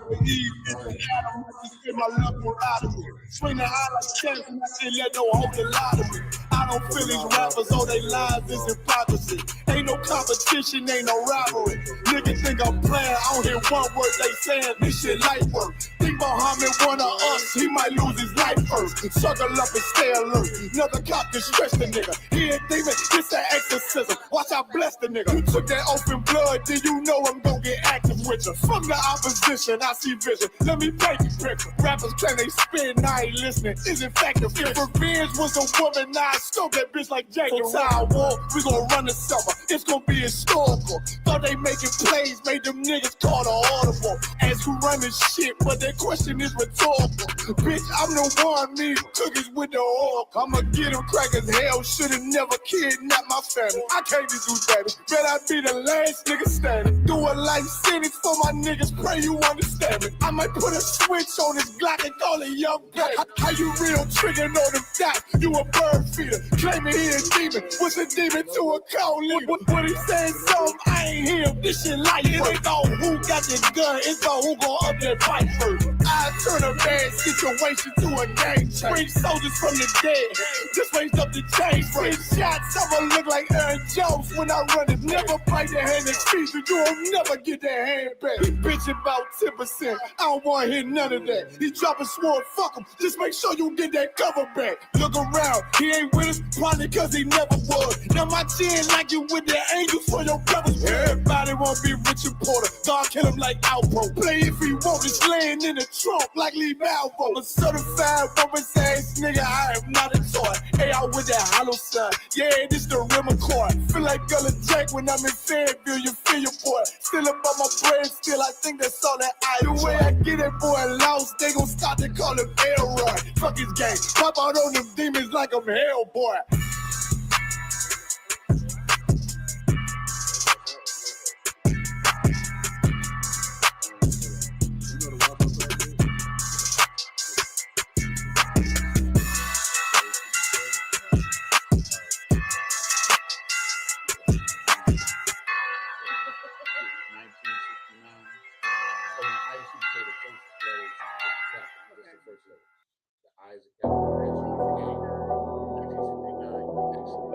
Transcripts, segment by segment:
believe in the Adam, I just get my love for out of me. Swing the eye like chance and I can't let no hold the lot of me. I don't feel these rappers, all they lies is hypocrisy. Ain't no competition, ain't no rivalry. Niggas think I'm playing, I don't hear one word they saying, this shit light work. Think Muhammad one of us, he might lose his life first. Circle up and stay alert. Another cop can stretch the nigga. He ain't demon, it's an exorcism. Watch I bless the nigga. You took that open blood, then you know I'm gonna get active with you. From the opposition, I see vision. Let me paint the picture. Rappers claim they spin, I ain't listening. Is in fact the If revenge was a woman, now I scope that bitch like Jacob. So I war, we gon' run the summer. It's gon' be historical. Thought they making plays, made them niggas call the audible. Ask who run this shit, but that question is rhetorical. Bitch, I'm the one, me cookies with the oil. I'ma get them crackers, hell, should've never kidnapped my family. I can't just do that. Bet I be the last nigga standing. Do a life sentence for my niggas, pray you understand me. I might put a switch on this Glock and call it young baby. How you real trigger know them dots? You a bird feeder, claiming he a demon. What's a demon to a cold leader? What he saying something, I ain't hear. This shit like it ain't all who got the gun, it's all who gon' up that fight first. I turn a bad situation to a game change. Bring soldiers from the dead, just raised up the chain. 6 shots, I'ma look like Aaron Jones when I run it. Never bite the hand and feed you, you'll never get that hand back. He bitch about 10%, I don't wanna hear none of that. He dropping sword, fuck him, just make sure you get that cover back. Look around, he ain't with us, probably cause he never was. Now my chin like you with the angels for your brothers. Everybody wanna be Richard Porter, God kill him like Alpo. Play if he want, it's laying in the trunk like Lee Malvo. A certified woman's ass nigga, I am not a toy. Hey, I with that hollow sign, yeah, this the rim accord. Feel like Gullah Jack when I'm in Fayetteville, you feel your boy. Still up on my bread, still I think that's all that I do. The way I get that boy lost, they gon' start to call him Elroy. Fuck his gang, pop out on them demons like I'm Hellboy.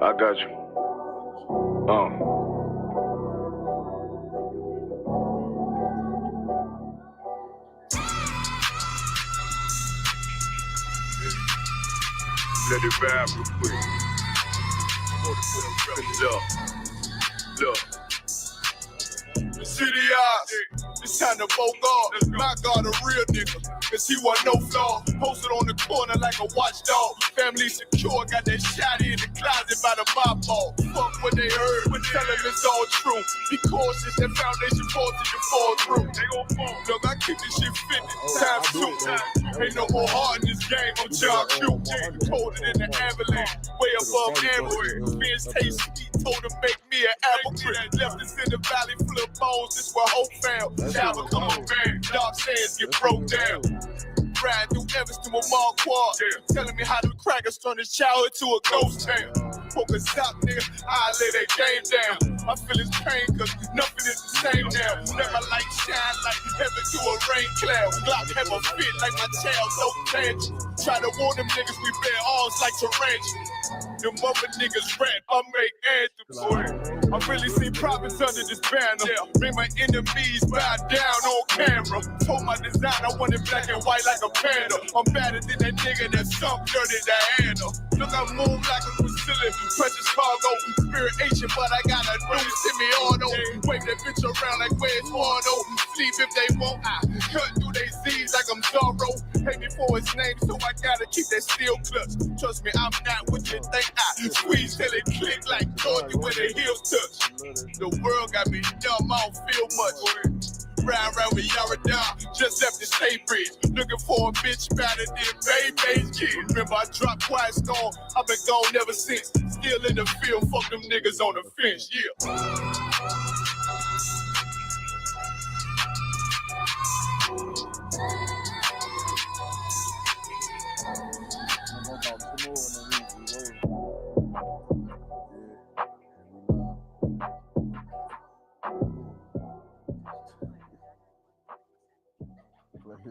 I got you. Let it vibe real quick. Look. The city eyes, it's time to vote God. My God, a real nigga, cause he wasn't no flaw. Posted on the corner like a watchdog. Family secure, got that shot in the closet by the mob ball. Fuck what they heard, but tell them it's all true. Be cautious, that foundation falls to you fall through. They gon' fall. Look, I keep this shit 50 times 2. Ain't no more heart in this game, I'm John Q. Colder than the avalanche, way above average. Fierce taste sweet, told to make me an apple crisp. Left us in the valley full of bones, this where hope found. Shower, come on, man. Dark sands get broke down. Riding through Evanston with Mark Quad. Telling me how them crackers turn this shower into a ghost town. Focus out, nigga, I lay that game down. I feel his pain, cause nothing is the same now. Let my light shine like heaven through a rain cloud. Glock have a fit like my child, no tangent. Try to warn them niggas, we bear arms like tarantulas. Them mother niggas rap, I make anthems. I really see profits under this banner. Make my enemies bow down on camera. Told my design I wanted black and white like a panda. I'm better than that nigga that sunk dirty Diana. Look, I move like a Brazilian, precious cargo, spirit Asian, but I got a new semi-auto. Wave that bitch around like where's Wardo. Sleep if they won't, I cut through they Z's like I'm Zorro. Pay me for his name, so I gotta keep that steel clutch. Trust me, I'm not what you think. I squeeze till it click like Georgia when the heels touch. The world got me dumb, I don't feel much. Ride around with Yara, just left the state bridge. Looking for a bitch better than Baby's kid. Remember I dropped Quiet Storm, I've been gone ever since. Still in the field, fuck them niggas on the fence, yeah.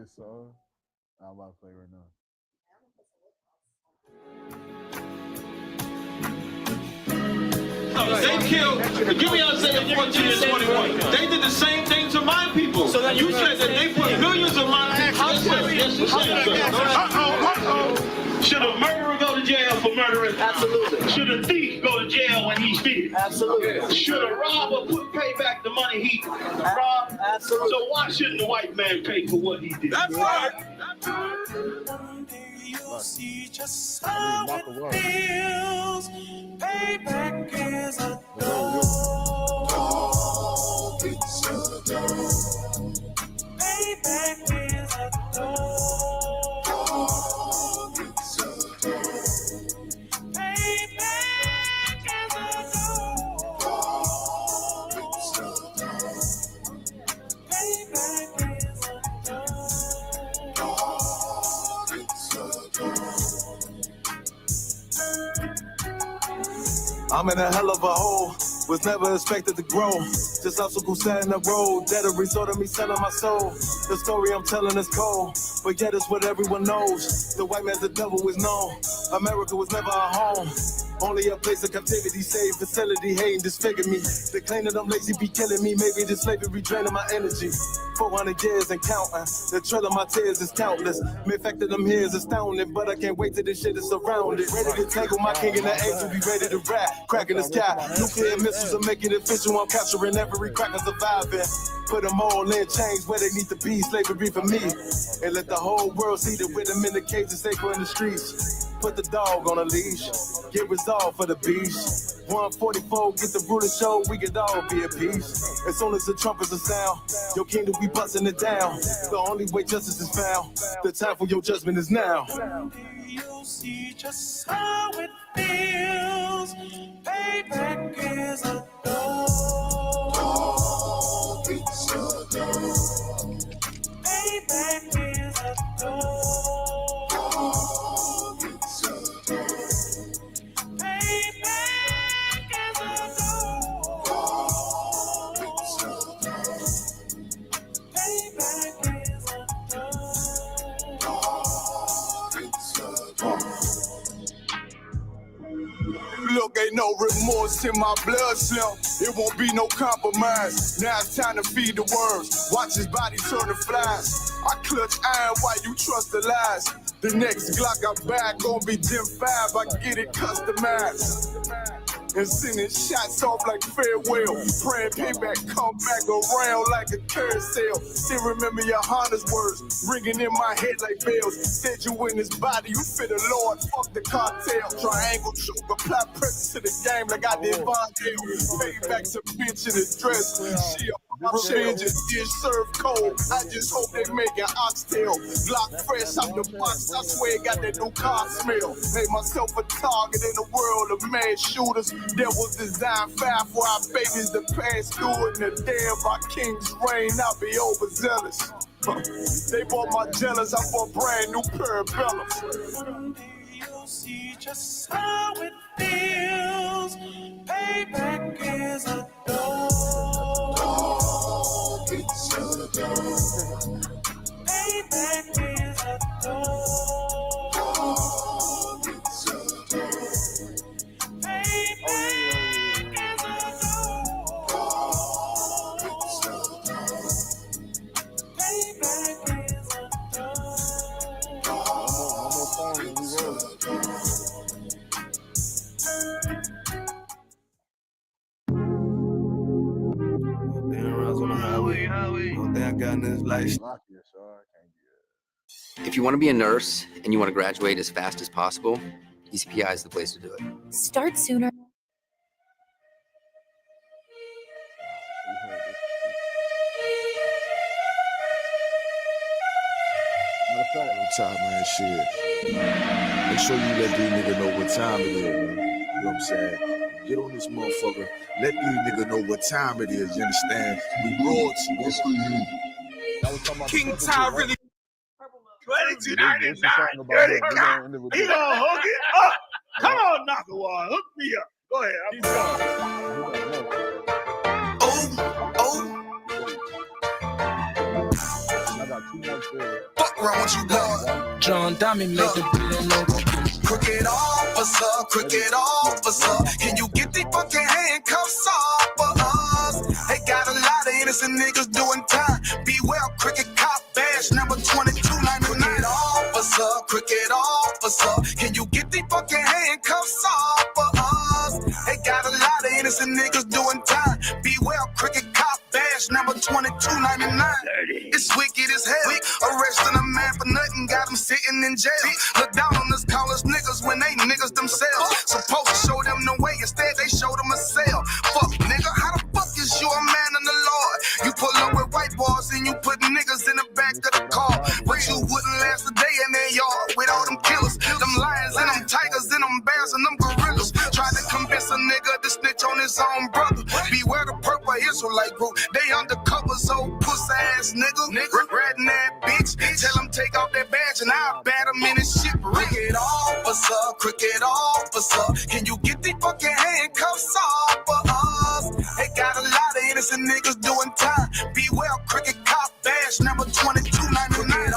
this song. I'm about to play right now. They killed, give me Isaiah 14 and 21. They did the same thing to my people. So you said that they put millions of my people. Should a murderer go to jail for murdering? Absolutely. Should a thief go to jail when he steals? Absolutely. Should a robber pay back the money he robbed? Absolutely. So why shouldn't the white man pay for what he did? That's right. You'll see just how it feels. Payback is a dog. It's a dog. Payback is a dog. It's a dog. Payback is a dog. It's a dog. Payback is a I'm in a hell of a hole, was never expected to grow. Just obstacle set in the road, that a result of me selling my soul. The story I'm telling is cold, but yet it's what everyone knows. The white man's the devil is known. America was never our home. Only a place of captivity, safe facility, hating, disfigure me. They claim that I'm lazy, be killing me. Maybe the slavery draining my energy. 400 years and counting. The trail of my tears is countless. The fact that I'm here is astounding, but I can't wait till this shit is surrounded. Ready to tangle my king and the angel, be ready to rap. Cracking the sky. Nuclear missiles are making it official. I'm capturing every cracker surviving. Put them all in chains where they need to be. Slavery for me. And let the whole world see that with them in the cages, safer in the streets. Put the dog on a leash. Get resolved for the beast. 144, get the ruler show, we could all be at peace. As soon as the trumpets are sound, your kingdom, we busting it down. The only way justice is found, the time for your judgment is now. You'll see just how it feels. Payback is a dog. It's a dog. Payback is a dog. It's a dog. Payback is a dog. It's a dog. Payback is a dog. It's a dog. Look, ain't no remorse in my blood slim. It won't be no compromise. Now it's time to feed the worms. Watch his body turn to flies. I clutch iron while you trust the lies. The next Glock I buy gon' be Gen 5. I get it customized. And sending shots off like farewell. Praying payback come back around like a carousel. Still remember your Honda's words ringing in my head like bells. Said you in this body, you fit the Lord, fuck the cartel. Triangle choke, apply pressure to the game like I did Von Dale. Payback's a bitch in a dress. She my revenge is dish served cold. I just hope they make an oxtail. Block fresh out the box. I swear it got that new car smell. Made myself a target in a world of mad shooters. There was design 5 for our babies to pass through. And the day of our king's reign, I'll be overzealous. They bought my jealous. I bought brand new parabellums. You'll see just how it feels. Payback is a dog. It's a dog. Payback is a dog. It's a dog. Payback is a dog. It's a dog. Payback is a dog. If you want to be a nurse and you want to graduate as fast as possible, ECPI is the place to do it. Start sooner. Time, man, shit. Make sure you let these niggas know what time it is, man. You know what I'm saying? Get on this motherfucker. Let these niggas know what time it is, you understand? We royalty. King Ty really 2299. He gonna hook it up. Come on, Nakawar, hook me up. Go ahead. I'm I got too much there. what you love. John Diamond make the billion logo. Crooked officer, can you get these fucking handcuffs off for us? They got a lot of innocent niggas doing time. Be well, cricket cop badge number 2299. Crooked officer, can you get these fucking handcuffs off for us? They got a lot of innocent niggas doing time. Be well, cricket cop badge number 2299. It's wicked as hell. Arresting a man for nothing, got him sitting in jail. Look down on us college niggas when they niggas themselves. Supposed to show them the way, instead they show them a cell. Fuck nigga, how the fuck is you a man in the Lord? You pull up with white boys and you put niggas in the back of the car. But you wouldn't last a day in their yard with all them killers, them lions and them tigers and them bears and them gorillas. Tried to convince a nigga to snitch on his own brother. Beware the purple Israelite group, they undercover, so pussy ass nigga. Regretting that bitch, tell him take off that badge and I'll bat him in his shit. Crooked officer, can you get these fucking handcuffs off for us? They got a lot of innocent niggas doing time. Be well, cricket cop badge number 2299.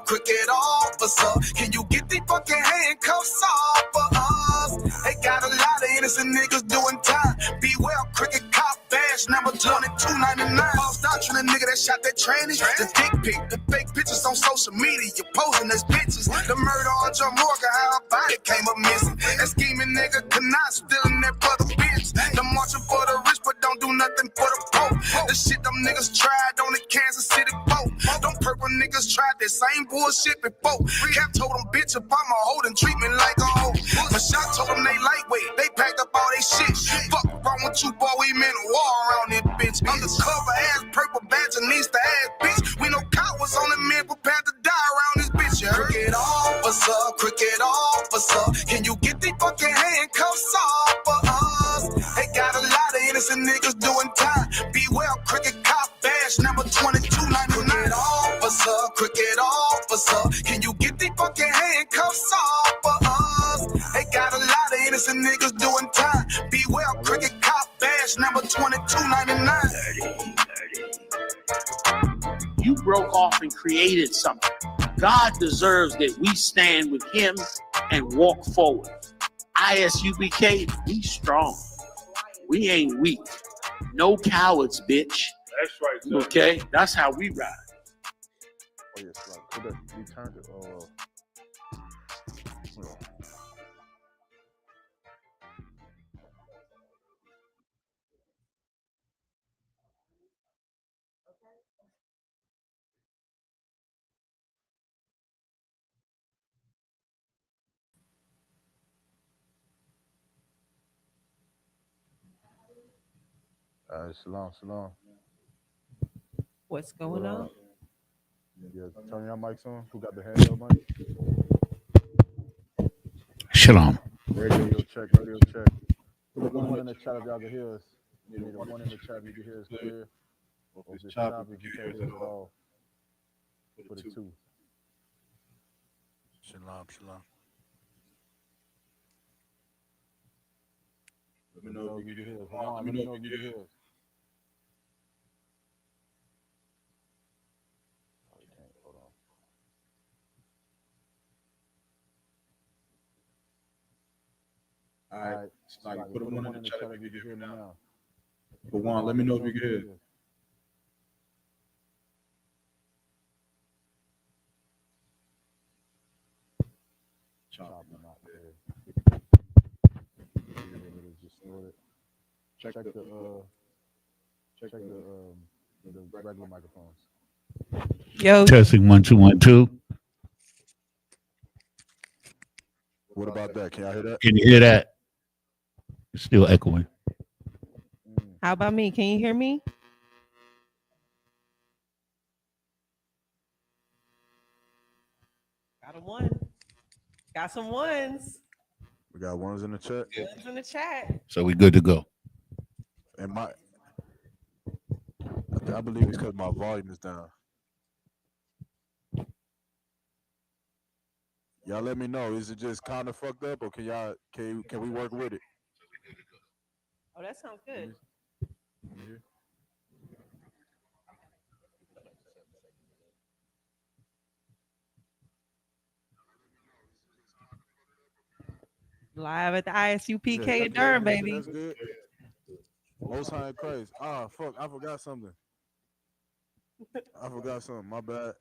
Crooked officer, can you get these fucking handcuffs off for us? They got a lot of innocent niggas doing time. Be well, cricket cop badge number 2299. False doctrine, a nigga that shot that tranny. The dick pic, the fake pictures on social media. You posing as bitches. The murder on Joe Morgan, how her body came up missing. That scheming nigga cannot stealing that for the bitch. Them marching for the rich, but don't do nothing for the poor. The shit them niggas tried on the Kansas City boat. Them purple niggas tried that same bullshit before. Cap told them, bitch, if I'm a hoe, then treat me like a hoe. Mashak told them they lightweight, they packed up all they shit. Fuck wrong with you, boy, we meant war around this bitch. Undercover ass, purple badge, and needs to ass bitch. We know cowards on the men prepared to die around this bitch, you heard? Crooked officer, can you get these fucking handcuffs off for us? They got a lot of innocent niggas doing time. Be well, cricket cop badge number 2299. Crooked officer, can you get these fucking handcuffs off for us? They got a lot of innocent niggas doing time. Be well, cricket cop badge number 2299. You broke off and created something. God deserves that we stand with him and walk forward. ISUBK, we strong. We ain't weak. No cowards, bitch. That's right, sir. Okay? That's how we ride. Oh, yes, like, could that be turned it? Shalom. What's going on? Yeah, turn your mics on. Who got the handheld mic? Shalom. Radio check. Put one in the chat if y'all can hear us. You need a one in the chat if you can hear us clear. Or if it's choppy, if you can't hear us at all, put a 2. Shalom. Let me know if you can hear us. Hold on, let me know if you can hear us. Oh, you can't. Hold on. All right. Like, put one in the chat if you can hear me now. But one, let me know if you can hear. Check the regular microphones. Yo, Testing 1 2 1 2. What about that? Can y'all hear that? Can you hear that? It's still echoing. how about me? Can you hear me? Got a one. Got some ones. We got ones in the chat. Ones in the chat. So we good to go. And I believe it's because my volume is down. Y'all let me know. Is it just kind of fucked up, or can we work with it? Oh, that sounds good. Live at the ISUPK Yeah, in Durham, that's baby. That's good. Most High in Christ. Ah, fuck, I forgot something. My bad.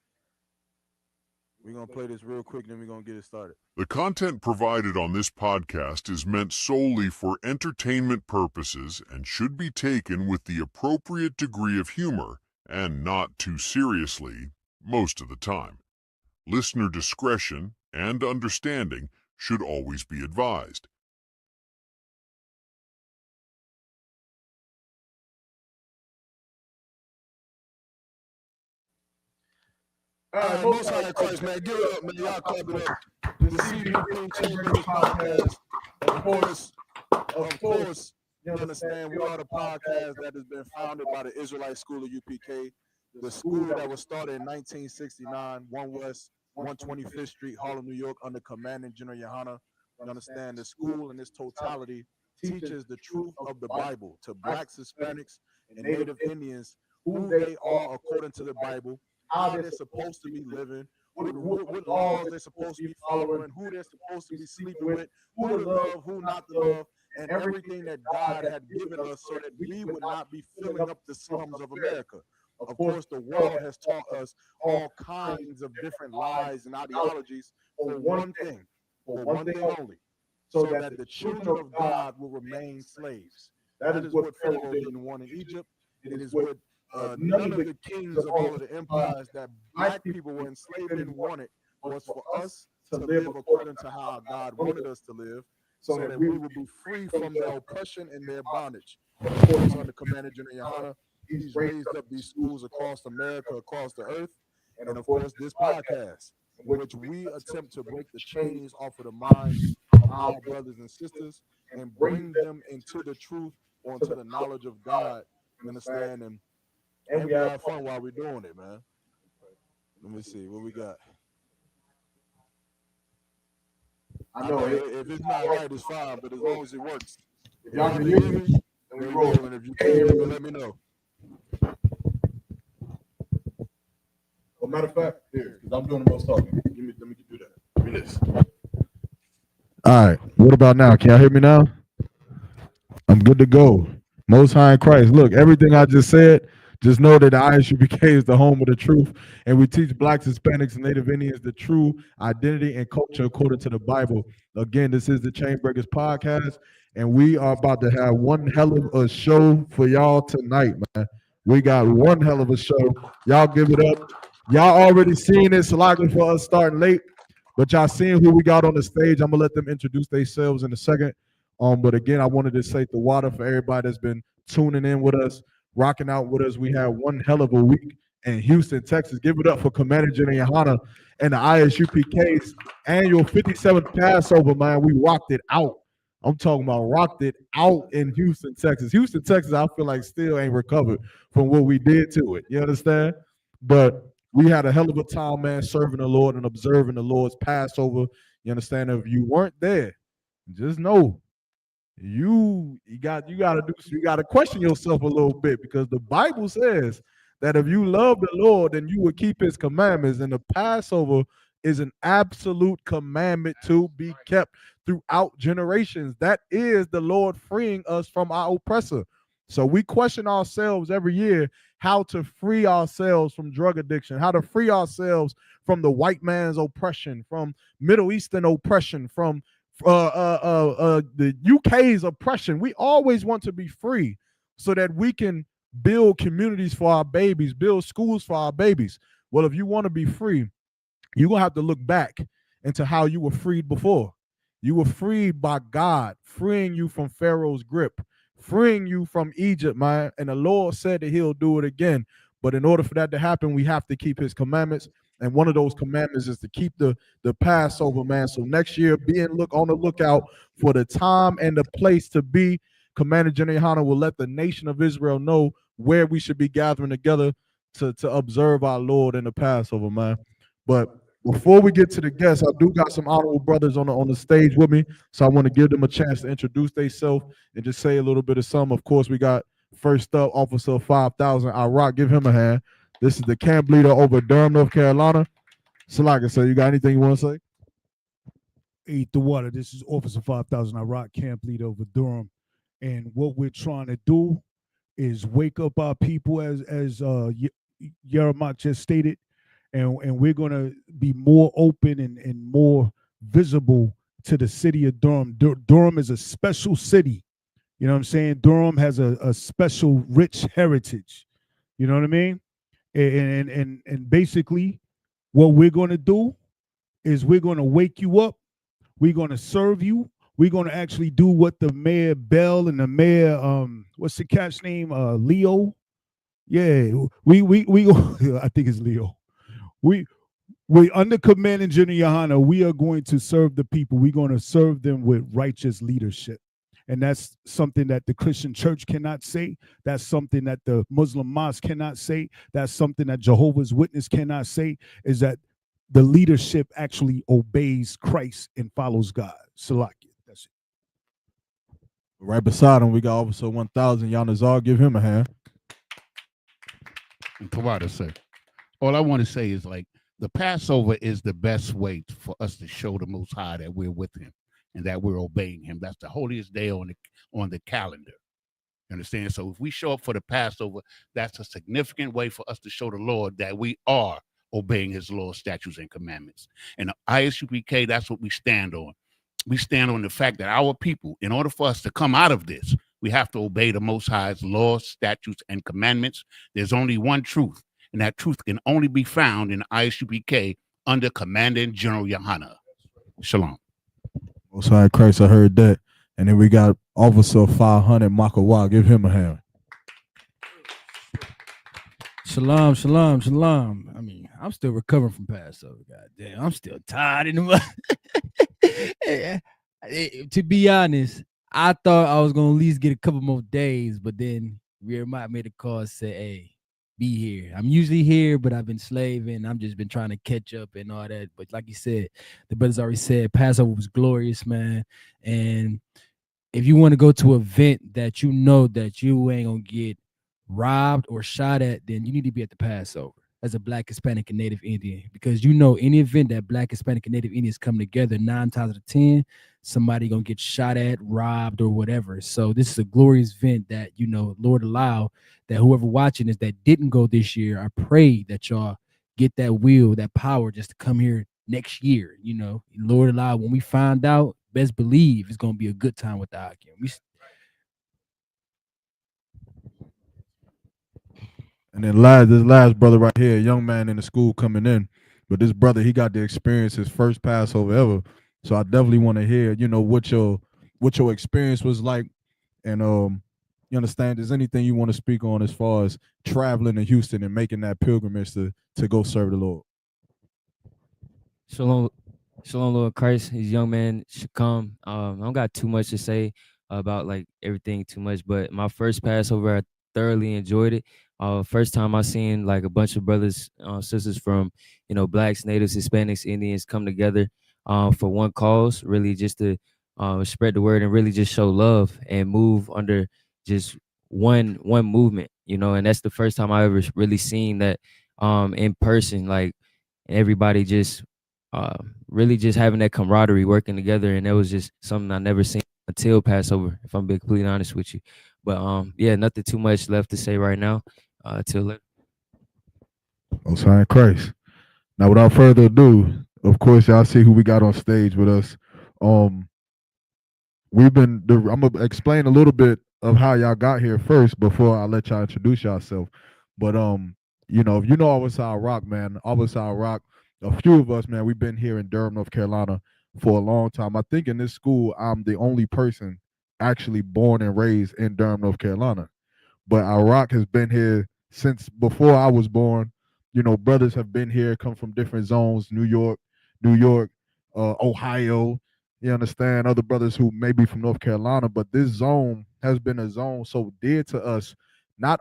We're going to play this real quick, then we're going to get it started. The content provided on this podcast is meant solely for entertainment purposes and should be taken with the appropriate degree of humor and not too seriously most of the time. Listener discretion and understanding should always be advised. All right, Most High in Christ, man. Give it up, man. Y'all clap it up. The CBP Chambers podcast. Of course, you understand we are the podcast that has been founded by the Israelite School of UPK, the school that was started in 1969, 1 West, 125th Street, Harlem, New York, under Commanding General Yohana. You understand the school in its totality teaches the truth of the Bible to blacks, Hispanics, and Native Indians, who they are according to the Bible, how they're supposed to be living, what laws they're supposed to be following, who they're supposed to be sleeping with, who to love, who not to love, and everything that God had given us so that we would not be filling up the slums of America. Of course, the world has taught us all kinds of different lies and ideologies for one thing only, so that the children of God will remain slaves. That is what Pharaoh didn't want in Egypt. It is what none of the kings of all of the empires that black people were enslaved in wanted, was for us to live according to how God wanted us to live, so that we would be free from their oppression and their bondage. Of course, under Commander General Yohana, he's raised up these schools across America, across the earth, and of course this podcast, in which we attempt to break the chains off of the minds of our brothers and sisters and bring them into the truth, or into the knowledge of God. You understand? And we have fun while we're doing it, man. Let me see what we got. I know if it's not right, it's fine, but as long as it works. If y'all can hear me, then we rolling. If you can't hear me, let me know. Well, matter of fact, here, because I'm doing the most talking. Let me do that. Give me this. All right. What about now? Can y'all hear me now? I'm good to go. Most High in Christ. Look, everything I just said, just know that the ISUPK is the home of the truth, and we teach blacks, Hispanics, and Native Indians the true identity and culture according to the Bible. Again, this is the Chainbreakers podcast, and we are about to have one hell of a show for y'all tonight, man. We got one hell of a show. Y'all give it up. Y'all already seen it, so likely for us starting late, but y'all seeing who we got on the stage. I'm gonna let them introduce themselves in a second. But again, I wanted to say the water for everybody that's been tuning in with us, rocking out with us. We had one hell of a week in Houston, Texas. Give it up for Commander General Yohana and the ISUPK's annual 57th Passover, man. We rocked it out. I'm talking about rocked it out in Houston, Texas. Houston, Texas, I feel like still ain't recovered from what we did to it. You understand? But we had a hell of a time, man, serving the Lord and observing the Lord's Passover. You understand? If you weren't there, just know you gotta question yourself a little bit, because the Bible says that if you love the Lord, then you will keep his commandments, and the Passover is an absolute commandment to be kept throughout generations. That is the Lord freeing us from our oppressor. So we question ourselves every year how to free ourselves from drug addiction, how to free ourselves from the white man's oppression, from Middle Eastern oppression, from the UK's oppression. We always want to be free so that we can build communities for our babies, build schools for our babies. Well, if you want to be free, you're going to have to look back into how you were freed before. You were freed by God, freeing you from Pharaoh's grip, freeing you from Egypt, man. And the Lord said that he'll do it again. But in order for that to happen, we have to keep his commandments. And one of those commandments is to keep the Passover, man. So next year, on the lookout for the time and the place to be. Commander General Yohana will let the nation of Israel know where we should be gathering together to observe our Lord in the Passover, man. But before we get to the guests, I do got some honorable brothers on the stage with me, so I want to give them a chance to introduce themselves and just say a little bit of something. Of course, we got first up, Officer 5000, Iraq. Give him a hand. This is the camp leader over Durham, North Carolina. So like I said, you got anything you want to say? Eat the water. This is Officer 5000 Iraq, camp leader over Durham. And what we're trying to do is wake up our people, as Yaramat just stated, and we're going to be more open and more visible to the city of Durham. Durham is a special city. You know what I'm saying? Durham has a special rich heritage. You know what I mean? And basically what we're going to do is we're going to wake you up. We're going to serve you. We're going to actually do what the Mayor Bell and the Mayor, what's the cat's name? Leo. Yeah, we I think it's Leo. We under Command and General Yohana, we are going to serve the people. We're going to serve them with righteous leadership. And that's something that the Christian church cannot say. That's something that the Muslim mosque cannot say. That's something that Jehovah's Witness cannot say, is that the leadership actually obeys Christ and follows God. Salakia. That's it. Right beside him, we got Officer 1000, Yanazar. Give him a hand. And Kawada said, all I want to say is, like, the Passover is the best way for us to show the Most High that we're with him and that we're obeying him. That's the holiest day on the calendar. You understand? So if we show up for the Passover, that's a significant way for us to show the Lord that we are obeying his laws, statutes, and commandments. And the ISUPK, that's what we stand on. We stand on the fact that our people, in order for us to come out of this, we have to obey the Most High's laws, statutes, and commandments. There's only one truth, and that truth can only be found in ISUPK under Commandant General Yohana. Shalom. Most High Christ, I heard that. And then we got Officer 500, Makawa. Give him a hand. Shalom, shalom, shalom. I mean, I'm still recovering from Passover. Goddamn, I'm still tired in the mud. To be honest, I thought I was gonna at least get a couple more days, but then Raleigh made a call and said, "Hey, be here." I'm usually here, but I've been slaving. I've just been trying to catch up and all that. But like you said, the brothers already said Passover was glorious, man. And if you want to go to an event that you know that you ain't gonna get robbed or shot at, then you need to be at the Passover as a Black, Hispanic, and Native Indian, because you know any event that Black, Hispanic, and Native Indians come together, 9 times out of 10, somebody gonna get shot at, robbed, or whatever. So this is a glorious event that, you know, Lord allow that whoever watching this that didn't go this year, I pray that y'all get that will, that power just to come here next year. You know, Lord allow, when we find out, best believe it's gonna be a good time with the Hakim. And then this last brother right here, a young man in the school coming in. But this brother, he got to experience his first Passover ever. So I definitely want to hear, you know, what your experience was like. And you understand, is anything you want to speak on as far as traveling to Houston and making that pilgrimage to go serve the Lord? Shalom, Lord Christ. His young man should come. I don't got too much to say about like everything too much, but my first Passover, I thoroughly enjoyed it. First time I seen like a bunch of brothers, sisters from, you know, Blacks, Natives, Hispanics, Indians come together for one cause, really just to spread the word and really just show love and move under just one movement, you know. And that's the first time I ever really seen that in person, like everybody just really just having that camaraderie, working together. And that was just something I never seen until Passover, if I'm being completely honest with you. But yeah, nothing too much left to say right now. Till later. Most High Christ. Now, without further ado, of course, y'all see who we got on stage with us. I'm gonna explain a little bit of how y'all got here first before I let y'all introduce yourself. But you know, if you know Officer Rock, man, Officer Rock, a few of us, man, we've been here in Durham, North Carolina for a long time. I think in this school, I'm the only person actually born and raised in Durham, North Carolina. But Iraq has been here since before I was born. You know, brothers have been here, come from different zones, New York, Ohio. You understand? Other brothers who may be from North Carolina, but this zone has been a zone so dear to us, not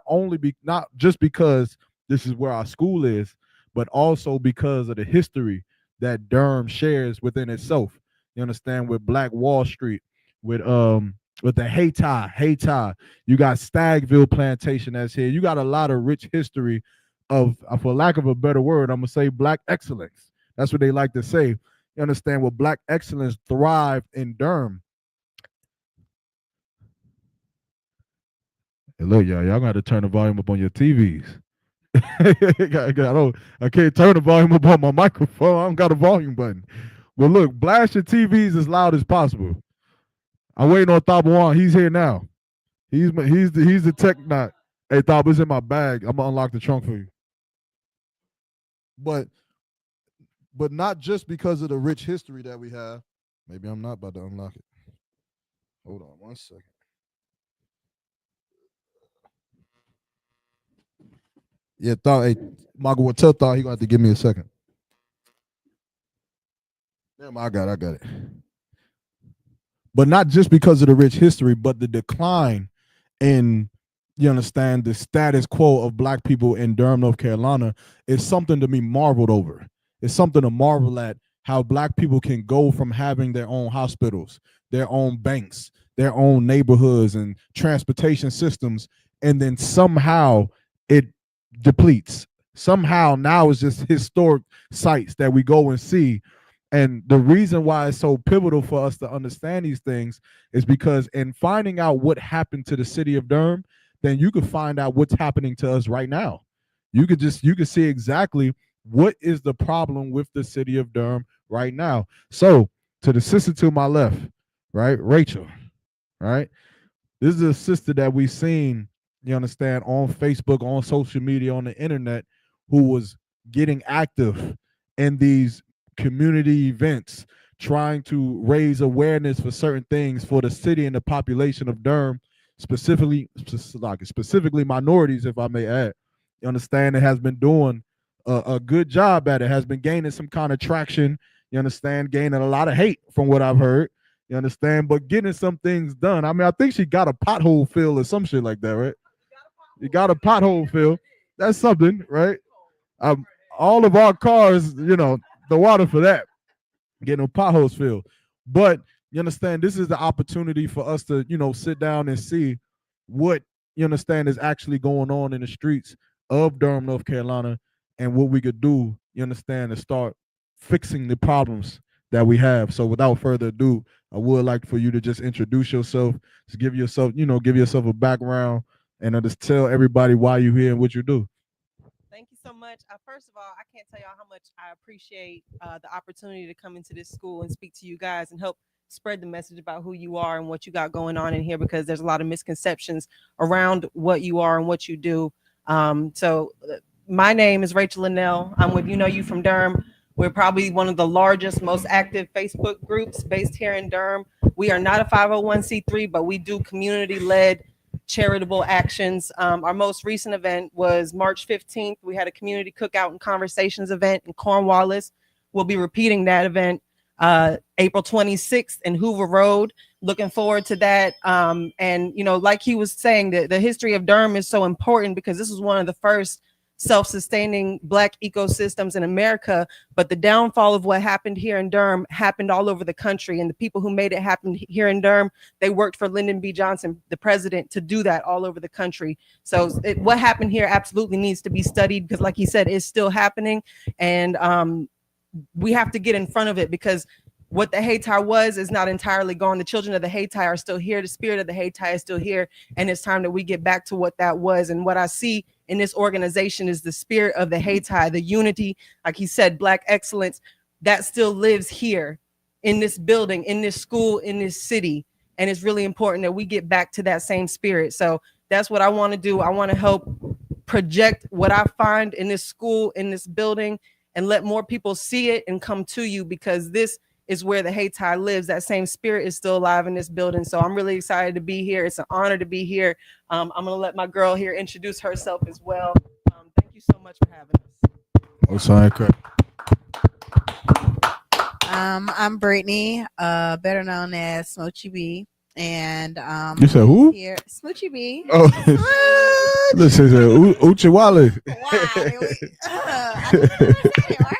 just because this is where our school is, but also because of the history that Durham shares within itself. You understand? With Black Wall Street, with the Hayti, you got Stagville Plantation that's here. You got a lot of rich history of, for lack of a better word, I'm gonna say Black excellence. That's what they like to say. you understand, where Black excellence thrived in Durham. Hey, look, y'all gonna have to turn the volume up on your TVs. I can't turn the volume up on my microphone. I don't got a volume button. But look, blast your TVs as loud as possible. I'm waiting on Thabawan. He's here now. He's the tech nut. Hey, Thab, it's in my bag. I'm gonna unlock the trunk for you. But not just because of the rich history that we have. Maybe I'm not about to unlock it. Hold on 1 second. Yeah, hey, Margo, tell Thought he gonna have to give me a second. Damn, I got it. But not just because of the rich history, but the decline in, you understand, the status quo of Black people in Durham, North Carolina is something to be marveled over. It's something to marvel at, how Black people can go from having their own hospitals, their own banks, their own neighborhoods and transportation systems, and then somehow it depletes. Somehow now it's just historic sites that we go and see. And the reason why it's so pivotal for us to understand these things is because in finding out what happened to the city of Durham, then you can find out what's happening to us right now. You could see exactly what is the problem with the city of Durham right now. So to the sister to my left, right, Rachel, right? This is a sister that we've seen, you understand, on Facebook, on social media, on the internet, who was getting active in these community events, trying to raise awareness for certain things for the city and the population of Durham, specifically minorities, if I may add. You understand, it has been doing a good job at it, has been gaining some kind of traction, you understand, gaining a lot of hate from what I've heard, you understand, but getting some things done. I mean, I think she got a pothole fill or some shit like that, right? You got a pothole fill. That's something, right? All of our cars, you know, the water for that, getting potholes filled. But you understand, this is the opportunity for us to, you know, sit down and see what, you understand, is actually going on in the streets of Durham, North Carolina, and what we could do, you understand, to start fixing the problems that we have. So without further ado, I would like for you to just introduce yourself, just give yourself a background, and just tell everybody why you're here and what you do. Thank you so much. First of all, I can't tell y'all how much I appreciate the opportunity to come into this school and speak to you guys and help spread the message about who you are and what you got going on in here, because there's a lot of misconceptions around what you are and what you do. So my name is Rachel Linnell. I'm with You Know You from Durham. We're probably one of the largest, most active Facebook groups based here in Durham. We are not a 501c3, but we do community-led charitable actions. Our most recent event was March 15th. We had a community cookout and conversations event in Cornwallis. We'll be repeating that event April 26th in Hoover Road. Looking forward to that. And, you know, like he was saying, the history of Durham is so important because this was one of the first self-sustaining Black ecosystems in America, but the downfall of what happened here in Durham happened all over the country, and the people who made it happen here in Durham, they worked for Lyndon B. Johnson, the president, to do that all over the country. So what happened here absolutely needs to be studied, because like he said, it's still happening, and we have to get in front of it, because what the Hayti was is not entirely gone. The children of the Hayti are still here. The spirit of the Hayti is still here. And it's time that we get back to what that was. And what I see in this organization is the spirit of the Hayti, the unity, like he said, Black excellence, that still lives here in this building, in this school, in this city. And it's really important that we get back to that same spirit. So that's what I want to do. I want to help project what I find in this school, in this building, and let more people see it and come to you, because this is where the Hayti lives. That same spirit is still alive in this building. So I'm really excited to be here. It's an honor to be here. I'm going to let my girl here introduce herself as well. Thank you so much for having us. Oh, sorry, Craig. I'm Brittany, better known as Smoochie B. And you said who? Here, Smoochie B. Oh, this is Uchiwale. Wow. Right?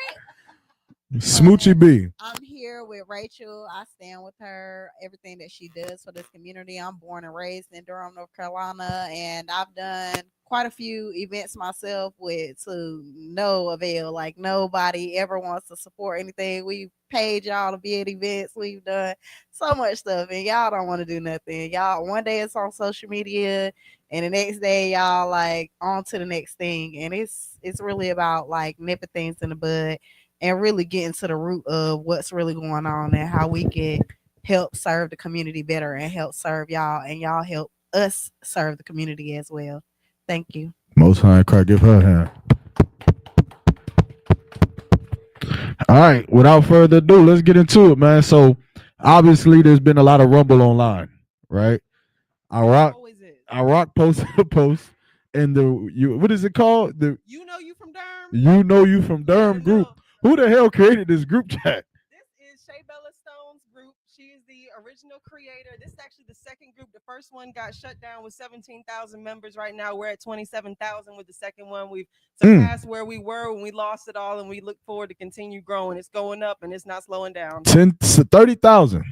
Smoochie B. I'm here here with Rachel. I stand with her, everything that she does for this community. I'm born and raised in Durham, North Carolina, and I've done quite a few events myself with to no avail. Like nobody ever wants to support anything. We've paid y'all to be at events. We've done so much stuff, and y'all don't want to do nothing. Y'all, one day it's on social media, and the next day y'all like on to the next thing. And it's really about like nipping things in the bud and really getting to the root of what's really going on and how we can help serve the community better and help serve y'all, and y'all help us serve the community as well. Thank you. Most High Christ, give her a hand. All right, without further ado, let's get into it, man. So obviously there's been a lot of rumble online, right? Iraq posted a post in the what is it called? The You Know You from Durham? You Know You from Durham group. Who the hell created this group chat? This is Shay Bella Stone's group. She is the original creator. This is actually the second group. The first one got shut down with 17,000 members. Right now we're at 27,000 with the second one. We've surpassed where we were when we lost it all, and we look forward to continue growing. It's going up and it's not slowing down. 30,000.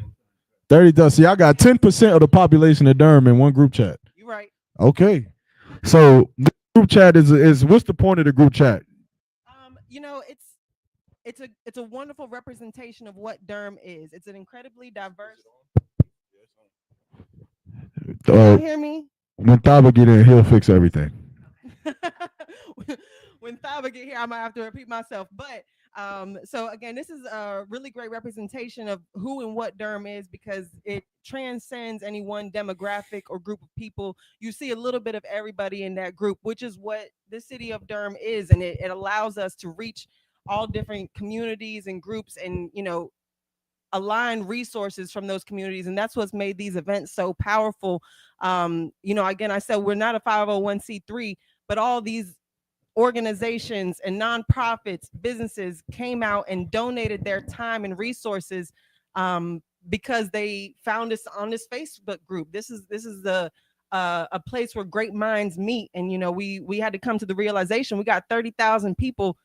30,000. See, I got 10% of the population of Durham in one group chat. You're right. Okay. So the group chat is what's the point of the group chat? You know, it's a wonderful representation of what Durham is. It's an incredibly diverse. Can you hear me? When Thaba get in, he'll fix everything. When Thaba get here, I might have to repeat myself. But so again, this is a really great representation of who and what Durham is, because it transcends any one demographic or group of people. You see a little bit of everybody in that group, which is what the city of Durham is, and it allows us to reach all different communities and groups, and align resources from those communities. And that's what's made these events so powerful. Again, I said we're not a 501c3, but all these organizations and nonprofits, businesses came out and donated their time and resources because they found us on this Facebook group. This is a place where great minds meet. And we had to come to the realization we got 30,000 people.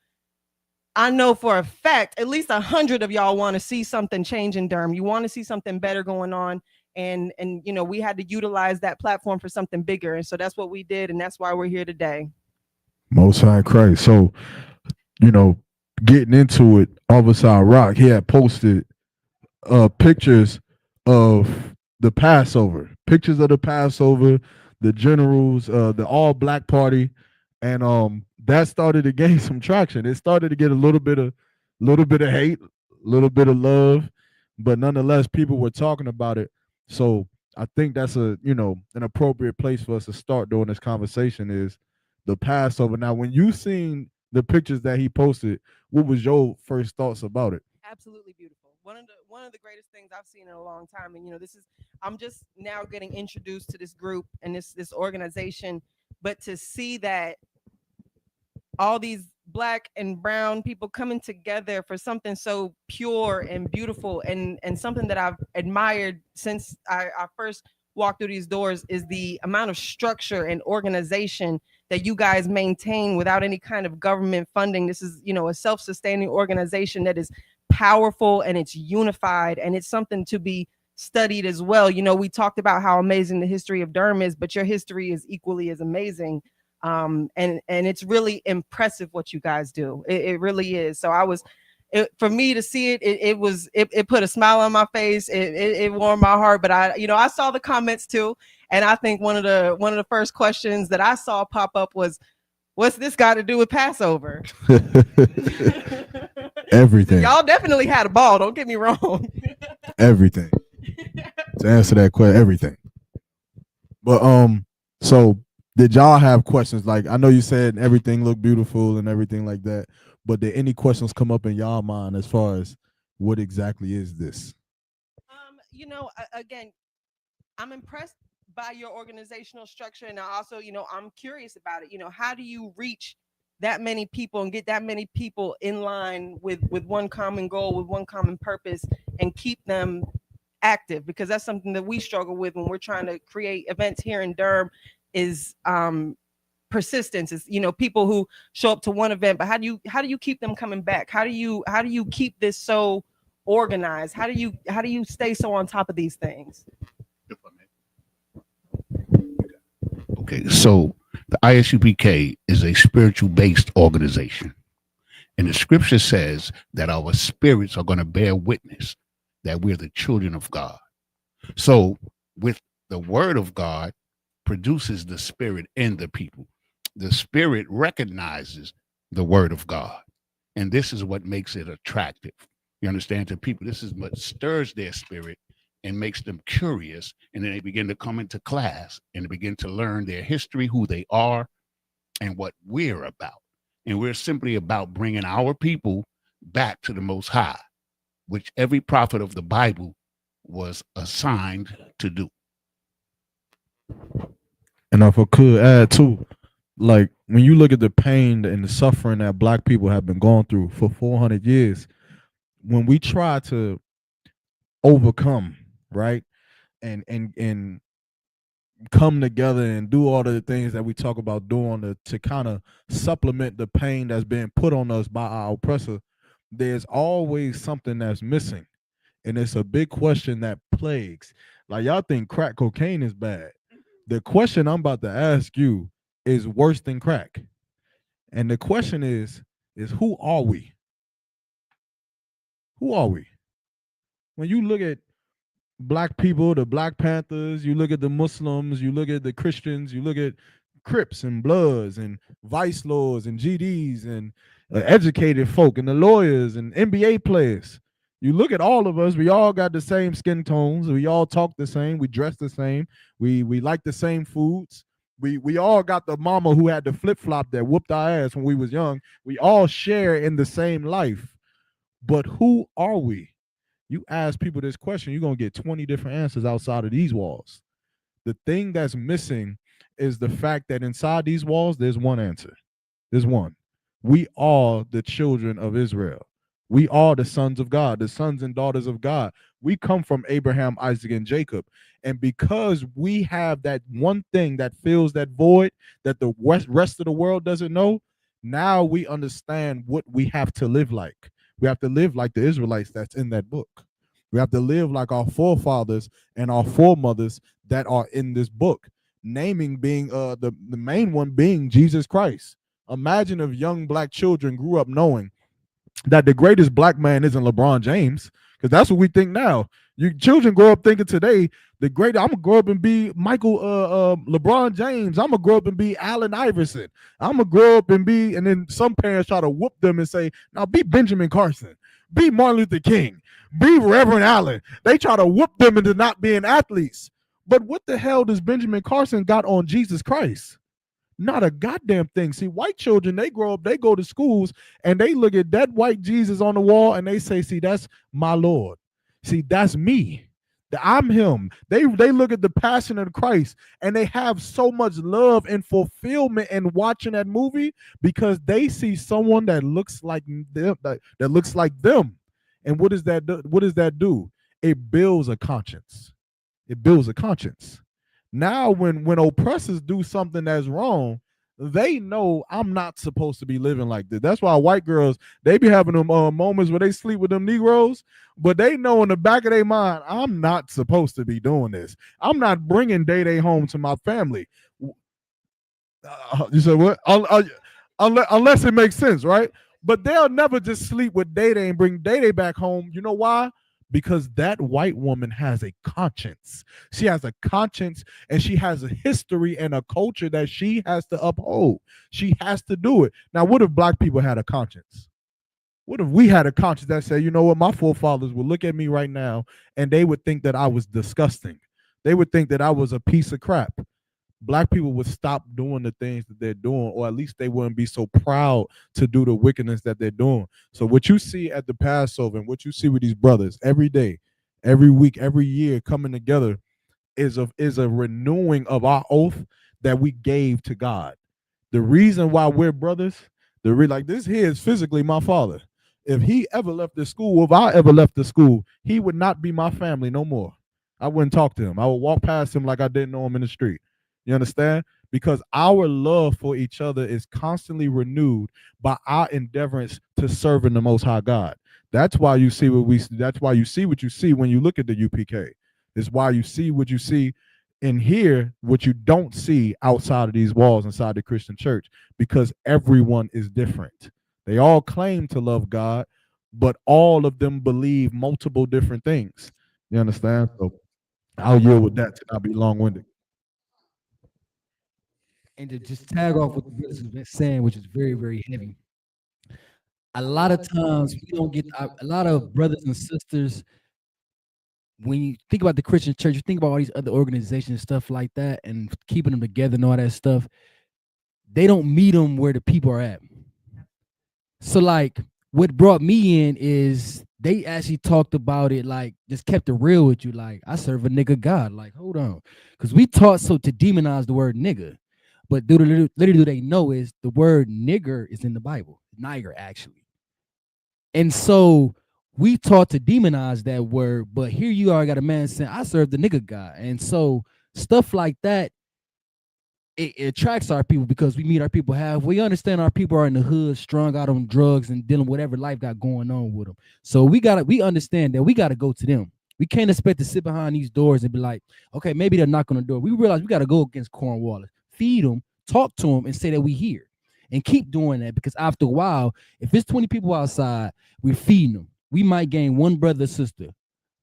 I know for a fact at least 100 of y'all want to see something change in Durham. You want to see something better going on, and we had to utilize that platform for something bigger, and so that's what we did, and that's why we're here today. Most High Christ. So, getting into it, Officer Rock, he had posted pictures of the Passover, the generals, the all black party, and that started to gain some traction. It started to get a little bit of hate, a little bit of love, but nonetheless, people were talking about it. So I think that's an appropriate place for us to start doing this conversation is the Passover. Now, when you seen the pictures that he posted, what was your first thoughts about it? Absolutely beautiful. One of the greatest things I've seen in a long time. And I'm just now getting introduced to this group and this organization, but to see that all these black and brown people coming together for something so pure and beautiful, and something that I've admired since I first walked through these doors is the amount of structure and organization that you guys maintain without any kind of government funding. This is, a self-sustaining organization that is powerful and it's unified, and it's something to be studied as well. We talked about how amazing the history of Durham is, but your history is equally as amazing. And it's really impressive what you guys do. It really is. So for me to see it, it put a smile on my face. It warmed my heart. But I saw the comments too, and I think one of the first questions that I saw pop up was, "What's this got to do with Passover?" Everything. Y'all definitely had a ball. Don't get me wrong. Everything. To answer that question, everything. But so did y'all have questions? Like, I know you said everything looked beautiful and everything like that, but did any questions come up in y'all mind as far as what exactly is this? Again, I'm impressed by your organizational structure, and I also, I'm curious about it. How do you reach that many people and get that many people in line with one common goal, with one common purpose, and keep them active? Because that's something that we struggle with when we're trying to create events here in Durham is persistence. Is people who show up to one event, but how do you keep them coming back? How do you keep this so organized? How do you stay so on top of these things? Okay, so the ISUPK is a spiritual based organization. And the scripture says that our spirits are going to bear witness that we're the children of God. So with the word of God produces the spirit in the people. The spirit recognizes the word of God. And this is what makes it attractive. You understand, to people, this is what stirs their spirit and makes them curious. And then they begin to come into class and they begin to learn their history, who they are, and what we're about. And we're simply about bringing our people back to the Most High, which every prophet of the Bible was assigned to do. And if I could add too, like when you look at the pain and the suffering that Black people have been going through for 400 years, when we try to overcome, right, and come together and do all of the things that we talk about doing to kind of supplement the pain that's being put on us by our oppressor, there's always something that's missing. And it's a big question that plagues. Like, y'all think crack cocaine is bad. The question I'm about to ask you is worse than crack. And the question is who are we? Who are we? When you look at Black people, the Black Panthers, you look at the Muslims, you look at the Christians, you look at Crips and Bloods and Vice Lords and GDs and educated folk and the lawyers and NBA players. You look at all of us, we all got the same skin tones, we all talk the same, we dress the same, we like the same foods. We all got the mama who had the flip-flop that whooped our ass when we was young. We all share in the same life. But who are we? You ask people this question, you're going to get 20 different answers outside of these walls. The thing that's missing is the fact that inside these walls, there's one answer. There's one. We are the children of Israel. We are the sons of God, the sons and daughters of God. We come from Abraham, Isaac, and Jacob. And because we have that one thing that fills that void that the rest of the world doesn't know, now we understand what we have to live like. We have to live like the Israelites that's in that book. We have to live like our forefathers and our foremothers that are in this book, naming being the main one being Jesus Christ. Imagine if young Black children grew up knowing that the greatest Black man isn't LeBron James, because that's what we think now. You children grow up thinking today, I'm gonna grow up and be LeBron James. I'm gonna grow up and be Allen Iverson. I'm gonna grow up and be, and then some parents try to whoop them and say, now be Benjamin Carson, be Martin Luther King, be Reverend Allen. They try to whoop them into not being athletes. But what the hell does Benjamin Carson got on Jesus Christ? Not a goddamn thing. See, white children, they grow up, they go to schools, and they look at that white Jesus on the wall, and they say, see, that's my Lord. See, that's me. I'm him. They look at the passion of Christ, and they have so much love and fulfillment in watching that movie because they see someone that looks like them, that looks like them. And what does that do? What does that do? It builds a conscience. It builds a conscience. Now, when oppressors do something that's wrong, they know I'm not supposed to be living like this. That's why white girls, they be having them moments where they sleep with them Negroes, but they know in the back of their mind, I'm not supposed to be doing this. I'm not bringing Day home to my family. You said what? Unless it makes sense, right? But they'll never just sleep with Day and bring Day back home. You know why? Because that white woman has a conscience. She has a conscience, and she has a history and a culture that she has to uphold. She has to do it. Now, what if Black people had a conscience? What if we had a conscience that said, you know what, my forefathers would look at me right now and they would think that I was disgusting. They would think that I was a piece of crap. Black people would stop doing the things that they're doing, or at least they wouldn't be so proud to do the wickedness that they're doing. So what you see at the Passover and what you see with these brothers every day, every week, every year coming together is a renewing of our oath that we gave to God. The reason why we're brothers, like this here is physically my father. If he ever left the school, if I ever left the school, he would not be my family no more. I wouldn't talk to him. I would walk past him like I didn't know him in the street. You understand? Because our love for each other is constantly renewed by our endeavors to serve in the Most High God. That's why you see what we. That's why you see what you see when you look at the UPK. It's why you see what you see and hear what you don't see outside of these walls inside the Christian church, because everyone is different. They all claim to love God, but all of them believe multiple different things. You understand? So I'll yield with that to not be long-winded. And to just tag off what the brothers have been saying, which is very, very heavy. A lot of times we don't get a lot of brothers and sisters. When you think about the Christian church, you think about all these other organizations and stuff like that, and keeping them together and all that stuff. They don't meet them where the people are at. So, like, what brought me in is they actually talked about it, like, just kept it real with you. Like, I serve a nigga God. Like, hold on, because we taught so to demonize the word nigga, but literally do they know is the word nigger is in the Bible, nigger actually, and so we taught to demonize that word. But here you are, got a man saying, I serve the nigga God. And so stuff like that, it attracts our people because we meet our people we understand our people are in the hood, strung out on drugs and dealing with whatever life got going on with them. So we understand that we got to go to them. We can't expect to sit behind these doors and be like, okay, maybe they're knocking on the door. We realize we got to go against Cornwallis, feed them, talk to them, and say that we here. And keep doing that, because after a while, if it's 20 people outside, we're feeding them. We might gain one brother or sister,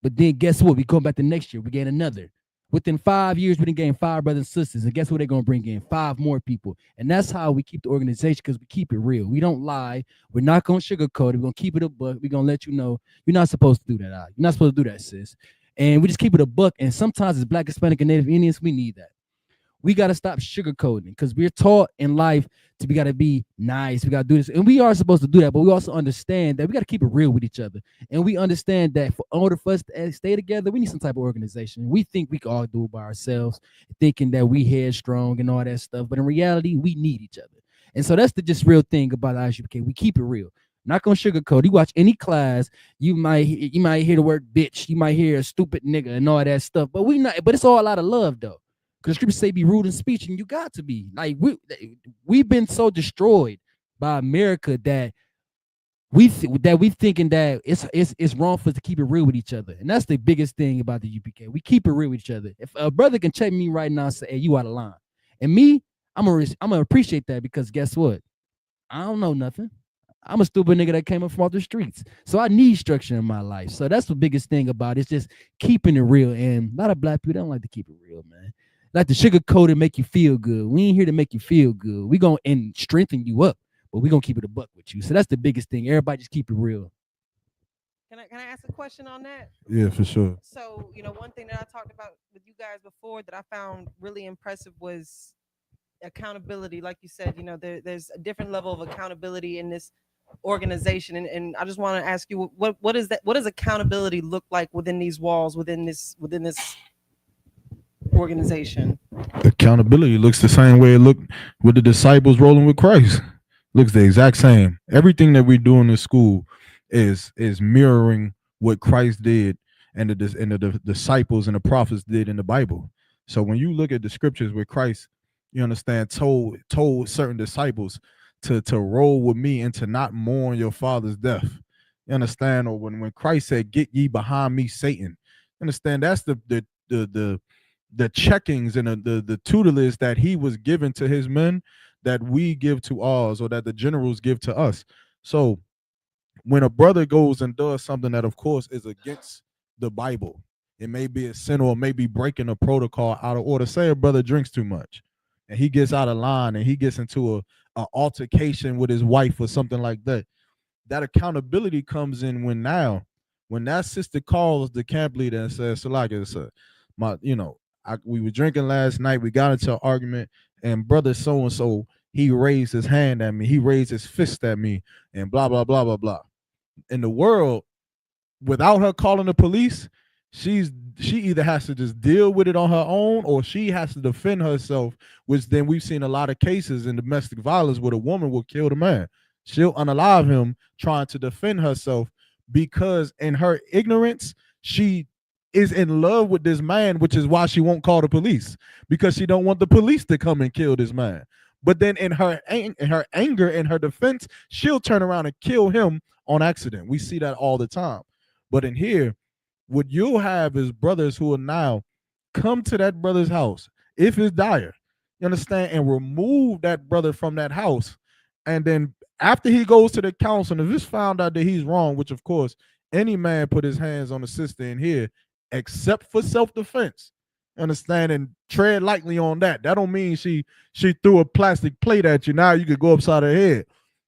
but then guess what? We come back the next year, we gain another. Within 5 years, we didn't gain 5 brothers and sisters, and guess what? They're gonna bring in 5 more people, and that's how we keep the organization, because we keep it real. We don't lie. We're not gonna sugarcoat it. We're gonna keep it a buck. We're gonna let you know you're not supposed to do that. You're not supposed to do that, sis. And we just keep it a buck. And sometimes as Black, Hispanic, and Native Indians, we need that. We got to stop sugarcoating, because we're taught in life we got to be nice. We got to do this. And we are supposed to do that. But we also understand that we got to keep it real with each other. And we understand that for order for us to stay together, we need some type of organization. We think we can all do it by ourselves, thinking that we headstrong and all that stuff. But in reality, we need each other. And so that's the just real thing about ISUPK. We keep it real. Not gonna sugarcoat. You watch any class, you might hear the word bitch. You might hear a stupid nigga and all that stuff. But it's all a lot of love though. Because scriptures say be rude in speech, and you got to be. Like, we've been so destroyed by America that we thinking that it's wrong for us to keep it real with each other. And that's the biggest thing about the UPK. We keep it real with each other. If a brother can check me right now and say, hey, you out of line. And me, I'm gonna appreciate that, because guess what? I don't know nothing. I'm a stupid nigga that came up from off the streets. So I need structure in my life. So that's the biggest thing about it. It's just keeping it real. And a lot of Black people don't like to keep it real, man. Like to sugarcoat and make you feel good. We ain't here to make you feel good. We gonna strengthen you up, but we gonna keep it a buck with you. So that's the biggest thing. Everybody just keep it real. Can I ask a question on that? Yeah, for sure. So, one thing that I talked about with you guys before that I found really impressive was accountability. Like you said, there's a different level of accountability in this organization, and I just want to ask you, what is that? What does accountability look like within these walls, within this organization? Accountability looks the same way it looked with the disciples rolling with Christ. Looks the exact same. Everything that we do in the school is mirroring what Christ did and the disciples and the prophets did in the Bible. So when you look at the scriptures where Christ, you understand, told certain disciples to roll with me and to not mourn your father's death. You understand? Or when Christ said, "Get ye behind me, Satan." Understand? That's the checkings and the tutelage that he was given to his men that we give to ours, or that the generals give to us. So when a brother goes and does something that of course is against the Bible, it may be a sin or maybe breaking a protocol out of order. Say a brother drinks too much and he gets out of line and he gets into a altercation with his wife or something like that. That accountability comes in when that sister calls the camp leader and says, "Salaka, we were drinking last night. We got into an argument, and brother so and so, he raised his hand at me. He raised his fist at me, and blah blah blah blah blah." In the world, without her calling the police, she either has to just deal with it on her own, or she has to defend herself. Which then we've seen a lot of cases in domestic violence where the woman will kill the man. She'll unalive him trying to defend herself, because in her ignorance, she is in love with this man, which is why she won't call the police, because she don't want the police to come and kill this man. But then in her anger and her defense, she'll turn around and kill him on accident. We see that all the time. But in here, what you'll have is brothers who will now come to that brother's house, if it's dire, you understand, and remove that brother from that house. And then after he goes to the council, and if it's found out that he's wrong, which of course any man put his hands on a sister in here, except for self-defense, understand, and tread lightly on that. That don't mean she threw a plastic plate at you. Now you could go upside her head.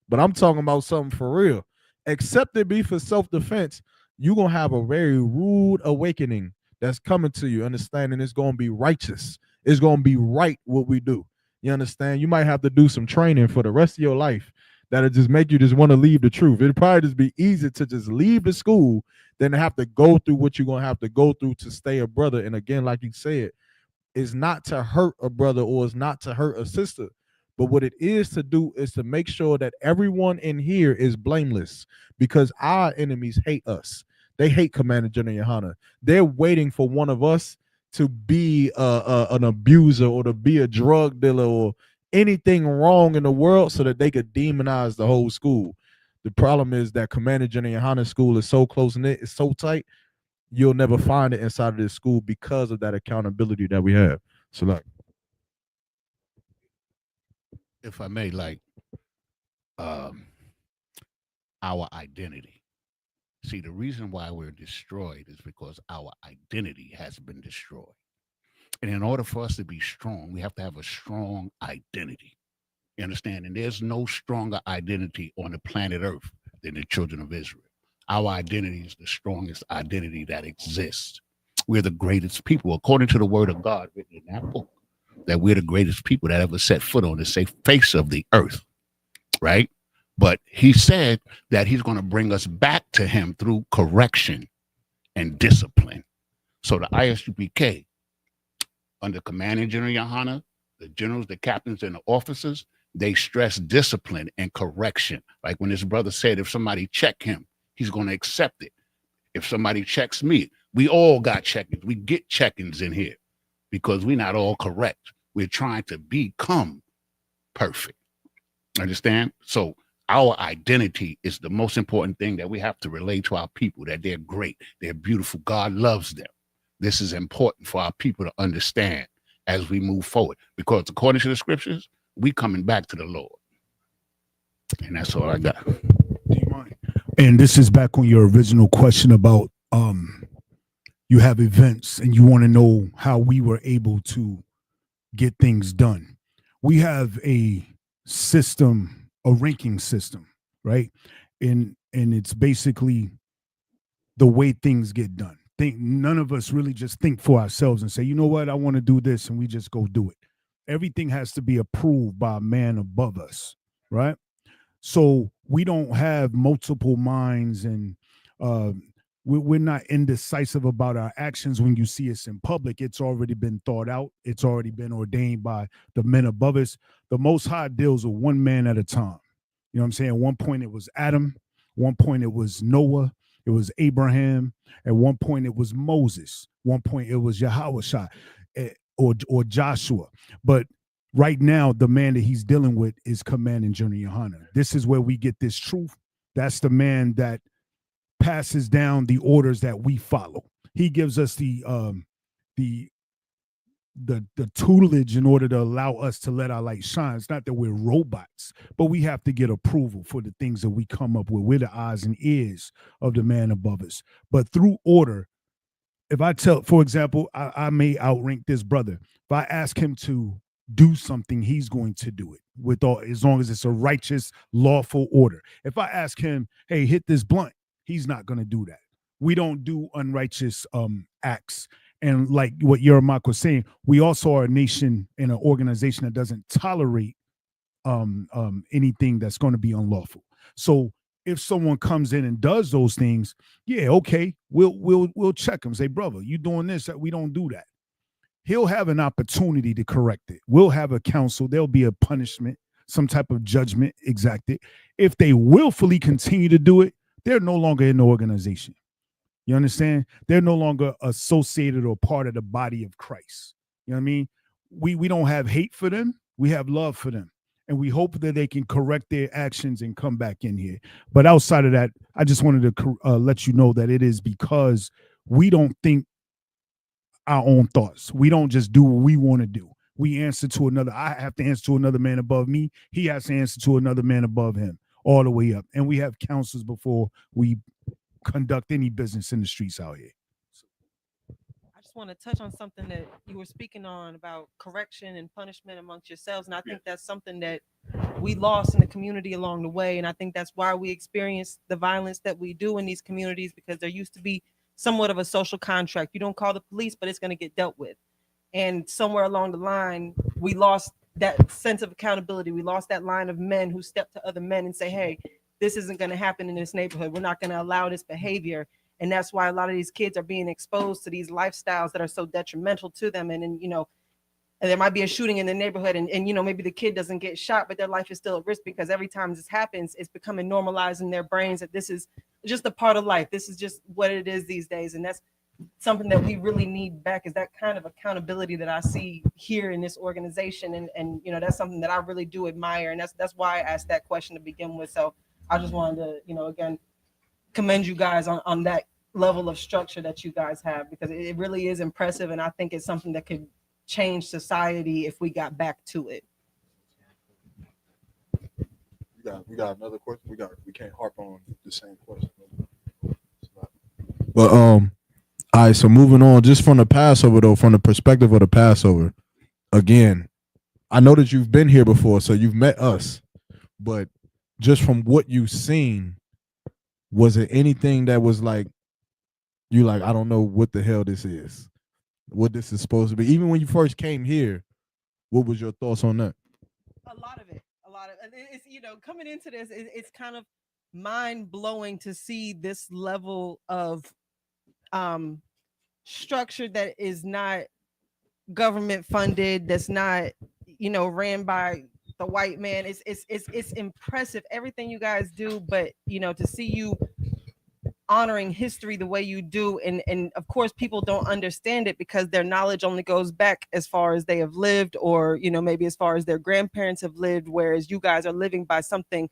But I'm talking about something for real. Except it be for self-defense, you're gonna have a very rude awakening that's coming to you. Understanding it's gonna be righteous. It's gonna be right what we do. You understand? You might have to do some training for the rest of your life that'll just make you just want to leave the truth. It'd probably just be easier to just leave the school than to have to go through what you're gonna have to go through to stay a brother. And again, like you said, it's not to hurt a brother or it's not to hurt a sister. But what it is to do is to make sure that everyone in here is blameless, because our enemies hate us. They hate Commander General Yohana. They're waiting for one of us to be an abuser or to be a drug dealer or anything wrong in the world so that they could demonize the whole school. The problem is that Commander General Yohana's school is so close-knit, it's so tight, you'll never find it inside of this school because of that accountability that we have. So like, if I may, like our identity. See, the reason why we're destroyed is because our identity has been destroyed. And in order for us to be strong, we have to have a strong identity. You understand? And there's no stronger identity on the planet Earth than the children of Israel. Our identity is the strongest identity that exists. We're the greatest people, according to the word of God written in that book, that we're the greatest people that ever set foot on the safe face of the earth, right? But he said that he's going to bring us back to him through correction and discipline. So the ISUPK, under Commanding General Yohana, the generals, the captains, and the officers, they stress discipline and correction. Like when his brother said, if somebody check him, he's going to accept it. If somebody checks me, we all got check-ins. We get check-ins in here because we're not all correct. We're trying to become perfect. Understand? So our identity is the most important thing that we have to relay to our people, that they're great, they're beautiful, God loves them. This is important for our people to understand as we move forward, because according to the scriptures, we coming back to the Lord. And that's all I got. Do you mind? And this is back on your original question about you have events and you want to know how we were able to get things done. We have a system, a ranking system, right? And it's basically the way things get done. None of us really just think for ourselves and say, you know what, I want to do this, and we just go do it. Everything has to be approved by a man above us, right? So we don't have multiple minds, and we're not indecisive about our actions. When you see us in public, it's already been thought out. It's already been ordained by the men above us. The Most High deals with one man at a time. You know what I'm saying? At one point it was Adam. One point it was Noah. It was Abraham. At one point it was Moses. One point it was Yahushua or Joshua. But right now, the man that he's dealing with is Commanding General Yohana. This is where we get this truth. That's the man that passes down the orders that we follow. He gives us the tutelage in order to allow us to let our light shine. It's not that we're robots, but we have to get approval for the things that we come up with. We're the eyes and ears of the man above us. But through order, if I tell, for example, I may outrank this brother. If I ask him to do something, he's going to do it with all, as long as it's a righteous, lawful order. If I ask him, hey, hit this blunt, he's not going to do that. We don't do unrighteous acts. And like what Yermak was saying, we also are a nation and an organization that doesn't tolerate anything that's going to be unlawful. So if someone comes in and does those things, yeah, okay, we'll check him. Say, brother, you doing this? We don't do that. He'll have an opportunity to correct it. We'll have a counsel. There'll be a punishment, some type of judgment exacted. If they willfully continue to do it, they're no longer in the organization. You understand? They're no longer associated or part of the body of Christ. You know what I mean? We don't have hate for them. We have love for them. and we hope that they can correct their actions and come back in here. But outside of that, I just wanted to let you know that it is because we don't think our own thoughts. We don't just do what we want to do. We answer to another. I have to answer to another man above me. He has to answer to another man above him, all the way up. And we have counselors before we conduct any business in the streets out here. I just want to touch on something that you were speaking on about correction and punishment amongst yourselves. And I think that's something that we lost in the community along the way. And I think that's why we experience the violence that we do in these communities, because there used to be somewhat of a social contract. You don't call the police, but it's going to get dealt with. And somewhere along the line, we lost that sense of accountability. We lost that line of men who step to other men and say, hey, this isn't going to happen in this neighborhood. We're not going to allow this behavior. And that's why a lot of these kids are being exposed to these lifestyles that are so detrimental to them. And you know, there might be a shooting in the neighborhood and you know, maybe the kid doesn't get shot, but their life is still at risk because every time this happens, it's becoming normalized in their brains that this is just a part of life. This is just what it is these days. And that's something that we really need back, is that kind of accountability that I see here in this organization. And you know, that's something that I really do admire. And that's why I asked that question to begin with. So I just wanted to, you know, again, commend you guys on that level of structure that you guys have, because it really is impressive. And I think it's something that could change society if we got back to it. We got another question. We can't harp on the same question. But all right, so moving on, just from the Passover though, from the perspective of the Passover, again, I know that you've been here before, so you've met us, but just from what you've seen, was it anything that was like, you like, I don't know what the hell this is, what this is supposed to be? Even when you first came here, what was your thoughts on that? A lot of it's, you know, coming into this, it's kind of mind blowing to see this level of structure that is not government funded, that's not, you know, ran by the white man. It's impressive everything you guys do, but you know, to see you honoring history the way you do, and of course people don't understand it because their knowledge only goes back as far as they have lived, or you know, maybe as far as their grandparents have lived, whereas you guys are living by something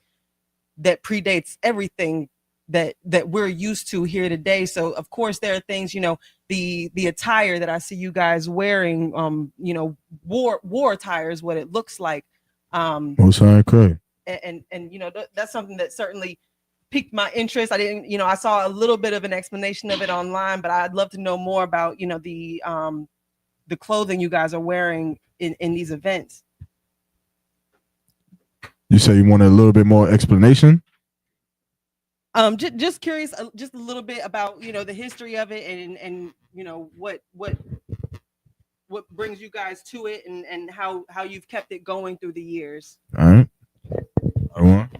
that predates everything that we're used to here today. So of course there are things, you know, the attire that I see you guys wearing, you know, war attire is what it looks like. Most high crazy. And you know, that's something that certainly piqued my interest. I didn't, you know, I saw a little bit of an explanation of it online, but I'd love to know more about, you know, the clothing you guys are wearing in these events. You say you wanted a little bit more explanation? Just curious, just a little bit about, you know, the history of it, and you know, what brings you guys to it, and how you've kept it going through the years. All right. Go on.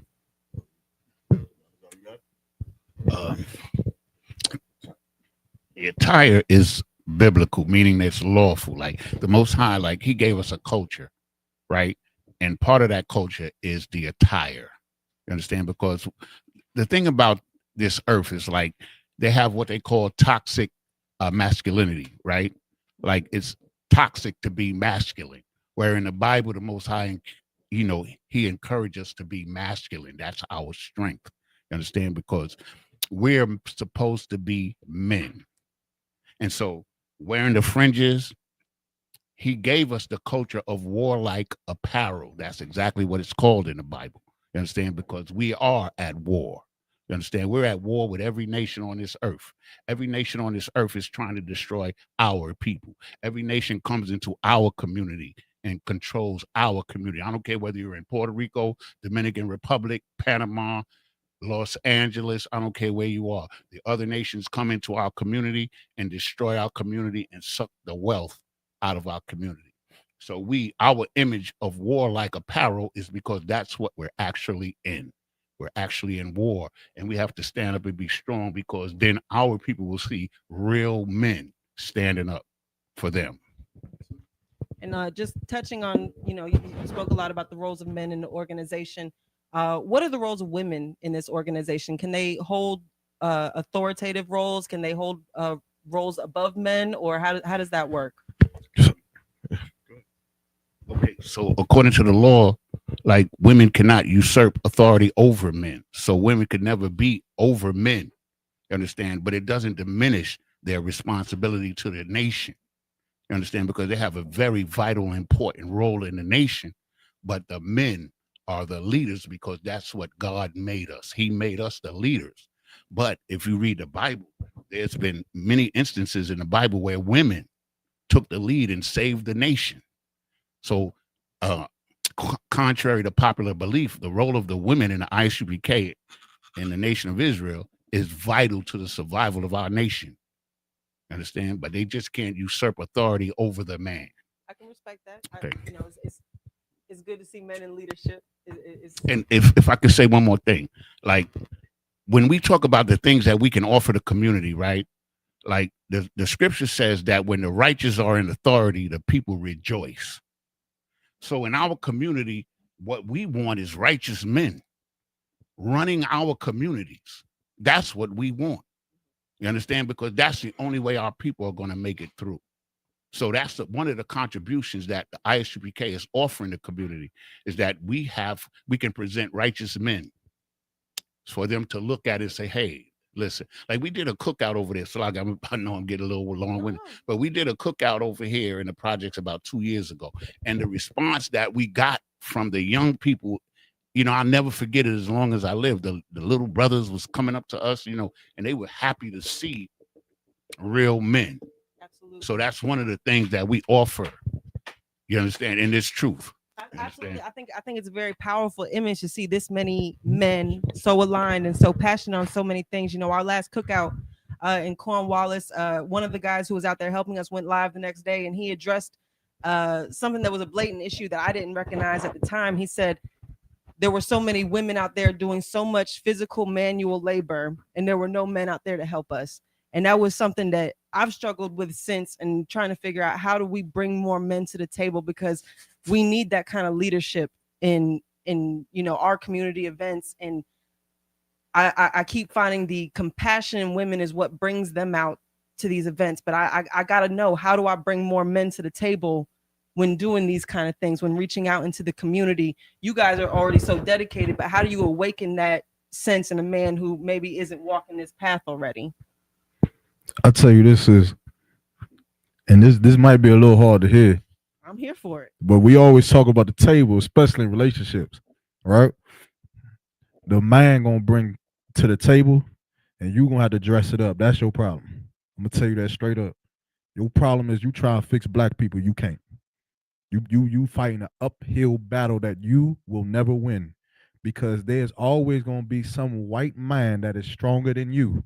The attire is biblical, meaning it's lawful. Like the Most High, like He gave us a culture, right? And part of that culture is the attire. You understand? Because the thing about this earth is like they have what they call toxic masculinity, right? Like it's toxic to be masculine, where in the Bible, the Most High, you know, He encourages us to be masculine. That's our strength. You understand? Because we're supposed to be men. And so wearing the fringes, He gave us the culture of warlike apparel. That's exactly what it's called in the Bible. You understand? Because we are at war. You understand? We're at war with every nation on this earth. Every nation on this earth is trying to destroy our people. Every nation comes into our community and controls our community. I don't care whether you're in Puerto Rico, Dominican Republic, Panama, Los Angeles, I don't care where you are. The other nations come into our community and destroy our community and suck the wealth out of our community. So our image of warlike apparel is because that's what we're actually in. We're actually in war, and we have to stand up and be strong, because then our people will see real men standing up for them. And just touching on, you know, you spoke a lot about the roles of men in the organization. What are the roles of women in this organization? Can they hold authoritative roles? Can they hold roles above men, or how does that work? Okay, so according to the law, like women cannot usurp authority over men. So women could never be over men. You understand? But it doesn't diminish their responsibility to the nation. You understand? Because they have a very vital, important role in the nation. But the men are the leaders because that's what God made us. He made us the leaders. But if you read the Bible, there's been many instances in the Bible where women took the lead and saved the nation. So, contrary to popular belief, the role of the women in the ISUPK in the nation of Israel is vital to the survival of our nation. Understand? But they just can't usurp authority over the man. I can respect that. Okay. It's good to see men in leadership. And if I could say one more thing, like when we talk about the things that we can offer the community, right? Like the scripture says that when the righteous are in authority, the people rejoice. So in our community, what we want is righteous men running our communities. That's what we want. You understand? Because that's the only way our people are going to make it through. So that's one of the contributions that the ISUPK is offering the community, is that we can present righteous men for them to look at it and say, hey, listen, like we did a cookout over there. So like, I know I'm getting a little long-winded, but we did a cookout over here in the projects about 2 years ago. And the response that we got from the young people, I'll never forget it as long as I live. The little brothers was coming up to us, and they were happy to see real men. Absolutely. So that's one of the things that we offer. You understand? And it's truth. Absolutely. I think it's a very powerful image to see this many men so aligned and so passionate on so many things. Our last cookout in Cornwallis, one of the guys who was out there helping us went live the next day, and he addressed something that was a blatant issue that I didn't recognize at the time. He said there were so many women out there doing so much physical manual labor, and there were no men out there to help us. And that was something that I've struggled with since, and trying to figure out how do we bring more men to the table, because we need that kind of leadership in our community events. And I keep finding the compassion in women is what brings them out to these events. But I got to know, how do I bring more men to the table when doing these kind of things, when reaching out into the community? You guys are already so dedicated, but how do you awaken that sense in a man who maybe isn't walking this path already? I'll tell you, this might be a little hard to hear. I'm here for it. But we always talk about the table, especially in relationships, right? The man gonna bring to the table, and you gonna have to dress it up. That's your problem. I'm gonna tell you that straight up. Your problem is you try to fix black people, you can't. You fighting an uphill battle that you will never win, because there's always gonna be some white man that is stronger than you.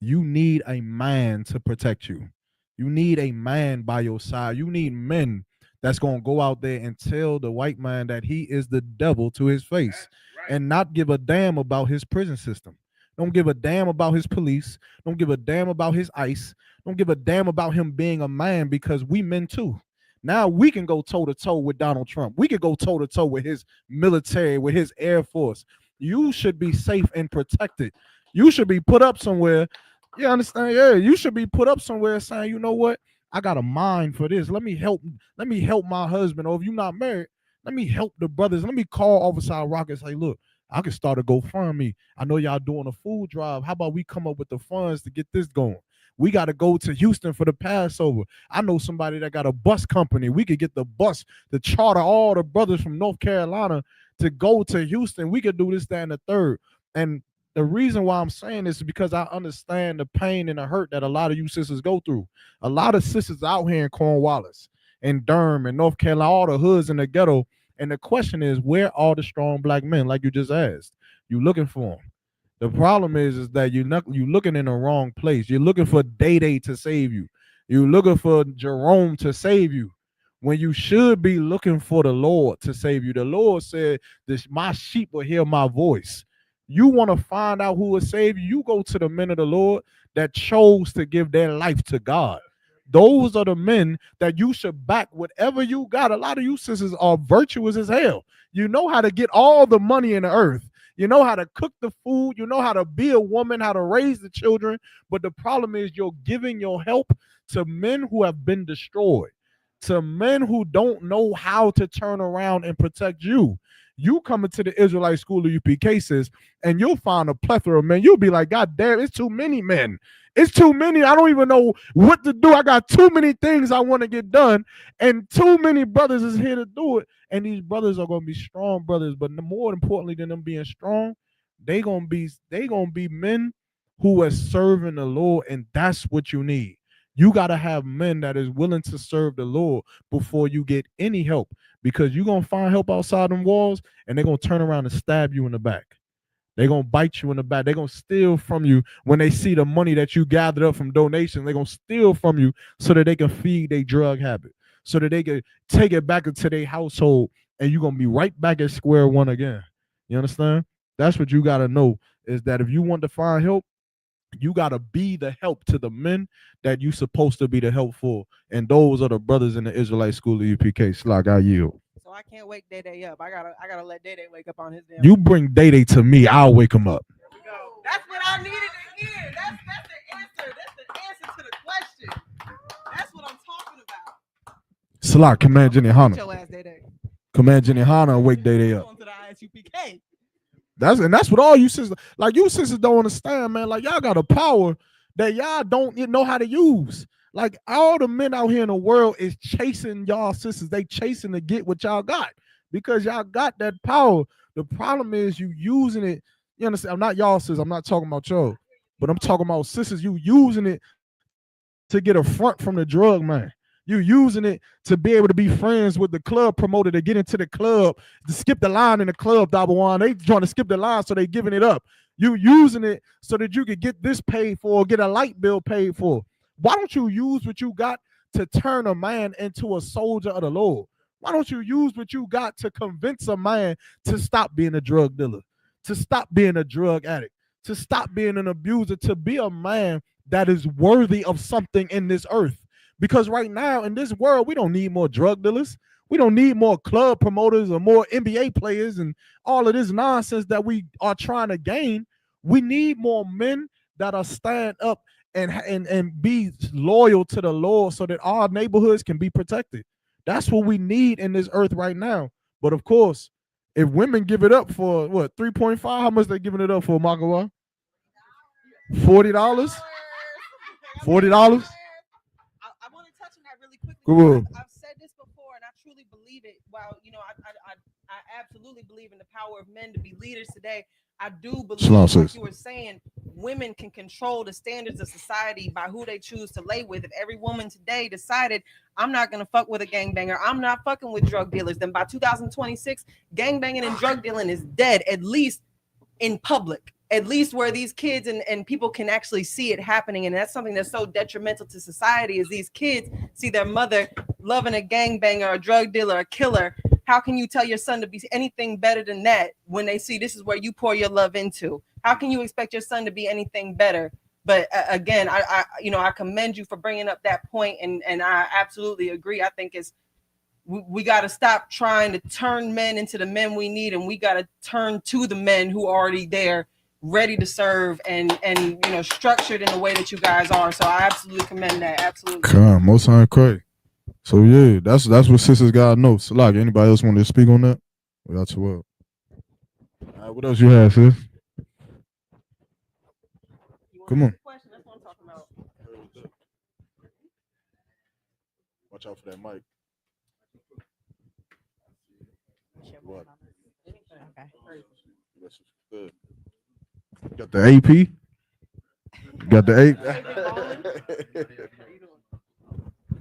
You need a man to protect you. You need a man by your side. You need men that's going to go out there and tell the white man that he is the devil to his face, and not give a damn about his prison system. Don't give a damn about his police. Don't give a damn about his ICE. Don't give a damn about him being a man, because we men too. Now we can go toe-to-toe with Donald Trump. We could go toe-to-toe with his military, with his Air Force. You should be safe and protected. You should be put up somewhere. You understand? Yeah, you should be put up somewhere saying, you know what? I got a mind for this. Let me help my husband. Or if you're not married, let me help the brothers. Let me call Officer Rock and say, look, I can start a GoFundMe. I know y'all doing a food drive. How about we come up with the funds to get this going? We got to go to Houston for the Passover. I know somebody that got a bus company. We could get the bus to charter all the brothers from North Carolina to go to Houston. We could do this, that, and the third. And the reason why I'm saying this is because I understand the pain and the hurt that a lot of you sisters go through. A lot of sisters out here in Cornwallis and Durham and North Carolina, all the hoods in the ghetto. And the question is, where are the strong black men, like you just asked? You looking for them. The problem is that you're looking in the wrong place. You're looking for Day to save you. You're looking for Jerome to save you, when you should be looking for the Lord to save you. The Lord said, my sheep will hear my voice. You want to find out who will save you, you go to the men of the Lord that chose to give their life to God. Those are the men that you should back whatever you got. A lot of you sisters are virtuous as hell. You know how to get all the money in the earth. You know how to cook the food. You know how to be a woman, how to raise the children. But the problem is you're giving your help to men who have been destroyed, to men who don't know how to turn around and protect you. You come into the Israelite School of UPK, sis, and you'll find a plethora of men. You'll be like, God damn, it's too many men. It's too many. I don't even know what to do. I got too many things I want to get done, and too many brothers is here to do it. And these brothers are going to be strong brothers. But more importantly than them being strong, they gonna be men who are serving the Lord, and that's what you need. You got to have men that is willing to serve the Lord before you get any help, because you're going to find help outside them walls, and they're going to turn around and stab you in the back. They're going to bite you in the back. They're going to steal from you when they see the money that you gathered up from donations. They're going to steal from you so that they can feed their drug habit, so that they can take it back into their household, and you're going to be right back at square one again. You understand? That's what you got to know, is that if you want to find help, you got to be the help to the men that you supposed to be the help for. And those are the brothers in the Israelite School of UPK. Slack, I yield. So I can't wake Day up. I gotta let Day wake up on his damn. You bring Day to me, I'll wake him up. There we go. That's what I needed to hear. That's the answer. That's the answer to the question. That's what I'm talking about. Slack, command Jenny Hanna. Your ass Day. Command Jenny Hanna and wake Day up. Going to the ISUPK. That's what all you sisters, like, you sisters don't understand, man. Like, y'all got a power that y'all don't know how to use. Like, all the men out here in the world is chasing y'all sisters. They chasing to get what y'all got, because y'all got that power. The problem is you using it. You understand? I'm not y'all sisters. I'm not talking about y'all, but I'm talking about sisters. You using it to get a front from the drug man. You using it to be able to be friends with the club promoter, to get into the club, to skip the line in the club, Dabawan. They trying to skip the line, so they giving it up. You using it so that you could get this paid for, get a light bill paid for. Why don't you use what you got to turn a man into a soldier of the Lord? Why don't you use what you got to convince a man to stop being a drug dealer, to stop being a drug addict, to stop being an abuser, to be a man that is worthy of something in this earth? Because right now in this world, we don't need more drug dealers. We don't need more club promoters or more NBA players and all of this nonsense that we are trying to gain. We need more men that are stand up and be loyal to the Lord, so that our neighborhoods can be protected. That's what we need in this earth right now. But of course, if women give it up for what, 3.5, how much they giving it up for, Makawa? $40? $40? I've said this before, and I truly believe it. While I absolutely believe in the power of men to be leaders today, I do believe, like you were saying, women can control the standards of society by who they choose to lay with. If every woman today decided, I'm not gonna fuck with a gangbanger, I'm not fucking with drug dealers, then by 2026, gangbanging and drug dealing is dead, at least in public. At least where these kids and people can actually see it happening. And that's something that's so detrimental to society, is these kids see their mother loving a gangbanger, a drug dealer, a killer. How can you tell your son to be anything better than that when they see this is where you pour your love into? How can you expect your son to be anything better? But again, I commend you for bringing up that point, and I absolutely agree. I think we got to stop trying to turn men into the men we need, and we got to turn to the men who are already there, ready to serve, and structured in the way that you guys are. So I absolutely commend that. Absolutely. Come, most time crazy. So yeah, that's what sisters gotta know. So like, anybody else want to speak on that? Well, that's well. All right, what else you have, sis? Come on. That's what I'm talking about. Watch out for that mic. What? Okay. Got the AP. Got the AP.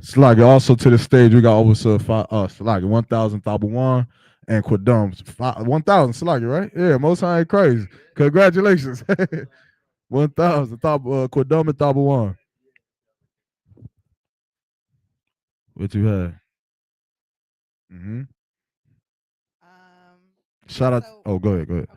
Sluggy, also to the stage, we got Officer Sluggy, 1,000 Tabawan and Quadum. 1,000 Sluggy, right? Yeah, most high crazy. Congratulations. 1,000 Quadum and Tabawan. What you had? Shout out. Oh, go ahead.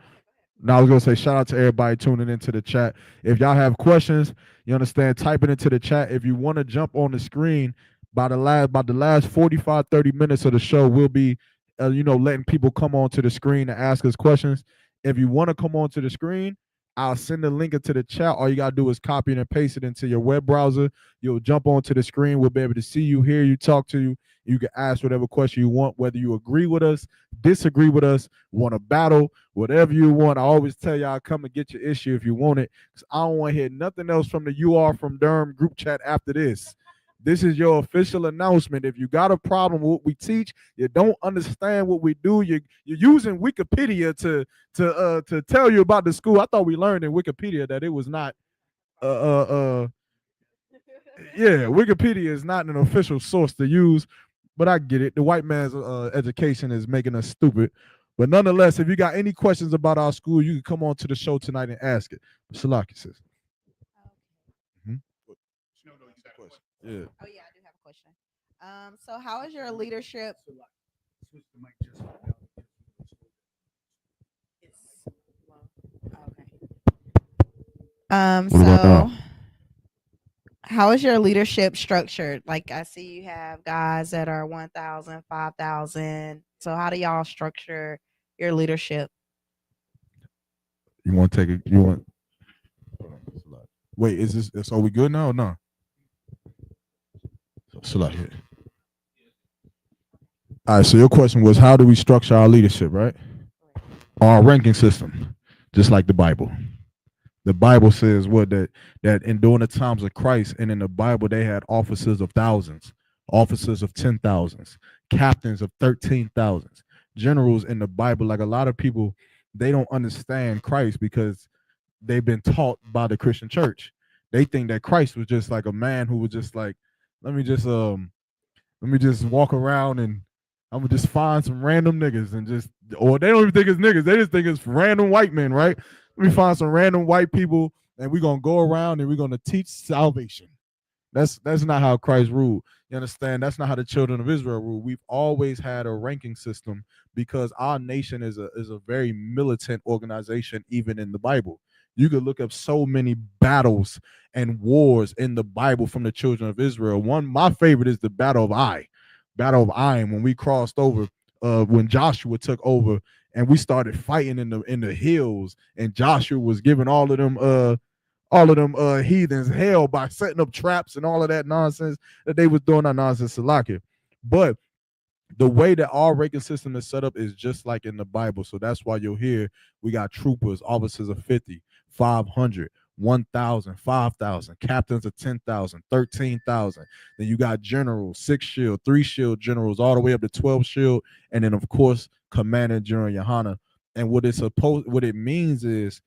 Now I was gonna say shout out to everybody tuning into the chat. If y'all have questions, you understand, type it into the chat. If you want to jump on the screen, by the last 45-30 minutes of the show, we'll be letting people come onto the screen and ask us questions. If you want to come onto the screen, I'll send the link into the chat. All you gotta do is copy it and paste it into your web browser. You'll jump onto the screen. We'll be able to see you, hear you, talk to you. You can ask whatever question you want, whether you agree with us, disagree with us, want to battle, whatever you want. I always tell y'all, come and get your issue if you want it, because I don't want to hear nothing else from the You Are From Durham group chat after this. This is your official announcement. If you got a problem with what we teach, you don't understand what we do, you're using Wikipedia to tell you about the school. I thought we learned in Wikipedia that it was not Wikipedia is not an official source to use, but I get it. The white man's education is making us stupid. But nonetheless, if you got any questions about our school, you can come on to the show tonight and ask it. Salaki says. Yeah. Oh yeah, I do have a question. So how is your leadership? So how is your leadership structured? Like I see you have guys that are 1,000, 5,000. So how do y'all structure your leadership? You want to take it? You want? Wait, is this? Are we good now or no? Salaki. All right. So your question was, how do we structure our leadership, right? Our ranking system, just like the Bible. The Bible says what that in during the times of Christ and in the Bible they had officers of thousands, officers of 10,000s, captains of 13,000s, generals in the Bible. Like a lot of people, they don't understand Christ because they've been taught by the Christian church. They think that Christ was just like a man who was just like, let me just walk around and I'm gonna just find some random niggas and just, or they don't even think it's niggas, they just think it's random white men, right? Let me find some random white people and we're gonna go around and we're gonna teach salvation. That's not how Christ ruled. You understand? That's not how the children of Israel ruled. We've always had a ranking system because our nation is a very militant organization, even in the Bible. You could look up so many battles and wars in the Bible from the children of Israel. My favorite is the Battle of Ai. Battle of Ai, when we crossed over, when Joshua took over and we started fighting in the hills, and Joshua was giving all of them heathens hell by setting up traps and all of that nonsense that they was doing. That nonsense, Salakia. But the way that our ranking system is set up is just like in the Bible. So that's why you'll hear we got troopers, officers of 50, 500, 1,000, 5,000, captains of 10,000, 13,000. Then you got generals, 6 shield, 3 shield generals, all the way up to 12 shield, and then of course Commander General Yohana. And what it means is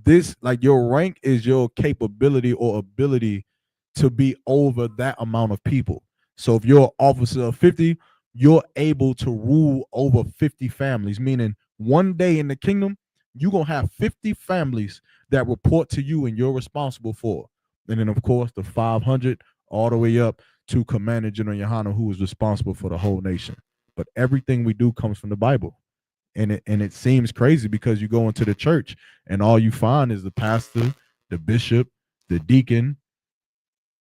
this, like, your rank is your capability or ability to be over that amount of people. So if you're an officer of 50, you're able to rule over 50 families, meaning one day in the kingdom, you're going to have 50 families that report to you and you're responsible for. And then, of course, the 500 all the way up to Commander General Yohana, who is responsible for the whole nation. But everything we do comes from the Bible. And it seems crazy because you go into the church and all you find is the pastor, the bishop, the deacon,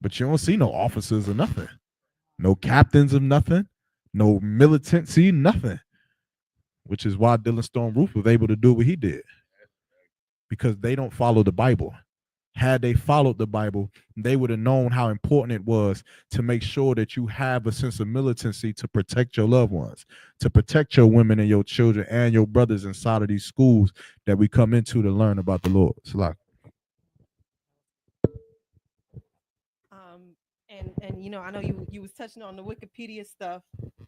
but you don't see no officers or nothing, no captains of nothing, no militancy, nothing. Which is why Dylan Storm Roof was able to do what he did, because they don't follow the Bible. Had they followed the Bible, they would have known how important it was to make sure that you have a sense of militancy to protect your loved ones, to protect your women and your children and your brothers inside of these schools that we come into to learn about the Lord. And you know, I know you was touching on the Wikipedia stuff.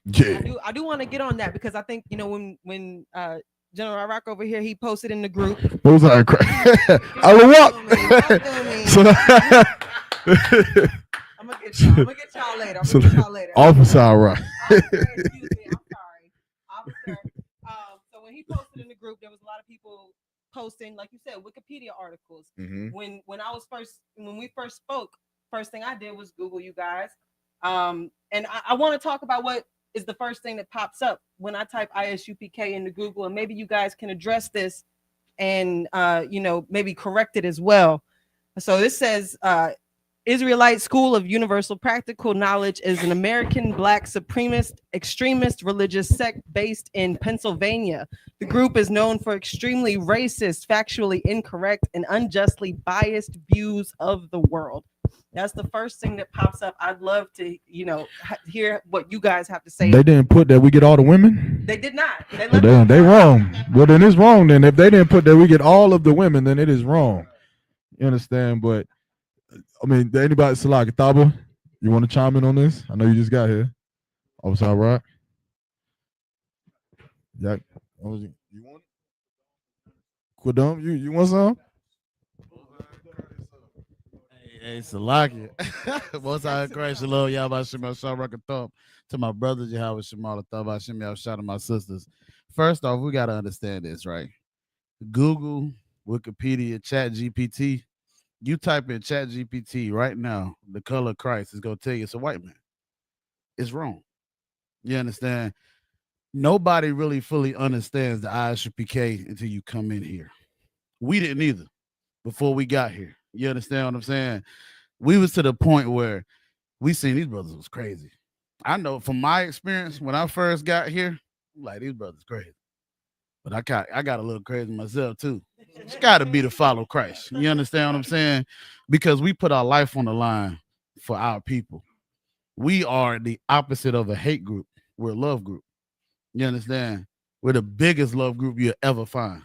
Yeah. I do want to get on that because I think, you know, when General Iraq over here, he posted in the group. What was that? I'm gonna get y'all later. Officer Iraq. Excuse me, I'm sorry. Officer. So when he posted in the group, there was a lot of people posting, like you said, Wikipedia articles. Mm-hmm. When we first spoke, first thing I did was Google you guys. And I want to talk about what is the first thing that pops up when I type ISUPK into Google, and maybe you guys can address this and you know, maybe correct it as well. So this says Israelite School of Universal Practical Knowledge is an American Black supremacist extremist religious sect based in Pennsylvania. The group is known for extremely racist, factually incorrect, and unjustly biased views of the world. That's the first thing that pops up. I'd love to, hear what you guys have to say. They didn't put that we get all the women. They did not. They wrong. Well, then it's wrong. Then if they didn't put that we get all of the women, then it is wrong. You understand? But I mean, anybody, Salaki Thaba, you want to chime in on this? I know you just got here. Officer Rock. Yeah. You want it? Quidum, you want some? Hey, Salaki. Most I Christ, shalom, Yahweh Shem Shah Rakatham. To my brothers, Yahweh Shemal Thaba Shem Yahweh Shah, to my sisters. First off, we got to understand this, right? Google, Wikipedia, Chat GPT. You type in Chat GPT right now, the color of Christ is going to tell you it's a white man. It's wrong. You understand? Nobody really fully understands the ISUPK until you come in here. We didn't either before we got here. You understand what I'm saying? We was to the point where we seen these brothers was crazy. I know from my experience when I first got here, I'm like, these brothers crazy. But I got a little crazy myself too. It's got to be to follow Christ. You understand what I'm saying? Because we put our life on the line for our people. We are the opposite of a hate group. We're a love group. You understand? We're the biggest love group you'll ever find.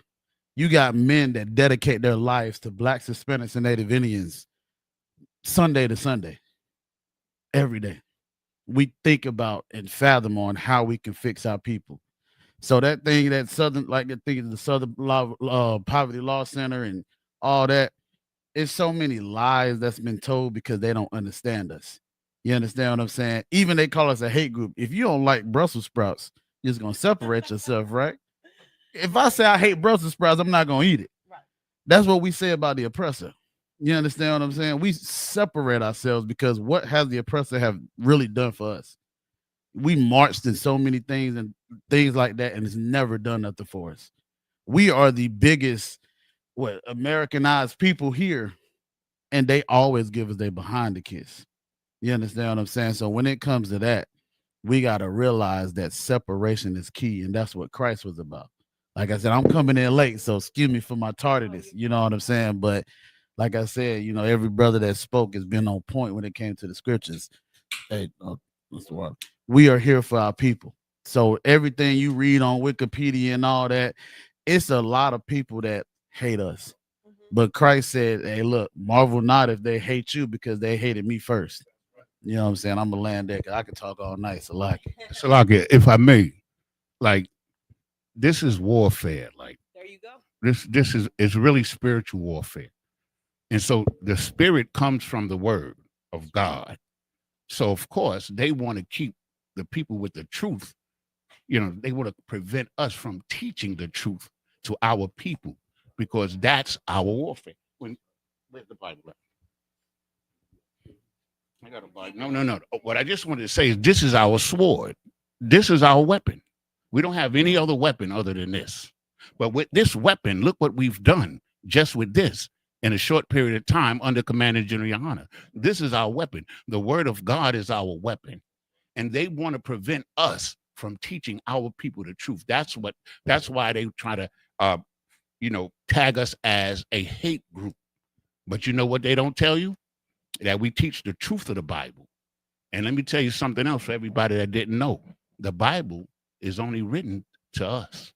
You got men that dedicate their lives to Blacks, Hispanics, and Native Indians Sunday to Sunday, every day. We think about and fathom on how we can fix our people. So that thing, that Southern, like the thing is the Southern Poverty Law Center and all that, it's so many lies that's been told because they don't understand us. You understand what I'm saying? Even they call us a hate group. If you don't like Brussels sprouts, you're just going to separate yourself, right? If I say I hate Brussels sprouts, I'm not going to eat it. Right. That's what we say about the oppressor. You understand what I'm saying? We separate ourselves because what has the oppressor have really done for us? We marched in so many things and things like that, and it's never done nothing for us. We are the biggest, Americanized people here, and they always give us their behind the kiss. You understand what I'm saying? So when it comes to that, we got to realize that separation is key, and that's what Christ was about. Like I said, I'm coming in late, so excuse me for my tardiness. You know what I'm saying? But like I said, every brother that spoke has been on point when it came to the scriptures. Hey, we are here for our people. So everything you read on Wikipedia and all that, it's a lot of people that hate us. But Christ said, hey, look, marvel not if they hate you because they hated me first. You know what I'm saying? I'm a land there. I can talk all night. Salaki, if I may, like, this is warfare. Like, there you go. This is really spiritual warfare. And so the spirit comes from the word of God. So of course they want to keep the people with the truth. They want to prevent us from teaching the truth to our people because that's our warfare. Where's the Bible at? I got a Bible. No. What I just wanted to say is this is our sword. This is our weapon. We don't have any other weapon other than this. But with this weapon, look what we've done just with this in a short period of time under Commander General Yohana. This is our weapon. The word of God is our weapon. And they want to prevent us from teaching our people the truth. That's why they try to tag us as a hate group. But you know what they don't tell you? That we teach the truth of the Bible. And let me tell you something else for everybody that didn't know. The Bible is only written to us.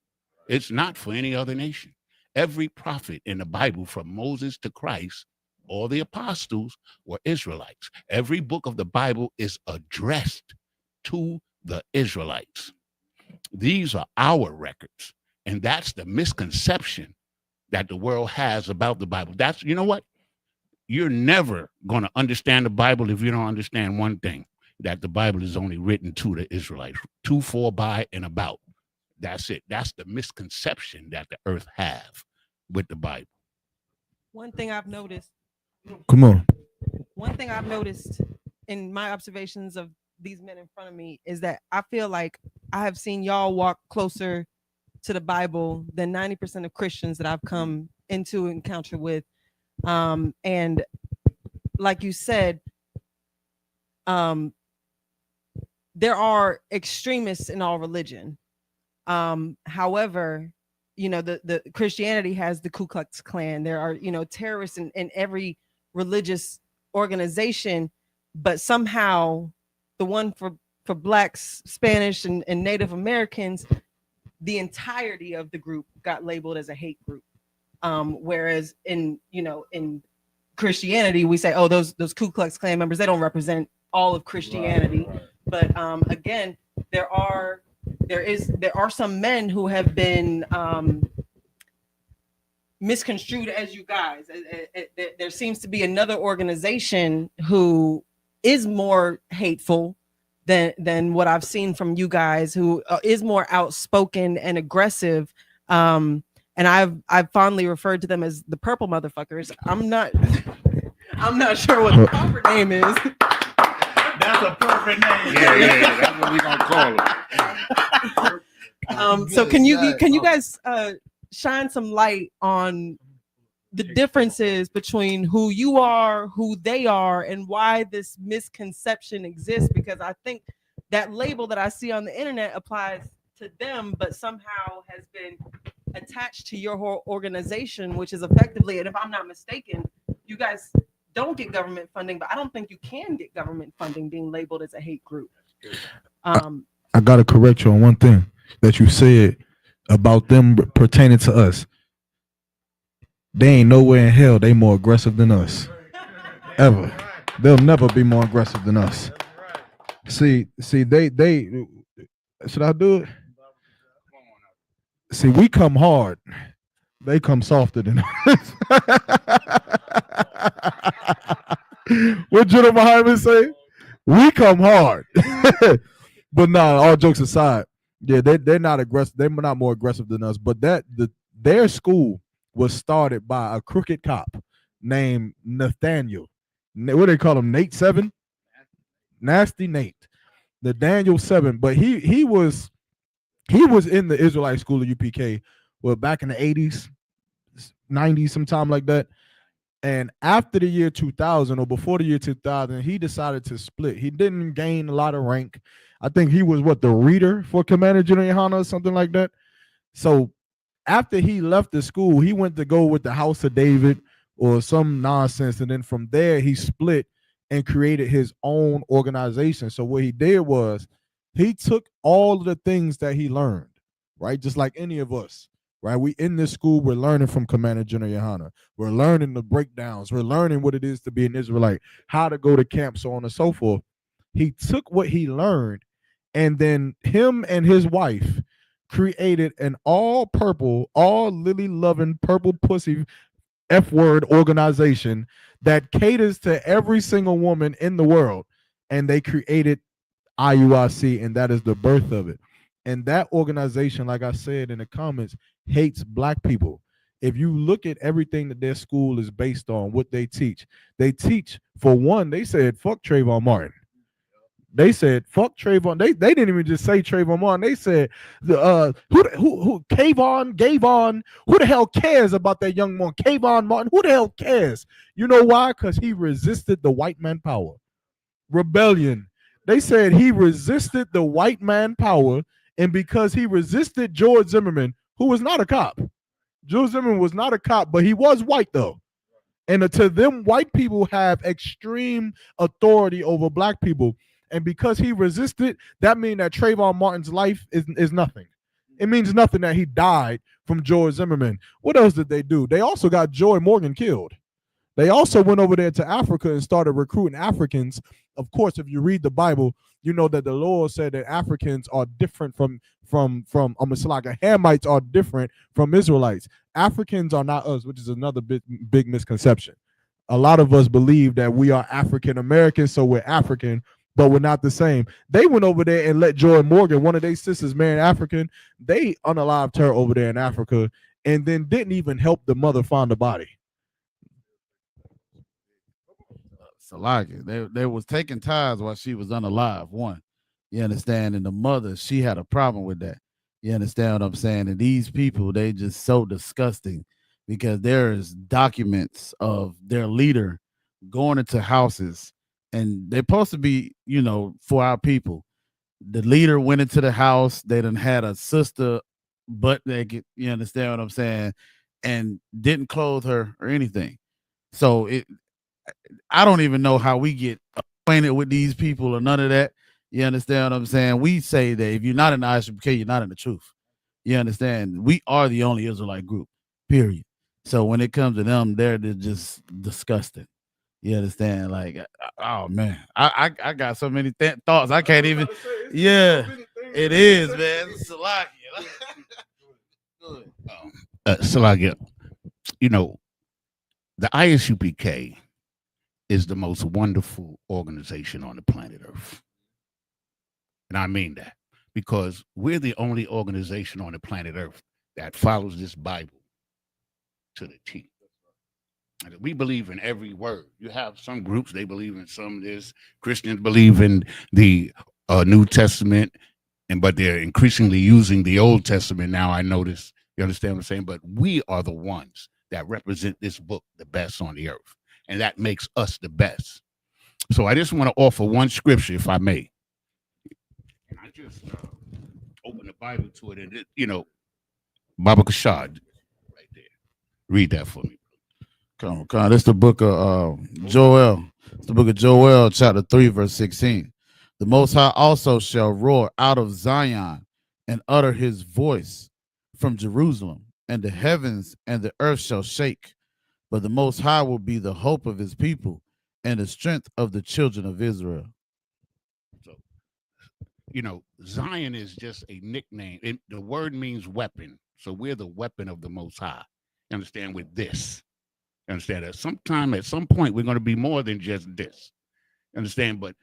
It's not for any other nation. Every prophet in the Bible, from Moses to Christ, all the apostles were Israelites. Every book of the Bible is addressed to the Israelites. These are our records. And that's the misconception that the world has about the Bible. You know what? You're never going to understand the Bible if you don't understand one thing, that the Bible is only written to the Israelites, to, for, by, and about. That's it. That's the misconception that the earth have with the Bible. One thing I've noticed. Come on. One thing I've noticed in my observations of these men in front of me is that I feel like I have seen y'all walk closer to the Bible than 90% of Christians that I've come into encounter with. And like you said, there are extremists in all religion. However, you know, the Christianity has the Ku Klux Klan. There are, you know, terrorists in every religious organization, but somehow the one for Blacks, Spanish, and Native Americans, the entirety of the group got labeled as a hate group. Whereas in Christianity, we say, oh, those Ku Klux Klan members, they don't represent all of Christianity. Right. But again, there are some men who have been misconstrued as you guys. There seems to be another organization who is more hateful than what I've seen from you guys, who is more outspoken and aggressive. And I've fondly referred to them as the purple motherfuckers. I'm not sure what the proper name is. That's a perfect name. Yeah, that's what we're gonna call it. So can you guys shine some light on the differences between who you are, who they are, and why this misconception exists? Because I think that label that I see on the internet applies to them, but somehow has been attached to your whole organization, which is effectively, and if I'm not mistaken, you guys don't get government funding, but I don't think you can get government funding being labeled as a hate group. I got to correct you on one thing that you said about them pertaining to us. They ain't nowhere in hell they more aggressive than us. Ever. They'll never be more aggressive than us. See, they should I do it? See, we come hard. They come softer than us. What Durham Hyman say? We come hard. But nah, all jokes aside, yeah, they're not aggressive. They're not more aggressive than us. But their school was started by a crooked cop named Nathaniel. What do they call him? Nate 7? Nasty Nate. Nathaniel 7. But he was in the Israelite school of UPK, well, back in the 80s, 90s, sometime like that. And after the year 2000, or before the year 2000, he decided to split. He didn't gain a lot of rank. I think he was the reader for Commander General Yohana or something like that. So after he left the school, he went to go with the House of David or some nonsense. And then from there, he split and created his own organization. So what he did was he took all of the things that he learned, right? Just like any of us, right? We in this school, we're learning from Commander General Yohana. We're learning the breakdowns. We're learning what it is to be an Israelite, how to go to camp, so on and so forth. He took what he learned, and then him and his wife created an all purple, all lily loving, purple pussy F-word organization that caters to every single woman in the world. And they created IUIC, and that is the birth of it. And that organization, like I said in the comments, hates Black people. If you look at everything that their school is based on, what they teach, for one, they said, fuck Trayvon Martin. They said, fuck Trayvon. They didn't even just say Trayvon Martin. They said, who Gavon, who the hell cares about that young man? Kayvon Martin, who the hell cares? You know why? Because he resisted the white man power. Rebellion. They said he resisted the white man power, and because he resisted George Zimmerman, who was not a cop. George Zimmerman was not a cop, but he was white though. And to them, white people have extreme authority over Black people. And because he resisted, that means that Trayvon Martin's life is nothing. It means nothing that he died from George Zimmerman. What else did they do? They also got Joy Morgan killed. They also went over there to Africa and started recruiting Africans. Of course, if you read the Bible, you know that the Lord said that Africans are different from Hamites are different from Israelites. Africans are not us, which is another big misconception. A lot of us believe that we are African Americans, so we're African, but we're not the same. They went over there and let Joy Morgan, one of their sisters, marry an African. They unalived her over there in Africa and then didn't even help the mother find the body. Salaki, they was taking ties while she was unalive. One, you understand, and the mother, she had a problem with that. You understand what I'm saying? And these people, they just so disgusting because there's documents of their leader going into houses, and they're supposed to be, for our people. The leader went into the house. They done had a sister butt naked. You understand what I'm saying? And didn't clothe her or anything. So I don't even know how we get acquainted with these people or none of that. You understand what I'm saying? We say that if you're not in the ISUPK, you're not in the truth. You understand? We are the only Israelite group, period. So when it comes to them, they're just disgusting. You understand? Like, oh man, I got so many thoughts. I can't even. Yeah, it is, man. Salakia. Salakia, the ISUPK is the most wonderful organization on the planet Earth. And I mean that because we're the only organization on the planet Earth that follows this Bible to the T. And we believe in every word. You have some groups, they believe in some of this. Christians believe in the New Testament, but they're increasingly using the Old Testament now, I notice. You understand what I'm saying? But we are the ones that represent this book the best on the earth. And that makes us the best. So I just want to offer one scripture, if I may. And I just open the Bible to it, and Baba Kashad, right there. Read that for me. Come on. This is the book of Joel. It's the book of Joel, chapter 3, verse 16. The Most High also shall roar out of Zion and utter his voice from Jerusalem, and the heavens and the earth shall shake. But the Most High will be the hope of his people and the strength of the children of Israel. So, Zion is just a nickname. The word means weapon. So we're the weapon of the Most High. You understand? With this. You understand that at some point, we're going to be more than just this. You understand? But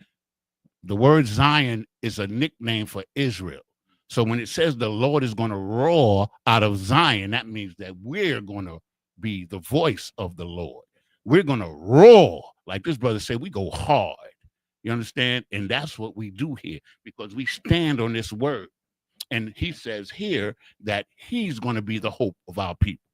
the word Zion is a nickname for Israel. So when it says the Lord is going to roar out of Zion, that means that we're going to be the voice of the Lord. We're going to roar. Like this brother said, we go hard. You understand? And that's what we do here because we stand on this word. And he says here that he's going to be the hope of our people.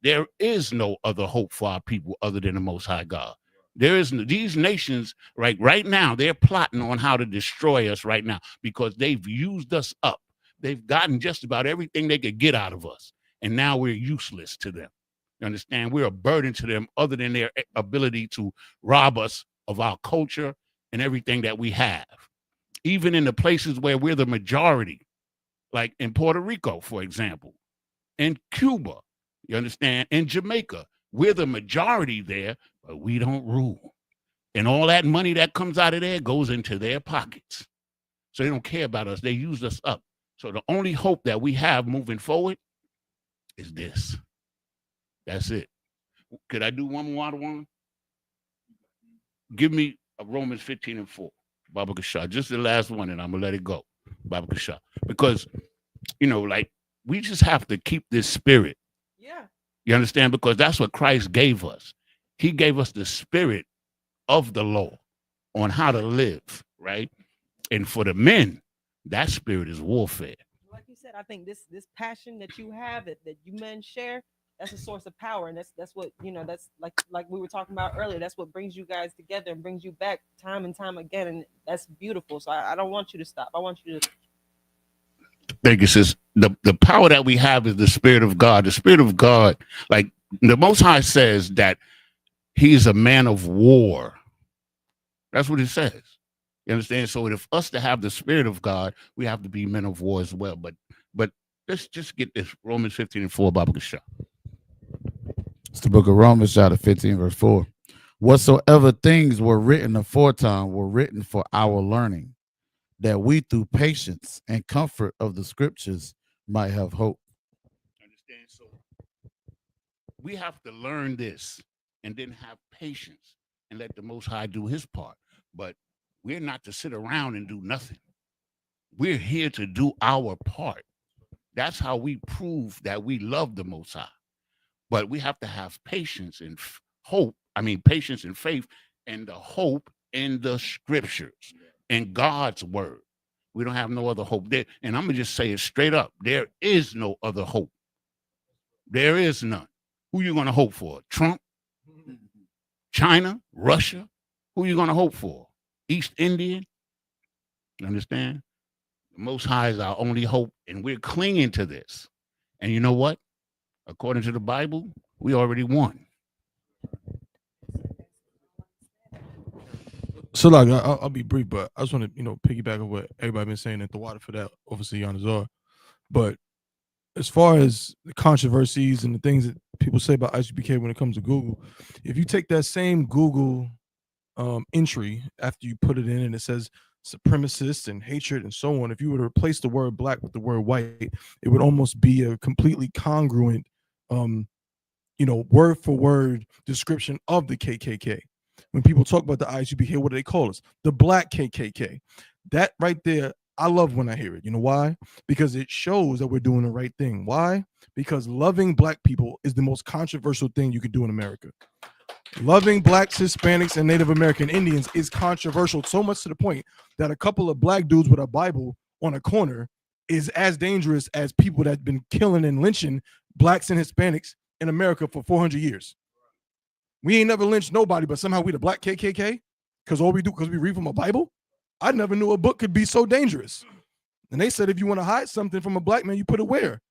There is no other hope for our people other than the Most High God. There is these nations right now, they're plotting on how to destroy us right now because they've used us up. They've gotten just about everything they could get out of us. And now we're useless to them. You understand? We're a burden to them other than their ability to rob us of our culture and everything that we have. Even in the places where we're the majority, like in Puerto Rico, for example, in Cuba, you understand? In Jamaica, we're the majority there, but we don't rule. And all that money that comes out of there goes into their pockets. So they don't care about us. They use us up. So the only hope that we have moving forward is this. That's it. Could I do one more out of one? Give me a Romans 15:4, Baba Kashah. Just the last one, and I'm going to let it go, Baba Kashah. Because, we just have to keep this spirit. Yeah. You understand? Because that's what Christ gave us. He gave us the spirit of the law on how to live, right? And for the men, that spirit is warfare. Like you said, I think this passion that you have, that you men share, that's a source of power. And that's what, that's like we were talking about earlier. That's what brings you guys together and brings you back time and time again. And that's beautiful. So I don't want you to stop. I want you to. Thank you, sis. The power that we have is the Spirit of God. The Spirit of God, like the Most High says that he is a man of war. That's what it says. You understand? So if us to have the Spirit of God, we have to be men of war as well. But let's just get this Romans 15:4, Baba Kashah. It's the book of Romans, chapter 15, verse 4. Whatsoever things were written aforetime were written for our learning, that we through patience and comfort of the scriptures might have hope. Understand? So we have to learn this and then have patience and let the Most High do his part. But we're not to sit around and do nothing. We're here to do our part. That's how we prove that we love the Most High. But we have to have patience and hope. Patience and faith and the hope in the scriptures and God's word. We don't have no other hope there. And I'm going to just say it straight up. There is no other hope. There is none. Who you going to hope for? Trump? China, Russia. Who you gonna hope for? East Indian. You understand? The Most High is our only hope, and we're clinging to this. And you know what? According to the Bible, we already won. So, like, I'll be brief, but I just want to, piggyback on what everybody been saying at the water for that, obviously, Yanazar. But as far as the controversies and the things that people say about ICBK when it comes to Google, if you take that same Google entry after you put it in and it says supremacist and hatred and so on, if you were to replace the word black with the word white, it would almost be a completely congruent, word for word description of the KKK. When people talk about the ICBK, what do they call us? The black KKK. That right there, I love when I hear it. You know why? Because it shows that we're doing the right thing. Why? Because loving black people is the most controversial thing you can do in America. Loving blacks, Hispanics, and Native American Indians is controversial, so much to the point that a couple of black dudes with a Bible on a corner is as dangerous as people that have been killing and lynching blacks and Hispanics in America for 400 years. We ain't never lynched nobody, but somehow we the black KKK because all we do, because we read from a Bible. I never knew a book could be so dangerous. And they said if you want to hide something from a black man, you put it where?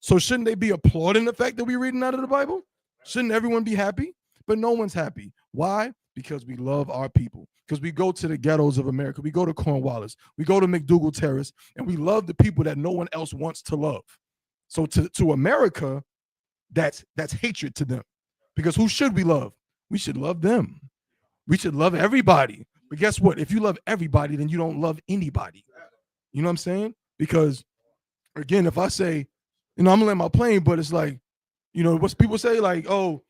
So shouldn't they be applauding the fact that we're reading out of the Bible? Shouldn't everyone be happy? But no one's happy. Why? Because we love our people. Because we go to the ghettos of America. We go to Cornwallis. We go to McDougal Terrace. And we love the people that no one else wants to love. So to America, that's hatred to them. Because who should we love? We should love them. We should love everybody. But guess what? If you love everybody, then you don't love anybody. You know what I'm saying? Because, again, if I say, I'm going to land my plane, but it's like, what people say, like, when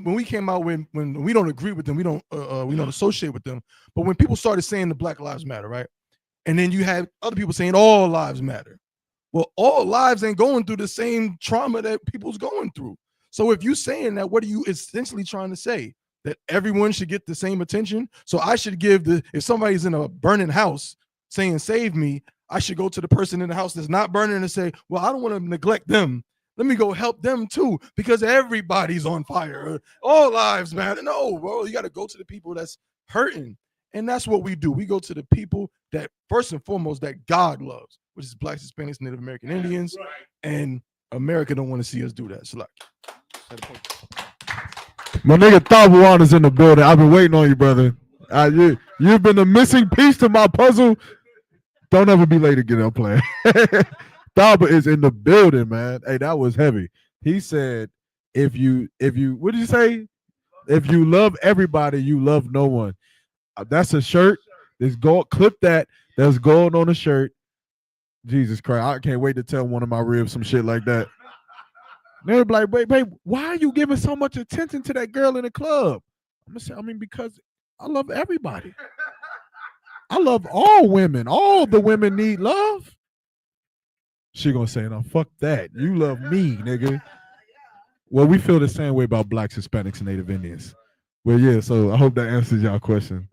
we came out, when we don't agree with them, we don't associate with them. But when people started saying the Black Lives Matter, right? And then you have other people saying all lives matter. Well, all lives ain't going through the same trauma that people's going through. So if you're saying that, what are you essentially trying to say? That everyone should get the same attention? So I should if somebody's in a burning house saying, save me, I should go to the person in the house that's not burning and say, well, I don't want to neglect them. Let me go help them too, because everybody's on fire. All lives matter. No, bro, you got to go to the people that's hurting. And that's what we do. We go to the people that, first and foremost, that God loves, which is blacks, Hispanics, Native American Indians. And America don't want to see us do that. So, my nigga Thabuan is in the building. I've been waiting on you, brother. You've been the missing piece to my puzzle. Don't ever be late to get up playing. Thaba is in the building, man. Hey, that was heavy. He said, if you, what did you say? If you love everybody, you love no one. That's a shirt. There's gold. Clip that. There's gold on the shirt. Jesus Christ. I can't wait to tell one of my ribs some shit like that. They're like, babe, why are you giving so much attention to that girl in the club? I'm gonna say, because I love everybody. I love all women. All the women need love. She gonna say, no, fuck that. You love me, nigga. Well, we feel the same way about blacks, Hispanics, and Native Indians. Well, yeah, so I hope that answers y'all question.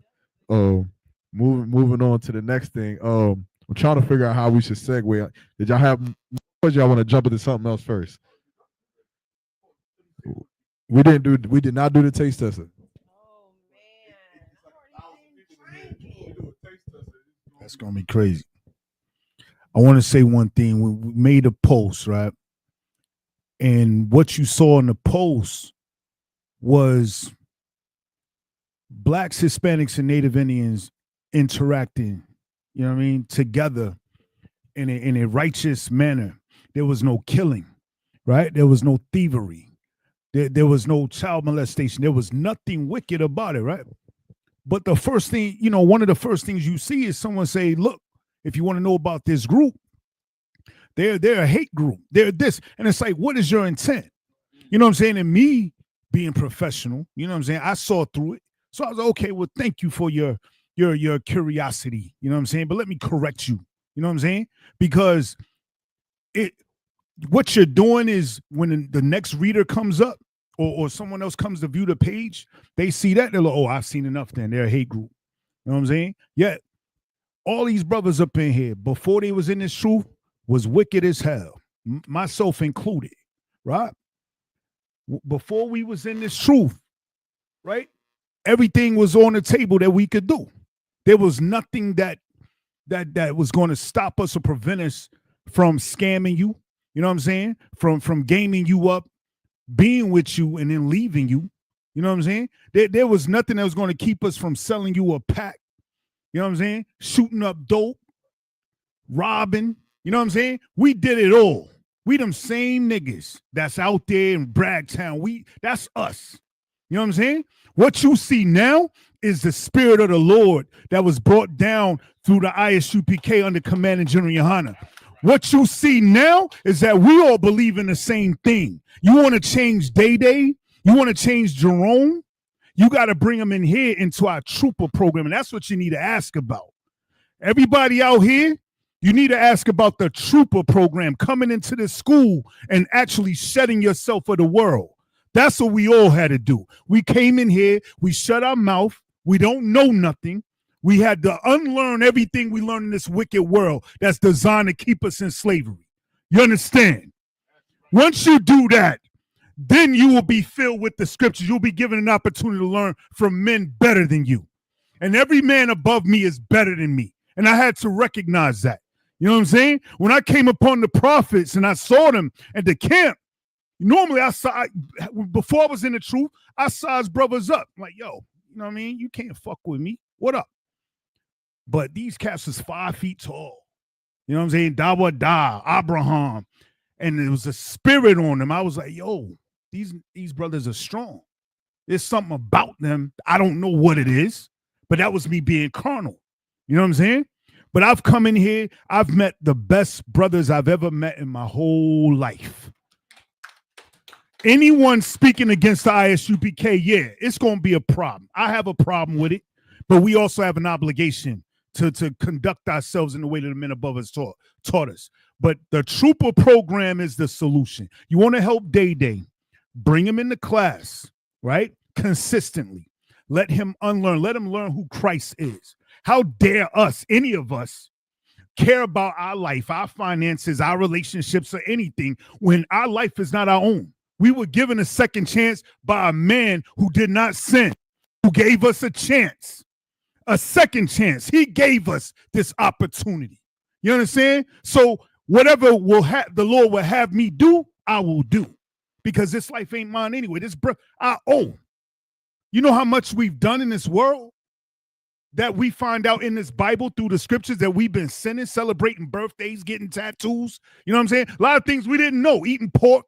Moving on to the next thing. I'm trying to figure out how we should segue. Did y'all have, or y'all want to jump into something else first? We did not do the taste tester. That's gonna be crazy. I want to say one thing. We made a post, right? And what you saw in the post was blacks, Hispanics, and Native Indians interacting, you know what I mean, together in a righteous manner. There was no killing, right? There was no thievery. There was no child molestation. There was nothing wicked about it, right? But the first thing, one of the first things you see is someone say, look, if you want to know about this group, they're a hate group. They're this. And it's like, what is your intent? You know what I'm saying? And me being professional, you know what I'm saying? I saw through it. So I was like, okay, well, thank you for your curiosity. You know what I'm saying? But let me correct you. You know what I'm saying? Because what you're doing is when the next reader comes up or someone else comes to view the page, they see that, they're like, oh, I've seen enough then. They're a hate group. You know what I'm saying? Yet, all these brothers up in here, before they was in this truth, was wicked as hell, myself included, right? Before we was in this truth, right? Everything was on the table that we could do. There was nothing that was going to stop us or prevent us from scamming you. You know what I'm saying? From gaming you up, being with you, and then leaving you. You know what I'm saying? There was nothing that was going to keep us from selling you a pack. You know what I'm saying? Shooting up dope, robbing. You know what I'm saying? We did it all. We them same niggas that's out there in Bragtown. That's us. You know what I'm saying? What you see now is the spirit of the Lord that was brought down through the ISUPK under Commanding General Yohana. What you see now is that we all believe in the same thing. You want to change Day? You want to change Jerome? You got to bring them in here into our trooper program. And that's what you need to ask about. Everybody out here, you need to ask about the trooper program, coming into the school and actually shedding yourself for the world. That's what we all had to do. We came in here, we shut our mouth, we don't know nothing. We had to unlearn everything we learned in this wicked world that's designed to keep us in slavery. You understand? Once you do that, then you will be filled with the scriptures. You'll be given an opportunity to learn from men better than you. And every man above me is better than me. And I had to recognize that. You know what I'm saying? When I came upon the prophets and I saw them at the camp, normally before I was in the truth, I sized brothers up. I'm like, yo, you know what I mean? You can't fuck with me. What up? But these cats is 5 feet tall. You know what I'm saying? Dawadah, Abraham. And there was a spirit on them. I was like, yo, these brothers are strong. There's something about them. I don't know what it is, but that was me being carnal. You know what I'm saying? But I've come in here. I've met the best brothers I've ever met in my whole life. Anyone speaking against the ISUPK, yeah, it's going to be a problem. I have a problem with it, but we also have an obligation to conduct ourselves in the way that the men above us taught us. But the trooper program is the solution. You want to help Day, bring him into class, right? Consistently. Let him unlearn. Let him learn who Christ is. How dare us, any of us, care about our life, our finances, our relationships, or anything when our life is not our own? We were given a second chance by a man who did not sin, who gave us a chance, a second chance. He gave us this opportunity. You understand? So whatever the Lord will have me do, I will do, because this life ain't mine anyway. This breath I own. You know how much we've done in this world that we find out in this Bible through the scriptures that we've been sinning, celebrating birthdays, getting tattoos. You know what I'm saying? A lot of things we didn't know. Eating pork,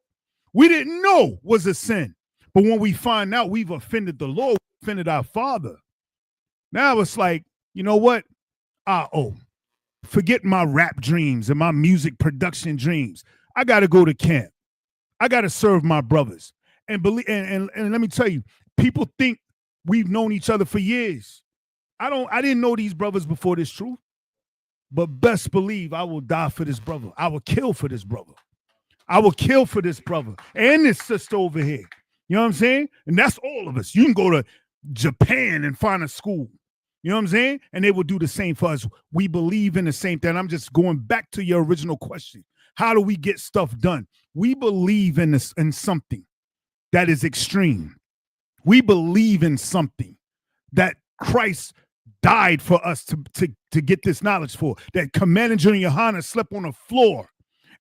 we didn't know was a sin. But when we find out we've offended the Lord, we offended our Father. Now it's like, you know what? Forget my rap dreams and my music production dreams. I got to go to camp. I got to serve my brothers. And believe. And let me tell you, people think we've known each other for years. I didn't know these brothers before this truth, but best believe I will die for this brother. I will kill for this brother. I will kill for this brother and this sister over here. You know what I'm saying? And that's all of us. You can go to Japan and find a school. You know what I'm saying? And they will do the same for us. We believe in the same thing. I'm just going back to your original question. How do we get stuff done? We believe in something that is extreme. We believe in something that Christ died for us to get this knowledge for, that Commander General Yohana slept on the floor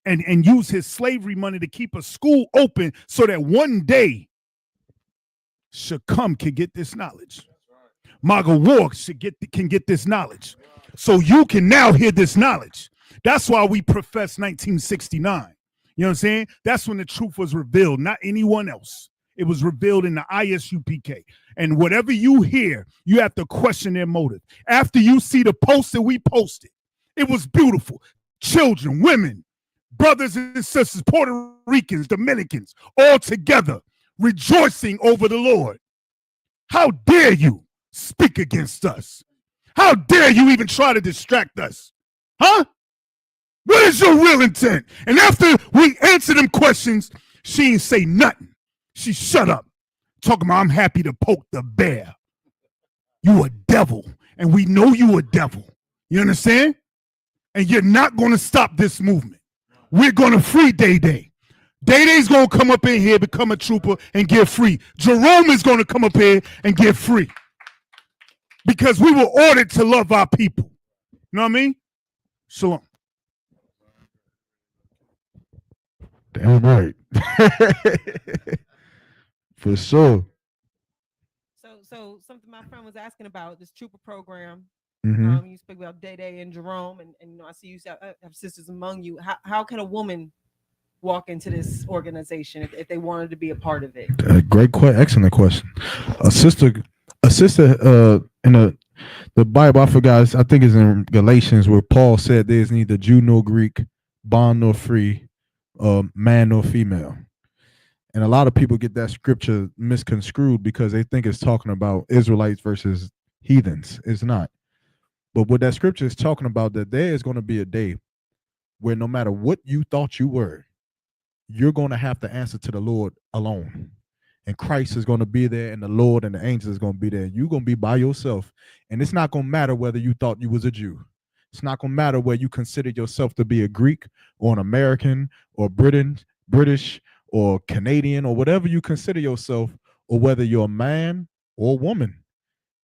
and used his slavery money to keep a school open so that one day Shakam can get this knowledge. Maga War can get this knowledge. So you can now hear this knowledge. That's why we profess 1969. You know what I'm saying? That's when the truth was revealed, not anyone else. It was revealed in the ISUPK. And whatever you hear, you have to question their motive. After you see the post that we posted, it was beautiful. Children, women, brothers and sisters, Puerto Ricans, Dominicans, all together, rejoicing over the Lord. How dare you speak against us? How dare you even try to distract us? Huh? What is your real intent? And after we answer them questions, she ain't say nothing. She shut up, talking about I'm happy to poke the bear. You a devil, and we know you a devil. You understand? And you're not going to stop this movement. We're going to free Day. Day-Day's gonna come up in here, become a trooper, and get free. Jerome is gonna come up here and get free. Because we were ordered to love our people. You know what I mean? Shalom. Damn right. For sure. So something my friend was asking about this trooper program. Mhm. You speak about Day and Jerome, and you know I see you have sisters among you. How can a woman walk into this organization if they wanted to be a part of it? Great question. Excellent question. A sister in the Bible, I forgot, I think it's in Galatians, where Paul said there's neither Jew nor Greek, bond nor free, man nor female. And a lot of people get that scripture misconstrued because they think it's talking about Israelites versus heathens. It's not. But what that scripture is talking about, that there is going to be a day where no matter what you thought you were, you're going to have to answer to the Lord alone. And Christ is going to be there, and the Lord and the angels is going to be there. You're going to be by yourself. And it's not going to matter whether you thought you was a Jew. It's not going to matter whether you considered yourself to be a Greek or an American or British or Canadian or whatever you consider yourself, or whether you're a man or a woman.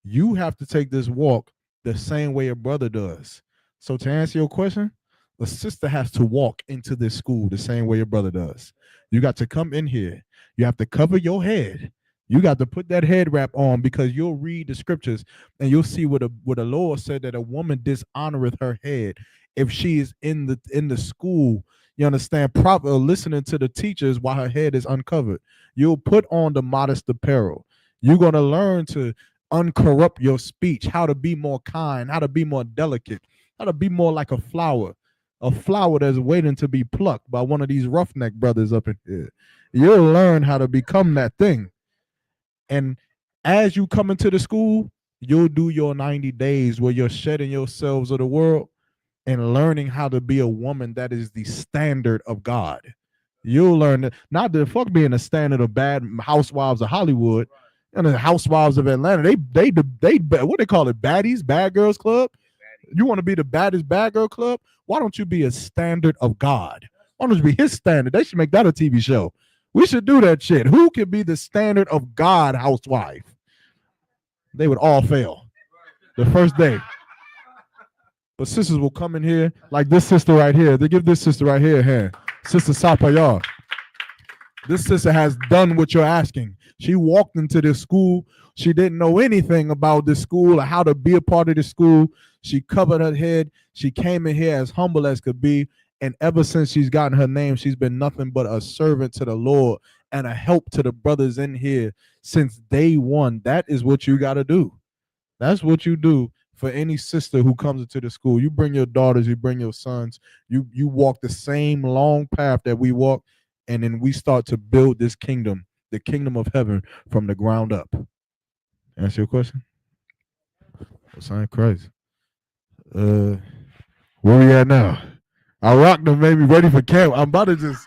You have to take this walk the same way a brother does. So to answer your question, a sister has to walk into this school the same way your brother does. You got to come in here. You have to cover your head. You got to put that head wrap on, because you'll read the scriptures and you'll see what the Lord said, that a woman dishonoreth her head if she is in the school. You understand? Proper listening to the teachers while her head is uncovered. You'll put on the modest apparel. You're going to learn to uncorrupt your speech, how to be more kind, how to be more delicate, how to be more like a flower that's waiting to be plucked by one of these roughneck brothers up in here. You'll learn how to become that thing. And as you come into the school, you'll do your 90 days where you're shedding yourselves of the world and learning how to be a woman that is the standard of God. You'll learn that, not the fuck being a standard of bad housewives of Hollywood and the housewives of Atlanta. They what they call it, baddies, bad girls club. You want to be the baddest bad girl club? Why don't you be a standard of God? Why don't you be his standard? They should make that a TV show. We should do that shit. Who can be the standard of God housewife? They would all fail the first day. But sisters will come in here like this sister right here. They give this sister right here a hand. Sister Sapayar. This sister has done what you're asking. She walked into this school. She didn't know anything about this school or how to be a part of the school. She covered her head. She came in here as humble as could be. And ever since she's gotten her name, she's been nothing but a servant to the Lord and a help to the brothers in here since day one. That is what you got to do. That's what you do for any sister who comes into the school. You bring your daughters, you bring your sons, you walk the same long path that we walk, and then we start to build this kingdom, the kingdom of heaven, from the ground up. Answer your question? Sign Christ. Where we at now? I rocked them, made me ready for camp. I'm about to just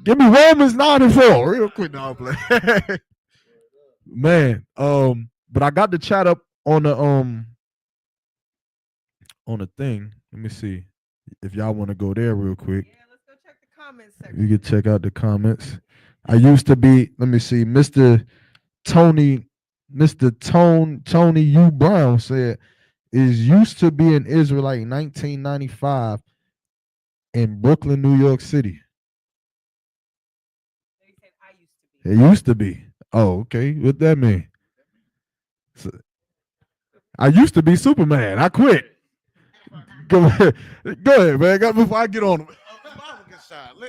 give me Romans 9:4 real quick. Now play. Man, but I got the chat up on the thing. Let me see if y'all want to go there real quick. Yeah, let's go check the comments section. You can check out the comments. I used to be, let me see, Mr. Tony U. Brown said, is used to be an Israelite in 1995 in Brooklyn, New York City. It used to be. Oh, okay. What that mean? So, I used to be Superman. I quit. Go ahead, man. Before I get on.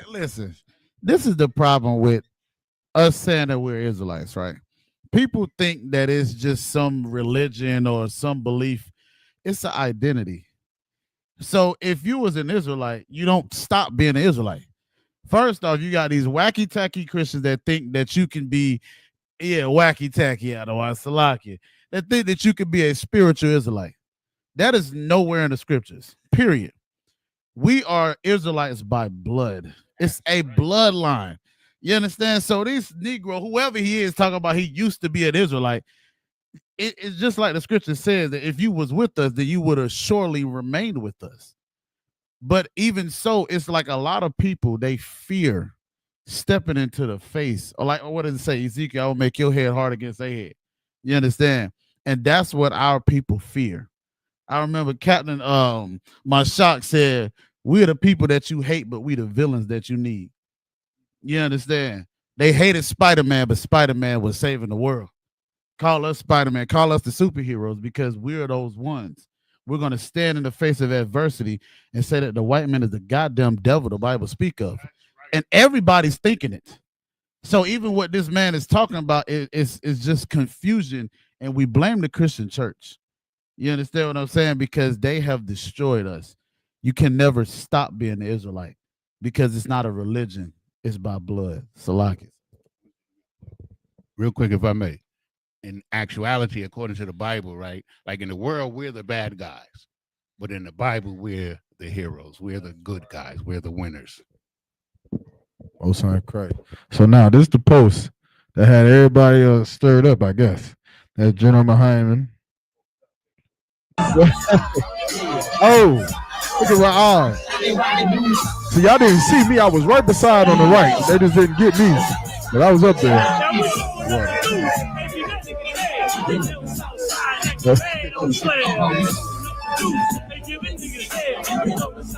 Listen, this is the problem with us saying that we're Israelites, right? People think that it's just some religion or some belief. It's an identity. So if you was an Israelite, you don't stop being an Israelite. First off, you got these wacky tacky Christians that think that you can be, wacky tacky, otherwise Salaki, that think that you could be a spiritual Israelite. That is nowhere in the scriptures, period. We are Israelites by blood. It's a bloodline. You understand? So this Negro, whoever he is, talking about he used to be an Israelite, it's just like the scripture says that if you was with us, then you would have surely remained with us. But even so, it's like a lot of people, they fear stepping into the face, or like, what does it say? Ezekiel, I will make your head hard against their head. You understand? And that's what our people fear. I remember Captain Mashak said, we're the people that you hate, but we the villains that you need. You understand? They hated Spider-Man, but Spider-Man was saving the world. Call us Spider-Man, call us the superheroes, because we're those ones. We're going to stand in the face of adversity and say that the white man is the goddamn devil the Bible speak of. And everybody's thinking it. So even what this man is talking about is just confusion, and we blame the Christian church. You understand what I'm saying? Because they have destroyed us. You can never stop being an Israelite because it's not a religion. It's by blood. Salakis. Real quick, if I may. In actuality, according to the Bible, right? Like in the world, we're the bad guys. But in the Bible, we're the heroes. We're the good guys. We're the winners. Oh, son, Christ. So now this is the post that had everybody stirred up, I guess. That General Hyman. Oh, look at my eyes. See, y'all didn't see me. I was right beside on the right. They just didn't get me. But I was up there.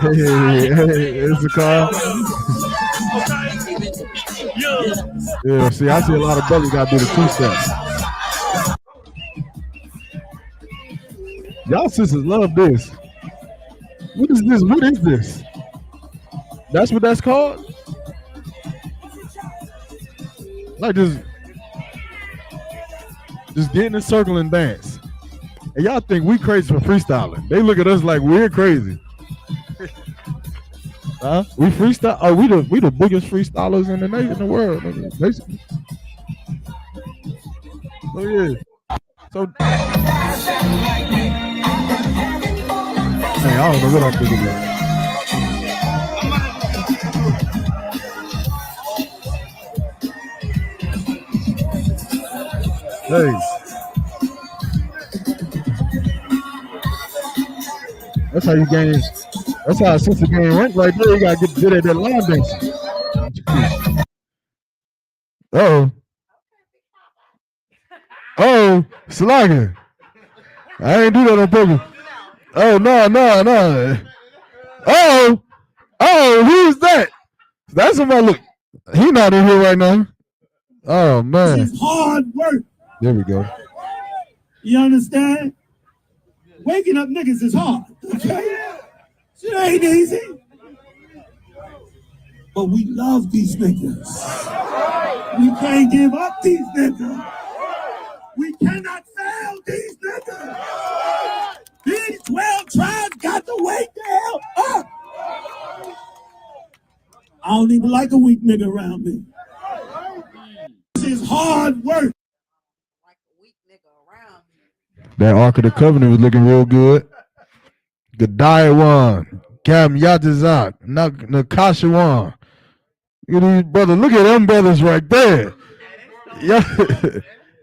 Yeah. Hey, it's the car. Yeah, see, I see a lot of brothers got to do the two-step. Y'all sisters love this. What is this? What is this? That's what that's called? Like just get in a circle and dance. And y'all think we crazy for freestyling. They look at us like we're crazy. Huh? We freestyle? Oh, we the biggest freestylers in the world, basically. Oh yeah. So hey, I don't know what I'm thinking about. Hey. That's how you gain. That's how a sister gain rank right there. You gotta get good at that line dancing. Oh, Slager. I ain't do that on purpose. Oh, no. Oh, who's that? That's somebody. Look, he not in here right now. Oh man, It's hard work. There we go. You understand? Waking up niggas is hard. Okay? Shit ain't easy. But we love these niggas. We can't give up these niggas. We cannot fail these niggas. These 12 tribes got to wake the hell up. I don't even like a weak nigga around me. This is hard work. That Ark of the Covenant was looking real good. Gadiah won. Cam Yatazak. Nakasha won. Look at these brothers. Look at them brothers right there.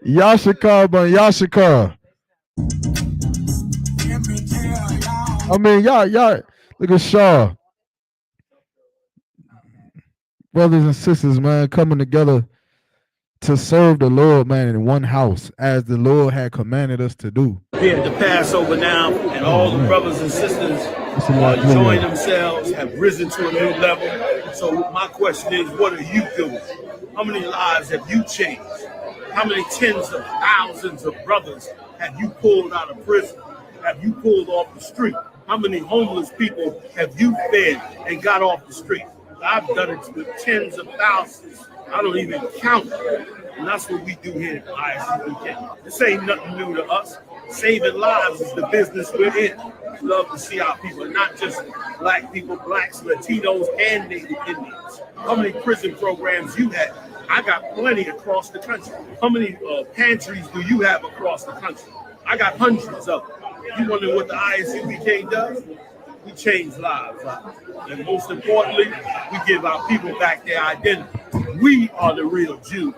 Yashikar by Yashikar. I mean, y'all, look at Shaw. Brothers and sisters, man, coming together to serve the Lord, man, in one house, as the Lord had commanded us to do. Here at the Passover now, and all the brothers and sisters are enjoying themselves, have risen to a new level. So my question is, what are you doing? How many lives have you changed? How many tens of thousands of brothers have you pulled out of prison? Have you pulled off the street? How many homeless people have you fed and got off the street? I've done it with tens of thousands. I don't even count it. And that's what we do here at ISUBK. This ain't nothing new to us. Saving lives is the business we're in. We love to see our people, not just black people, blacks, Latinos, and Native Indians. How many prison programs you have? I got plenty across the country. How many pantries do you have across the country? I got hundreds of them. You wonder what the ISUBK does? We change lives. And most importantly, we give our people back their identity. We are the real Jews,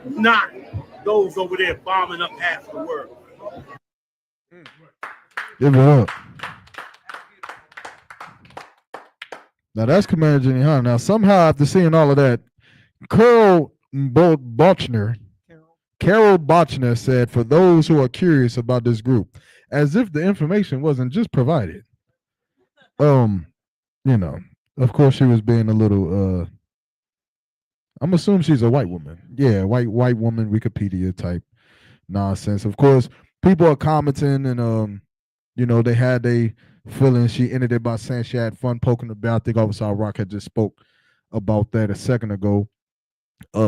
not those over there bombing up half the world. Give it up. Now that's Commander Jenny Hunt. Now somehow after seeing all of that, Carol Botchner said, for those who are curious about this group, as if the information wasn't just provided. You know, of course she was being a little I'm assuming she's a white woman. Yeah, white woman Wikipedia type nonsense. Of course, people are commenting and you know, they had a feeling. She ended it by saying she had fun poking the bear. I think Officer Rock had just spoke about that a second ago.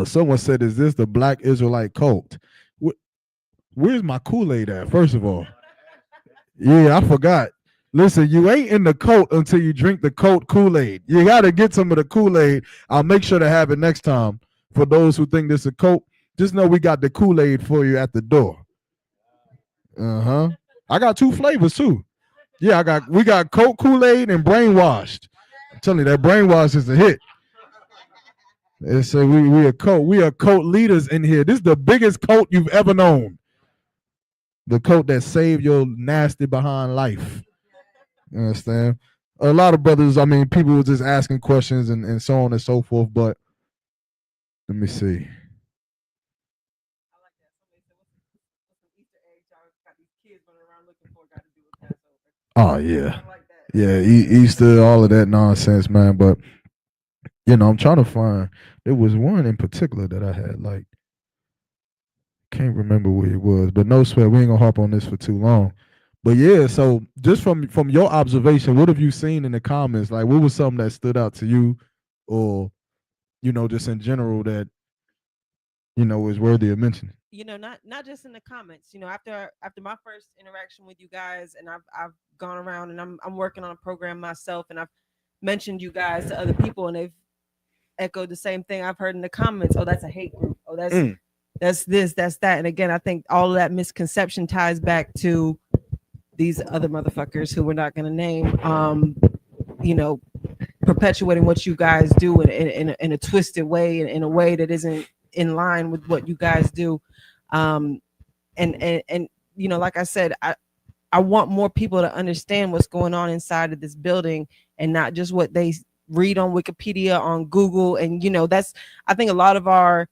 Someone said, is this the Black Israelite cult? Where's my Kool-Aid at, first of all? Yeah, I forgot. Listen, you ain't in the cult until you drink the cult Kool-Aid. You got to get some of the Kool-Aid. I'll make sure to have it next time. For those who think this is a cult, just know we got the Kool-Aid for you at the door. I got 2 flavors too. Yeah, we got Coke Kool-Aid and Brainwashed. I'm telling you, that Brainwashed is a hit. And so we are cult leaders in here. This is the biggest cult you've ever known. The cult that saved your nasty behind life. You understand? A lot of brothers, I mean, people were just asking questions and so on and so forth, but let me see. Oh yeah. Yeah, Easter, all of that nonsense, man. But you know, I'm trying to find, there was one in particular that I had, like, can't remember where it was, but no sweat, we ain't gonna harp on this for too long. But yeah, so just from your observation, what have you seen in the comments? Like, what was something that stood out to you, or you know, just in general that you know is worthy of mentioning? You know, not just in the comments. You know, after my first interaction with you guys, and I've gone around and I'm working on a program myself, and I've mentioned you guys to other people, and they've echoed the same thing I've heard in the comments. Oh, that's a hate group. Oh, that's this, that's that. And again, I think all of that misconception ties back to these other motherfuckers who we're not going to name, you know, perpetuating what you guys do in a twisted way, in a way that isn't in line with what you guys do. And you know, like I said, I want more people to understand what's going on inside of this building, and not just what they read on Wikipedia, on Google. And you know, that's, I think a lot of our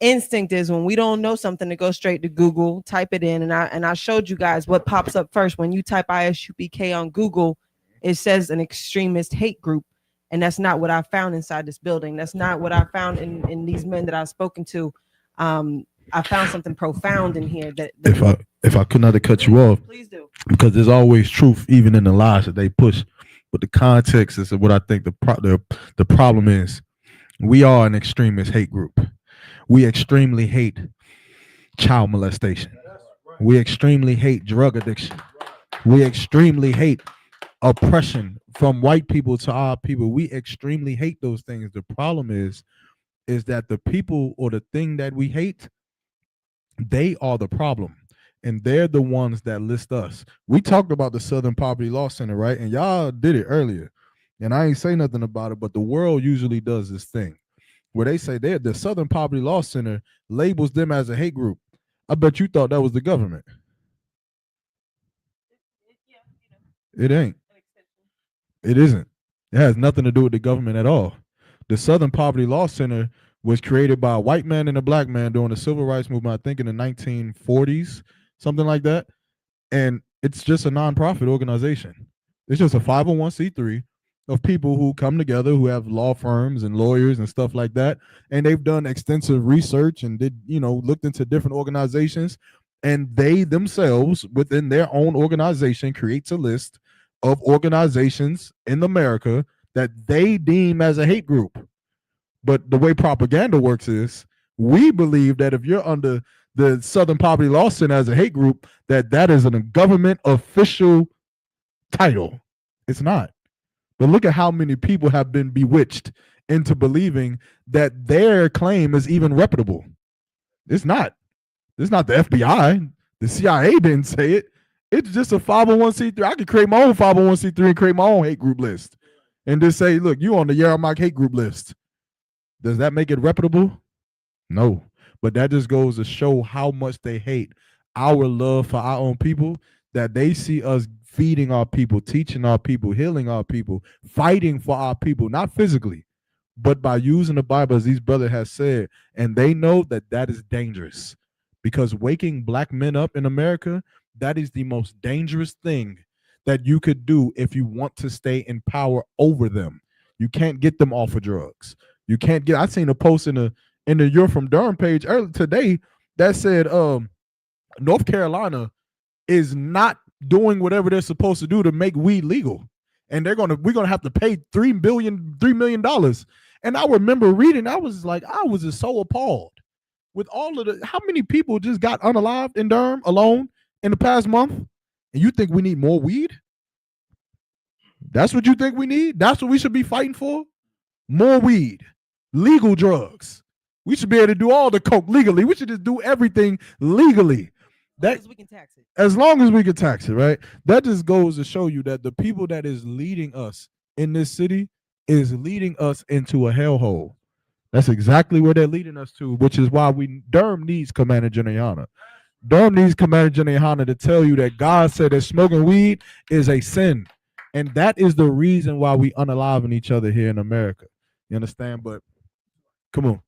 instinct is, when we don't know something, to go straight to Google, type it in, and I showed you guys what pops up first when you type ISUPK on Google. It says an extremist hate group, and that's not what I found inside this building. That's not what I found in these men that I've spoken to. I found something profound in here. That if I could not have cut you off, please do, because there's always truth even in the lies that they push. But the context is what I think the problem is. We are an extremist hate group. We extremely hate child molestation. We extremely hate drug addiction. We extremely hate oppression from white people to our people. We extremely hate those things. The problem is that the people or the thing that we hate, they are the problem. And they're the ones that list us. We talked about the Southern Poverty Law Center, right? And y'all did it earlier. And I ain't say nothing about it, but the world usually does this thing where they say the Southern Poverty Law Center labels them as a hate group. I bet you thought that was the government. It ain't. It isn't. It has nothing to do with the government at all. The Southern Poverty Law Center was created by a white man and a black man during the civil rights movement, I think in the 1940s, something like that. And it's just a nonprofit organization. It's just a 501c3 of people who come together, who have law firms and lawyers and stuff like that. And they've done extensive research and looked into different organizations. And they themselves, within their own organization, creates a list of organizations in America that they deem as a hate group. But the way propaganda works is, we believe that if you're under the Southern Poverty Law Center as a hate group, that is a government official title. It's not. But look at how many people have been bewitched into believing that their claim is even reputable. It's not. It's not the FBI. The CIA didn't say it. It's just a 501c3. I could create my own 501c3 and create my own hate group list and just say, look, you on the Yermak hate group list. Does that make it reputable? No. But that just goes to show how much they hate our love for our own people, that they see us feeding our people, teaching our people, healing our people, fighting for our people, not physically, but by using the Bible, as these brothers have said, and they know that that is dangerous, because waking black men up in America, that is the most dangerous thing that you could do if you want to stay in power over them. You can't get them off of drugs. You can't get. I seen a post in the You're from Durham page earlier today that said North Carolina is not doing whatever they're supposed to do to make weed legal, and we're gonna have to pay $3 million. And I remember reading, I was just so appalled with all of how many people just got unalived in Durham alone in the past month. And you think we need more weed? That's what you think we need? That's what we should be fighting for? More weed, legal drugs. We should be able to do all the coke legally. We should just do everything legally. That, we can tax it. As long as we can tax it, right? That just goes to show you that the people that is leading us in this city is leading us into a hellhole. That's exactly where they're leading us to, which is why Durham needs Commander General. Durham needs Commander General to tell you that God said that smoking weed is a sin. And that is the reason why we unaliving each other here in America. You understand? But come on.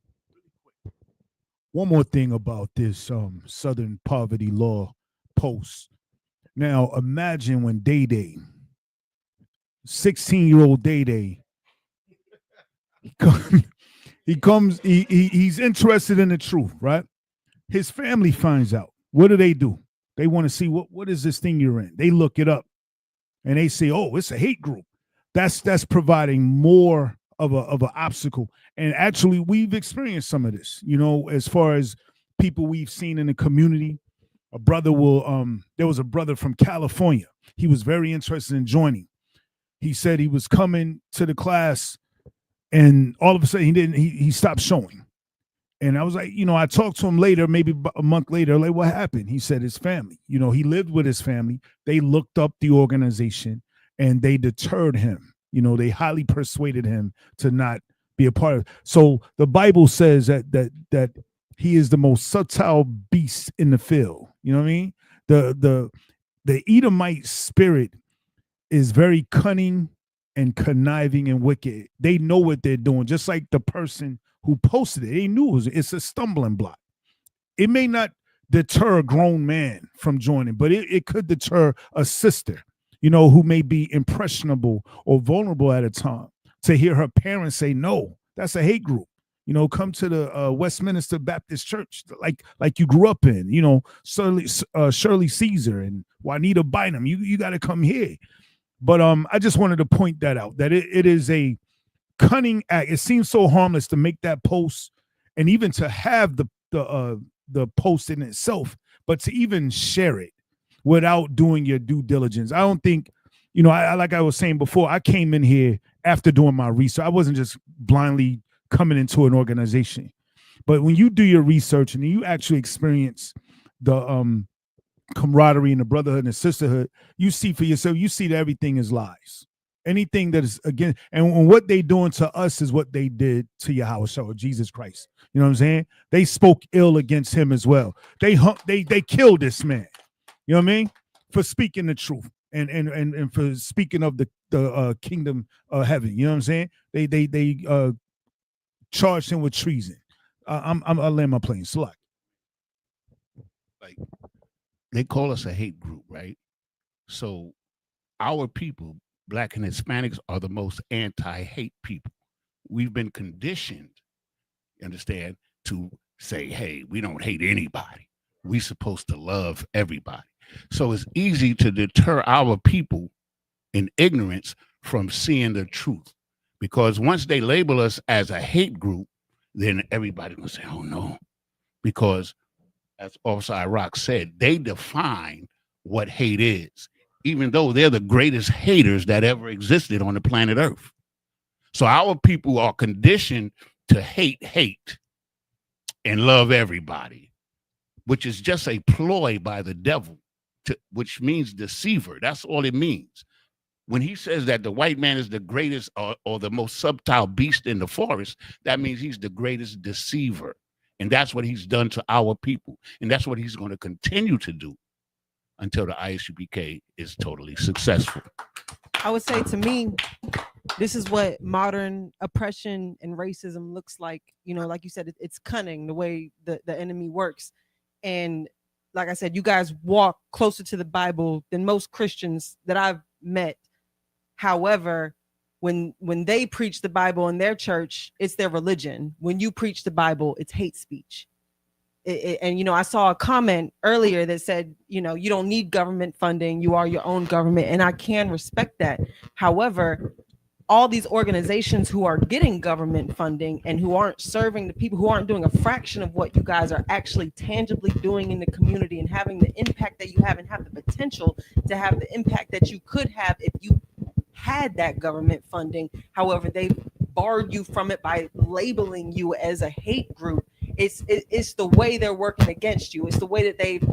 One more thing about this Southern Poverty Law post. Now imagine when Day, 16-year-old Day, he's interested in the truth, right? His family finds out. What do? They want to see what is this thing you're in. They look it up and they say, oh, it's a hate group. That's providing more of an obstacle. And actually, we've experienced some of this, as far as people we've seen in the community. There was a brother from California. He was very interested in joining. He said he was coming to the class, and all of a sudden he stopped showing. And I was like, I talked to him later, maybe a month later, like, what happened? He said his family, he lived with his family. They looked up the organization and they deterred him. They highly persuaded him to not be a part of it. So the Bible says that he is the most subtle beast in the field. You know what I mean? The Edomite spirit is very cunning and conniving and wicked. They know what they're doing, just like the person who posted it. They knew it's a stumbling block. It may not deter a grown man from joining, but it could deter a sister, who may be impressionable or vulnerable at a time, to hear her parents say, no, that's a hate group. Come to the Westminster Baptist Church, like you grew up in, Shirley Caesar and Juanita Bynum. You got to come here. But I just wanted to point that out, that it is a cunning act. It seems so harmless to make that post, and even to have the post in itself, but to even share it without doing your due diligence. I don't think, I like I was saying before, I came in here after doing my research. I wasn't just blindly coming into an organization. But when you do your research and you actually experience the camaraderie and the brotherhood and the sisterhood, you see for yourself, you see that everything is lies. Anything that is again, and what they doing to us is what they did to Yahweh or Jesus Christ. You know what I'm saying? They spoke ill against him as well. They killed this man. You know what I mean? For speaking the truth and for speaking of the kingdom of heaven. You know what I'm saying? They charged him with treason. I'll land my plane. Select. Like, they call us a hate group, right? So our people, Black and Hispanics, are the most anti-hate people. We've been conditioned, you understand, to say, hey, we don't hate anybody. We're supposed to love everybody. So it's easy to deter our people in ignorance from seeing the truth. Because once they label us as a hate group, then everybody will say, oh no. Because as Officer Iraq said, they define what hate is, even though they're the greatest haters that ever existed on the planet Earth. So our people are conditioned to hate and love everybody, which is just a ploy by the devil, which means deceiver. That's all it means. When he says that the white man is the greatest or the most subtle beast in the forest, that means he's the greatest deceiver. And that's what he's done to our people. And that's what he's going to continue to do until the ISUPK is totally successful. I would say, to me, This is what modern oppression and racism looks like. You know, like you said, it's cunning the way the enemy works. And like I said, you guys walk closer to the Bible than most Christians that I've met. However, when they preach the Bible in their church, it's their religion. When you preach the Bible, it's hate speech. And you know, I saw a comment earlier that said, you know, you don't need government funding, you are your own government, and I can respect that. However, all these organizations who are getting government funding and who aren't serving the people, who aren't doing a fraction of what you guys are actually tangibly doing in the community and having the impact that you have and have the potential to have the impact that you could have if you had that government funding. However, they barred you from it by labeling you as a hate group. It's the way they're working against you. It's the way that they've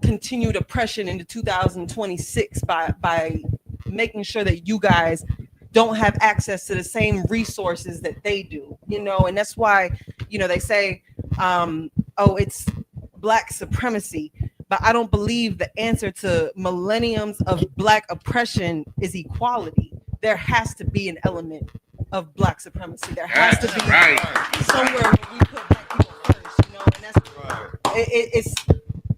continued oppression into 2026 by making sure that you guys don't have access to the same resources that they do, you know. And that's why, you know, they say, oh, it's Black supremacy. But I don't believe the answer to millenniums of Black oppression is equality. There has to be an element of Black supremacy. There has to be somewhere where we put Black people first, you know. And that's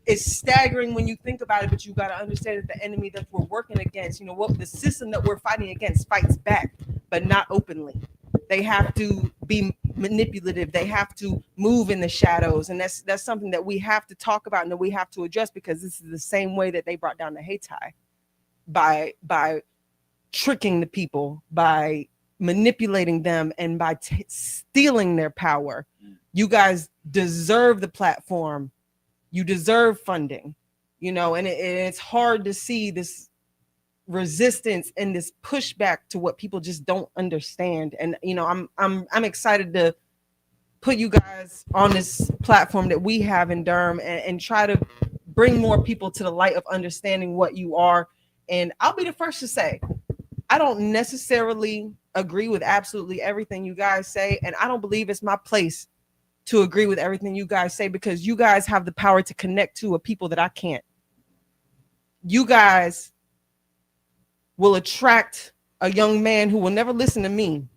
it's staggering when you think about it, but you got to understand that the enemy that we're working against, you know, what the system that we're fighting against fights back, but not openly. They have to be manipulative. They have to move in the shadows. And that's something that we have to talk about and that we have to address, because this is the same way that they brought down the Hayti, by tricking the people, by manipulating them, and by stealing their power. You guys deserve the platform. You deserve funding, you know, and it's hard to see this resistance and this pushback to what people just don't understand. And you know, I'm excited to put you guys on this platform that we have in Durham and try to bring more people to the light of understanding what you are. And I'll be the first to say, I don't necessarily agree with absolutely everything you guys say, and I don't believe it's my place to agree with everything you guys say, because you guys have the power to connect to a people that I can't. You guys will attract a young man who will never listen to me,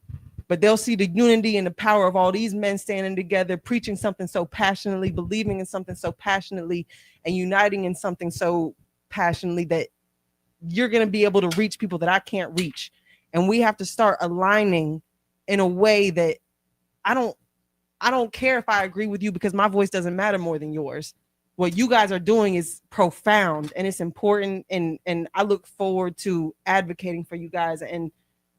but they'll see the unity and the power of all these men standing together, preaching something so passionately, believing in something so passionately, and uniting in something so passionately that you're going to be able to reach people that I can't reach. And we have to start aligning in a way that I don't care if I agree with you, because my voice doesn't matter more than yours. What you guys are doing is profound and it's important. And I look forward to advocating for you guys and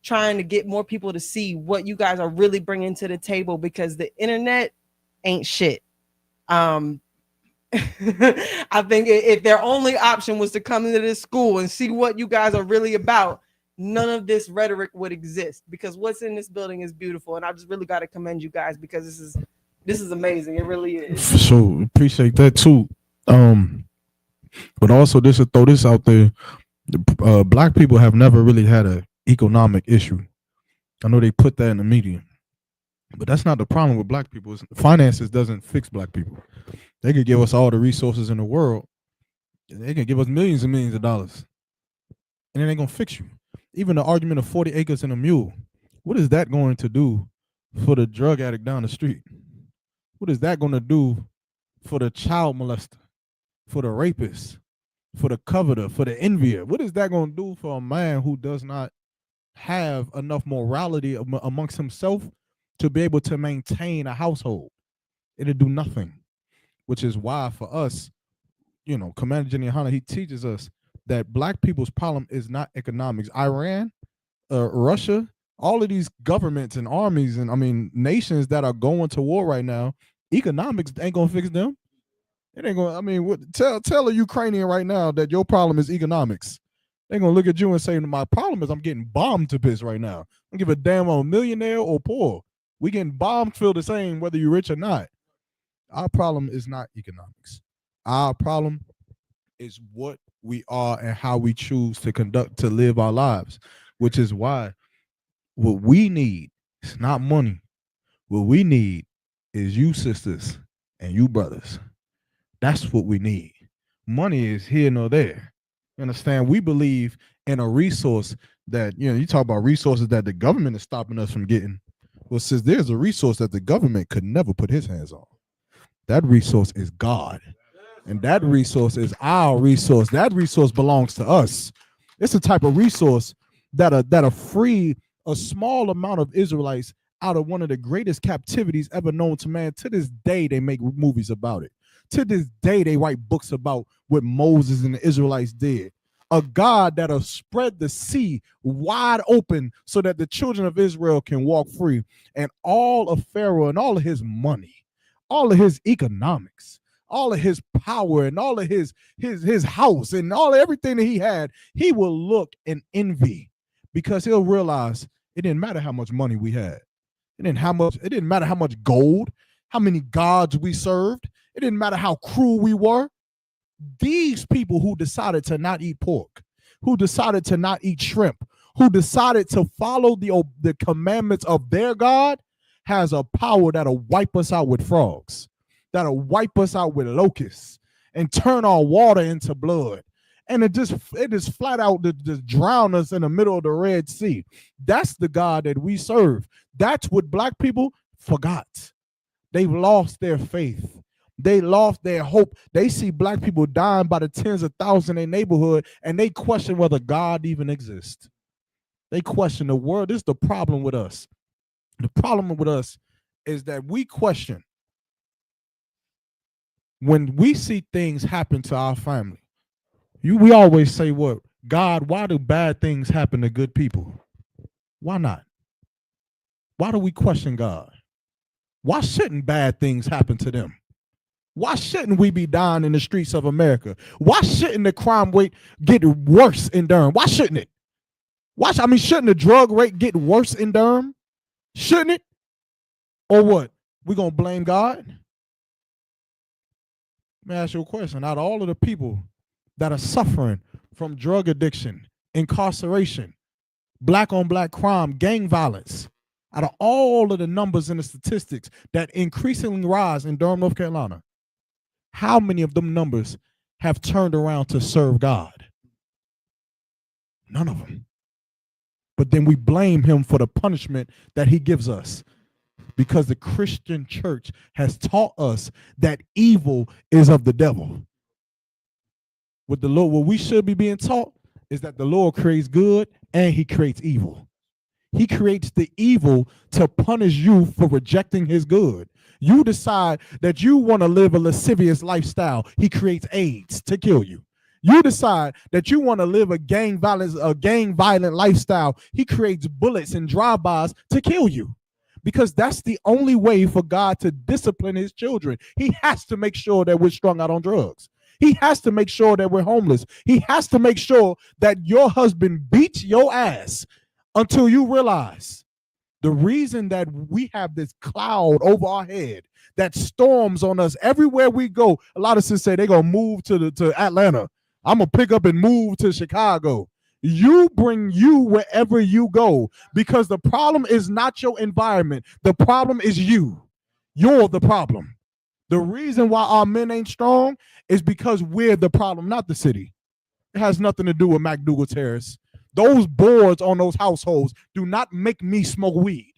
trying to get more people to see what you guys are really bringing to the table, because the internet ain't shit. I think if their only option was to come into this school and see what you guys are really about, none of this rhetoric would exist, because what's in this building is beautiful. And I just really got to commend you guys, because this is amazing. It really is. So appreciate that too. But also this, to throw this out there, Black people have never really had an economic issue. I know they put that in the media, but that's not the problem with Black people. Finances doesn't fix Black people. They could give us all the resources in the world. They can give us millions and millions of dollars, and it ain't gonna fix you. Even the argument of 40 acres and a mule, what is that going to do for the drug addict down the street? What is that going to do for the child molester, for the rapist, for the coveter, for the envier? What is that going to do for a man who does not have enough morality amongst himself to be able to maintain a household? It'll do nothing, which is why for us, you know, Commander Jenny Hanna, he teaches us that Black people's problem is not economics. Iran, Russia, all of these governments and armies and nations that are going to war right now, economics ain't gonna fix them. It ain't gonna. Tell a Ukrainian right now that your problem is economics. They're gonna look at you and say, my problem is I'm getting bombed to piss right now. I don't give a damn on millionaire or poor. We getting bombed, feel the same whether you're rich or not. Our problem is not economics. Our problem is what we are and how we choose to live our lives, which is why what we need is not money. What we need is you sisters and you brothers. That's what we need. Money is here nor there. You understand? We believe and a resource that, you talk about resources that the government is stopping us from getting. Well, since there's a resource that the government could never put his hands on, that resource is God. And that resource is our resource. That resource belongs to us. It's a type of resource that'll free a small amount of Israelites out of one of the greatest captivities ever known to man. To this day, they make movies about it. To this day, they write books about what Moses and the Israelites did. A God that'll spread the sea wide open so that the children of Israel can walk free. And all of Pharaoh and all of his money, all of his economics, all of his power and all of his house and everything that he had, he will look and envy, because he'll realize it didn't matter how much money we had. It didn't matter how much gold, how many gods we served. It didn't matter how cruel we were. These people who decided to not eat pork, who decided to not eat shrimp, who decided to follow the commandments of their God, has a power that'll wipe us out with frogs, that'll wipe us out with locusts, and turn our water into blood. And it just flat out just drown us in the middle of the Red Sea. That's the God that we serve. That's what black people forgot. They've lost their faith. They lost their hope. They see black people dying by the tens of thousands in their neighborhood, and they question whether God even exists. They question the world. This is the problem with us. The problem with us is that we question when we see things happen to our family. We always say, what? God, why do bad things happen to good people? Why not? Why do we question God? Why shouldn't bad things happen to them? Why shouldn't we be dying in the streets of America? Why shouldn't the crime rate get worse in Durham? Why shouldn't it? Shouldn't the drug rate get worse in Durham? Shouldn't it? Or what? We gonna blame God? Let me ask you a question. Out of all of the people that are suffering from drug addiction, incarceration, black on black crime, gang violence, out of all of the numbers and the statistics that increasingly rise in Durham, North Carolina, how many of them numbers have turned around to serve God? None of them. But then we blame him for the punishment that he gives us, because the Christian church has taught us that evil is of the devil. What we should be being taught is that the Lord creates good and he creates evil. He creates the evil to punish you for rejecting his good. You decide that you want to live a lascivious lifestyle. He creates AIDS to kill you. You decide that you want to live a gang violent lifestyle. He creates bullets and drive-bys to kill you, because that's the only way for God to discipline his children. He has to make sure that we're strung out on drugs. He has to make sure that we're homeless. He has to make sure that your husband beats your ass until you realize the reason that we have this cloud over our head that storms on us everywhere we go. A lot of sisters say they're going to move to Atlanta. I'm going to pick up and move to Chicago. You bring you wherever you go, because the problem is not your environment. The problem is you. You're the problem. The reason why our men ain't strong is because we're the problem, not the city. It has nothing to do with McDougal Terrace. Those boards on those households do not make me smoke weed.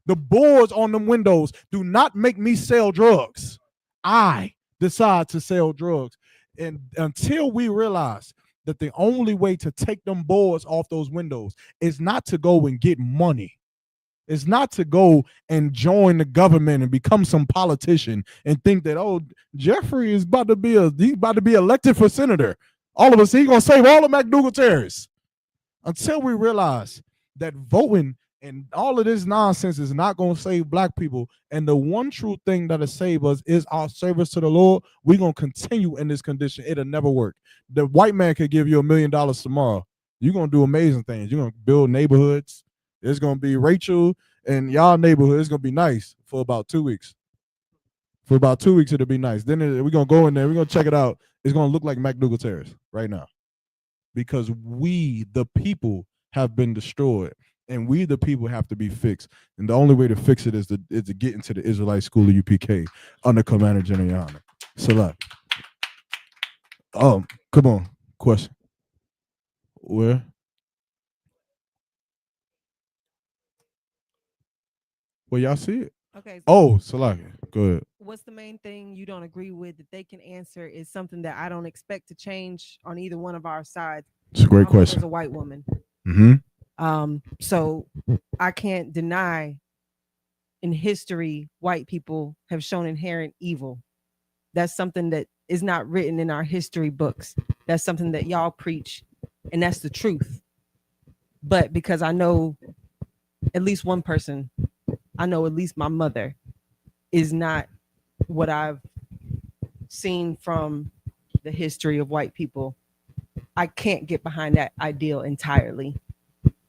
The boards on them windows do not make me sell drugs. I decide to sell drugs. And until we realize that the only way to take them boards off those windows is not to go and get money. It's not to go and join the government and become some politician and think that, oh, Jeffrey is about to be elected for senator. All of us, he's gonna save all of McDougal Terrace. Until we realize that voting and all of this nonsense is not gonna save black people, and the one true thing that'll save us is our service to the Lord, we're gonna continue in this condition. It'll never work. The white man could give you $1 million tomorrow. You're gonna do amazing things. You're gonna build neighborhoods. It's gonna be Rachel and y'all neighborhood. It's gonna be nice for about 2 weeks. For about 2 weeks, it'll be nice. Then we're gonna go in there. We're gonna check it out. It's gonna look like McDougal Terrace right now, because we, the people, have been destroyed, and we, the people, have to be fixed. And the only way to fix it is to get into the Israelite School of UPK under Commander General Salah. Come on, question. Where? Well, y'all see it. Okay. So Oh, Salaki, go ahead. what's the main thing you don't agree with that they can answer is something that I don't expect to change on either one of our sides. It's a great My mother's question. a white woman. Mm-hmm. So I can't deny in history white people have shown inherent evil. That's something that is not written in our history books. That's something that y'all preach, and that's the truth. But because I know at least one person, I know at least my mother is not what I've seen from the history of white people. I can't get behind that ideal entirely.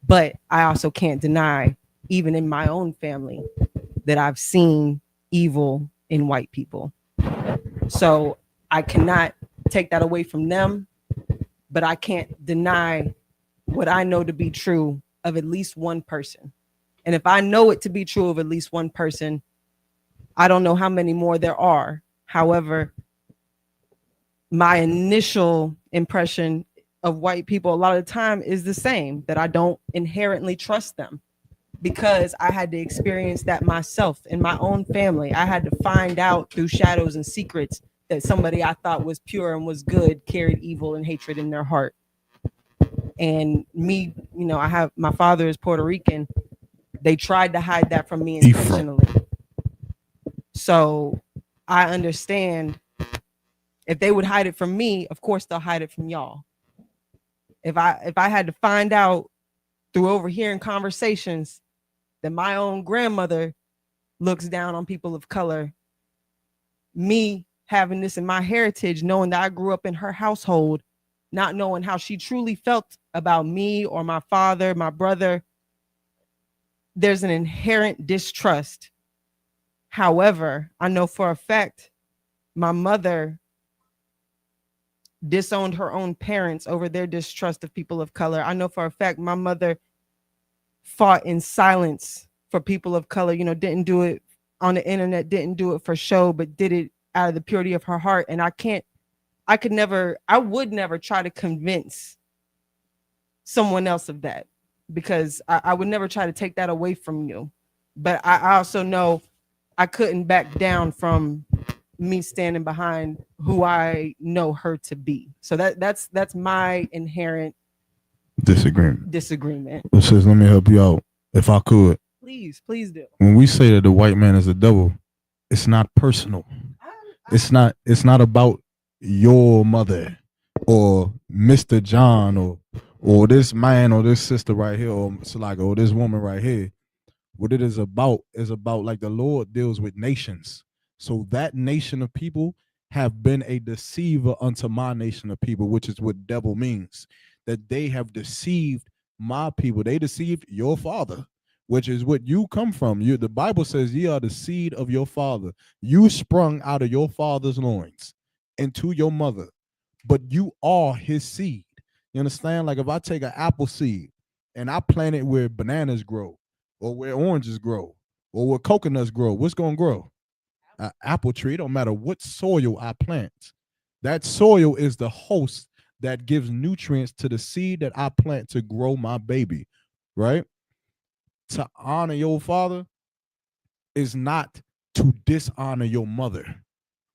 But I also can't deny, even in my own family, that I've seen evil in white people. So I cannot take that away from them, but I can't deny what I know to be true of at least one person. And if I know it to be true of at least one person, I don't know how many more there are. However, my initial impression of white people a lot of the time is the same, that I don't inherently trust them because I had to experience that myself in my own family. I had to find out through shadows and secrets that somebody I thought was pure and was good carried evil and hatred in their heart. And me, you know, I have, my father is Puerto Rican. They tried to hide that from me intentionally. So I understand if they would hide it from me, of course they'll hide it from y'all. If I had to find out through overhearing conversations that my own grandmother looks down on people of color, me having this in my heritage, knowing that I grew up in her household, not knowing how she truly felt about me or my father, my brother, there's an inherent distrust. However, I know for a fact my mother disowned her own parents over their distrust of people of color. I know for a fact my mother fought in silence for people of color, you know, didn't do it on the internet, didn't do it for show, but did it out of the purity of her heart. And I would never try to convince someone else of that, because I would never try to take that away from you. But I also know I couldn't back down from me standing behind who I know her to be. So that's my inherent disagreement. Well, sis, let me help you out, if I could. Please do. When we say that the white man is the devil, it's not personal. It's not about your mother or Mr. John or this man or this sister right here or this woman right here. What it is about like the Lord deals with nations. So that nation of people have been a deceiver unto my nation of people, which is what devil means. That they have deceived my people. They deceived your father, which is what you come from. The Bible says ye are the seed of your father. You sprung out of your father's loins into your mother, but you are his seed. You understand? Like if I take an apple seed and I plant it where bananas grow or where oranges grow or where coconuts grow, what's going to grow? An apple tree. It don't matter what soil I plant. That soil is the host that gives nutrients to the seed that I plant to grow my baby, right? To honor your father is not to dishonor your mother.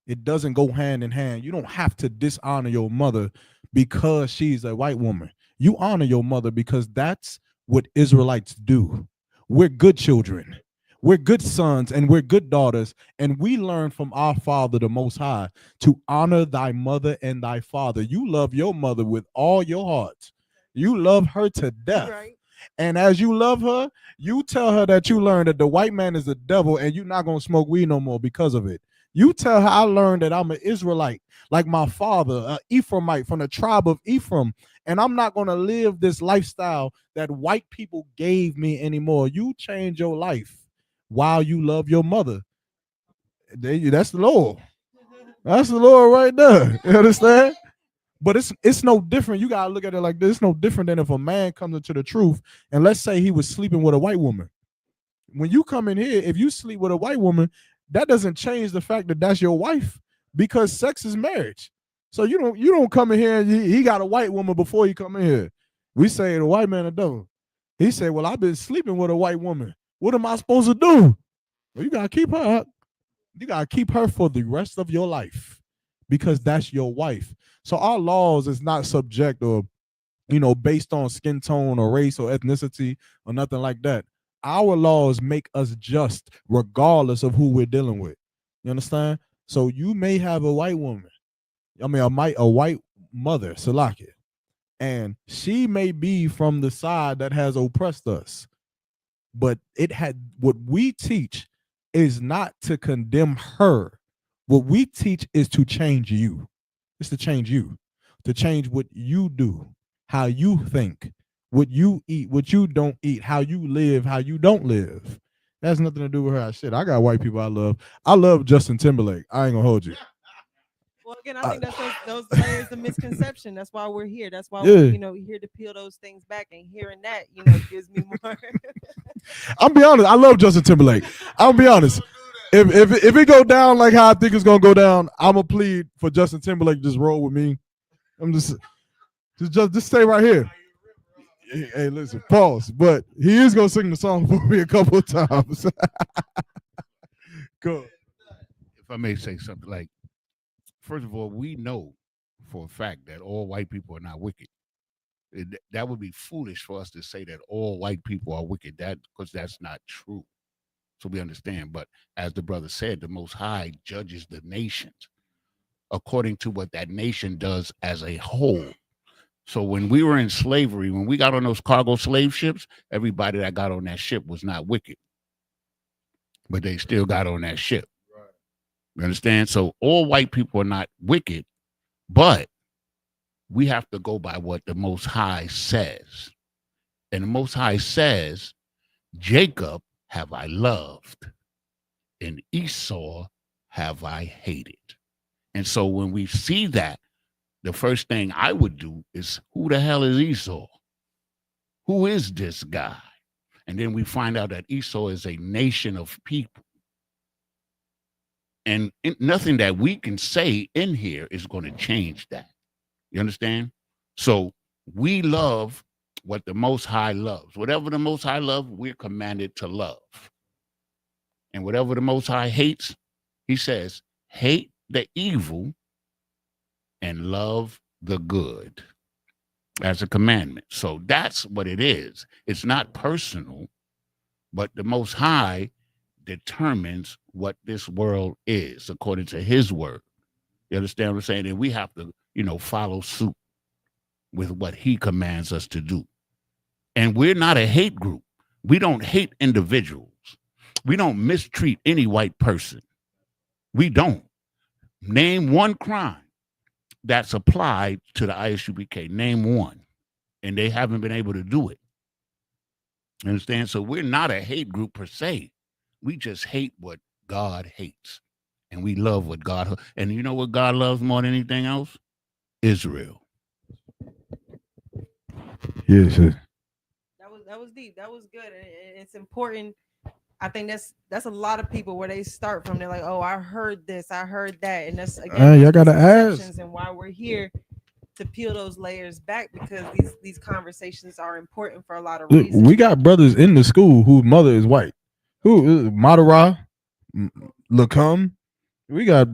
It doesn't go hand in hand. You don't have to dishonor your mother because she's a white woman. You honor your mother because that's what Israelites do. We're good children. We're good sons and we're good daughters. And we learn from our Father, the Most High, to honor thy mother and thy father. You love your mother with all your heart. You love her to death. Right. And as you love her, you tell her that you learned that the white man is the devil and you're not going to smoke weed no more because of it. You tell her I learned that I'm an Israelite, like my father, an Ephraimite from the tribe of Ephraim. And I'm not going to live this lifestyle that white people gave me anymore. You change your life while you love your mother. That's the Lord. That's the Lord right there. You understand? But it's no different. You got to look at it like this. It's no different than if a man comes into the truth and let's say he was sleeping with a white woman. When you come in here, if you sleep with a white woman, that doesn't change the fact that that's your wife because sex is marriage. So you don't come in here and he got a white woman before you come in here. We say the white man a devil. He said, well, I've been sleeping with a white woman. What am I supposed to do? Well, you gotta keep her. You gotta keep her for the rest of your life because that's your wife. So our laws is not subject or based on skin tone or race or ethnicity or nothing like that. Our laws make us just regardless of who we're dealing with. You understand? So you may have a white woman, a white mother, Salakia, and she may be from the side that has oppressed us. But what we teach is not to condemn her. What we teach is to change you. It's to change you, to change what you do, how you think, what you eat, what you don't eat, how you live, how you don't live. That has nothing to do with her. Shit, I got white people I love. I love Justin Timberlake. I ain't gonna hold you. Well, again, I think that's those layers of misconception. That's why we're here. That's why Yeah. we're here to peel those things back. And hearing that, gives me more. I'll be honest. I love Justin Timberlake. I'll be honest. If it go down like how I think it's gonna go down, I'm gonna plead for Justin Timberlake to just roll with me. I'm just stay right here. Hey, listen, pause. But he is gonna sing the song for me a couple of times. Go. If I may say something, like, first of all, we know for a fact that all white people are not wicked. That would be foolish for us to say that all white people are wicked. Because that's not true. So we understand. But as the brother said, the Most High judges the nations according to what that nation does as a whole. So when we were in slavery, when we got on those cargo slave ships, everybody that got on that ship was not wicked, but they still got on that ship. Right. You understand? So all white people are not wicked, but we have to go by what the Most High says. And the Most High says, Jacob have I loved, and Esau have I hated. And so when we see that, the first thing I would do is, who the hell is Esau? Who is this guy? And then we find out that Esau is a nation of people. And nothing that we can say in here is going to change that. You understand? So we love what the Most High loves. Whatever the Most High loves, we're commanded to love. And whatever the Most High hates, he says, hate the evil and love the good. That's a commandment. So that's what it is. It's not personal, but the Most High determines what this world is according to his word. You understand what I'm saying? And we have to, follow suit with what he commands us to do. And we're not a hate group. We don't hate individuals. We don't mistreat any white person. We don't. Name one crime that's applied to the ISUPK. Name one. And they haven't been able to do it. Understand? So we're not a hate group per se. We just hate what God hates. And we love what God. And you know what God loves more than anything else? Israel. Yes. That was deep. That was good. And it's important. I think that's a lot of people where they start from. They're like, oh, I heard this, I heard that. And that's, again, y'all gotta ask. And why we're here to peel those layers back, because these conversations are important for a lot of Look, reasons. we got brothers in the school whose mother is white. Who? Madara, Lacum. We got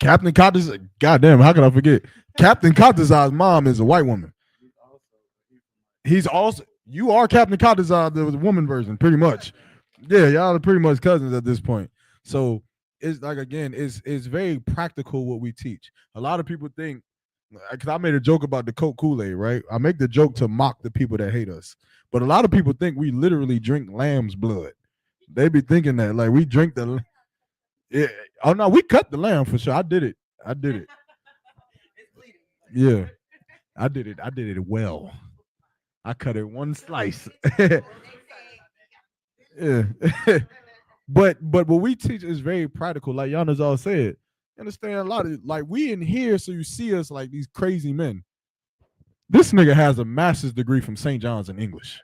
Captain Kata's. Goddamn, how can I forget? Captain Katazai's mom is a white woman. He's also. You are Captain Katazai, the woman version, pretty much. Yeah, y'all are pretty much cousins at this point. So it's like, again, it's very practical what we teach. A lot of people think, because I made a joke about the Coke Kool-Aid, right? I make the joke to mock the people that hate us. But a lot of people think we literally drink lamb's blood. They be thinking that, like, we drink the... Yeah. Oh, no, we cut the lamb for sure. I did it. Yeah. I did it well. I cut it one slice. Yeah. But what we teach is very practical, like Yanazal said. You understand, a lot of, like, we in here, so you see us like these crazy men. This nigga has a master's degree from St. John's in English.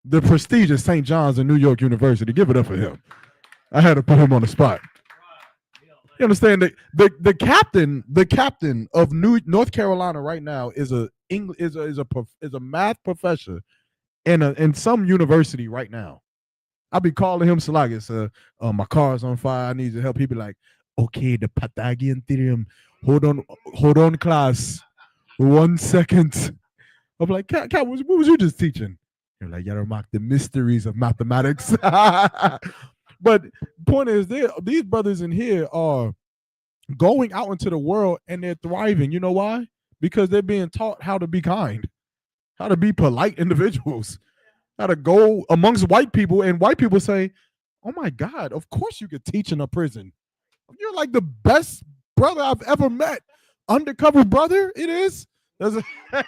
The prestigious St. John's in New York University. Give it up for him. I had to put him on the spot. You understand that the captain of North Carolina right now is a math professor in some university right now. I'll be calling him Salagis. My car's on fire. I need your help. He'd be like, okay, the Pythagorean theorem. Hold on, class. 1 second. I'm like, Cat, what was you just teaching? You're like, you gotta mock the mysteries of mathematics. But point is, these brothers in here are going out into the world and they're thriving. You know why? Because they're being taught how to be kind, how to be polite individuals, how to go amongst white people, and white people say, oh my God, of course you could teach in a prison. You're like the best brother I've ever met. Undercover brother, it is. That's a They're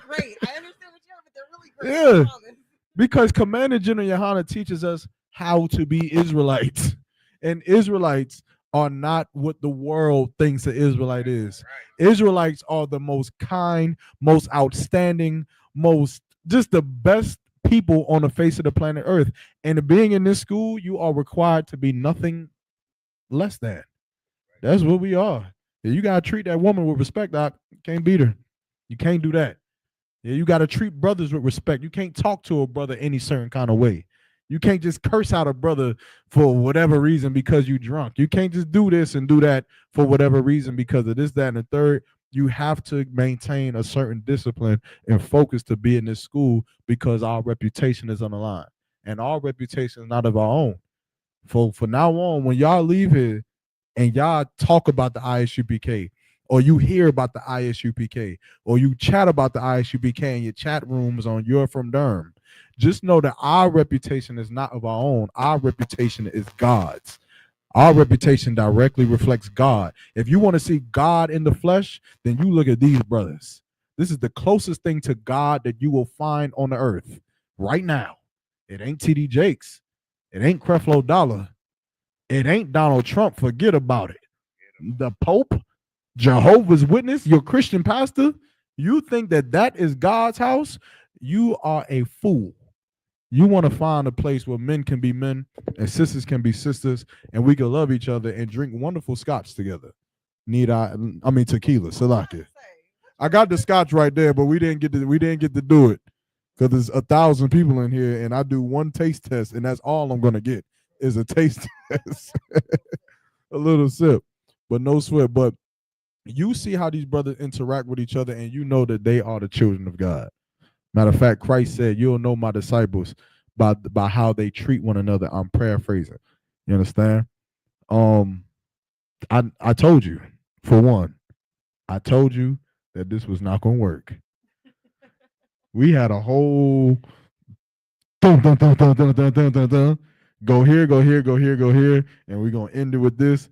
great. I understand what you're, but they're really great. yeah, because Commander General Yohana teaches us how to be Israelites, and Israelites are not what the world thinks an Israelite is. Israelites are the most kind, most outstanding, most just the best people on the face of the planet Earth. And being in this school, you are required to be nothing less than. That's what we are. You gotta treat that woman with respect, Doc. You can't beat her. You can't do that. Yeah, you gotta treat brothers with respect. You can't talk to a brother any certain kind of way. You can't just curse out a brother for whatever reason because you drunk. You can't just do this and do that for whatever reason because of this, that, and the third. You have to maintain a certain discipline and focus to be in this school because our reputation is on the line. And our reputation is not of our own. For now on, when y'all leave here and y'all talk about the ISUPK, or you hear about the ISUPK, or you chat about the ISUPK in your chat rooms on You're From Durham, just know that our reputation is not of our own. Our reputation is God's. Our reputation directly reflects God. If you want to see God in the flesh, then you look at these brothers. This is the closest thing to God that you will find on the earth right now. It ain't TD Jakes. It ain't Creflo Dollar. It ain't Donald Trump. Forget about it. The Pope, Jehovah's Witness, your Christian pastor, you think that that is God's house? You are a fool. You want to find a place where men can be men and sisters can be sisters, and we can love each other and drink wonderful scotch together. Tequila, Salaki. I got the scotch right there, but we didn't get to do it because there's 1,000 people in here, and I do one taste test, and that's all I'm gonna get is a taste test, a little sip, but no sweat. But you see how these brothers interact with each other, and you know that they are the children of God. Matter of fact, Christ said, you'll know my disciples by how they treat one another. I'm paraphrasing. You understand? I told you, for one, I told you that this was not going to work. We had a whole dun, dun, dun, dun, dun, dun, dun, dun, dun. Go here, go here, go here, go here, and we're going to end it with this.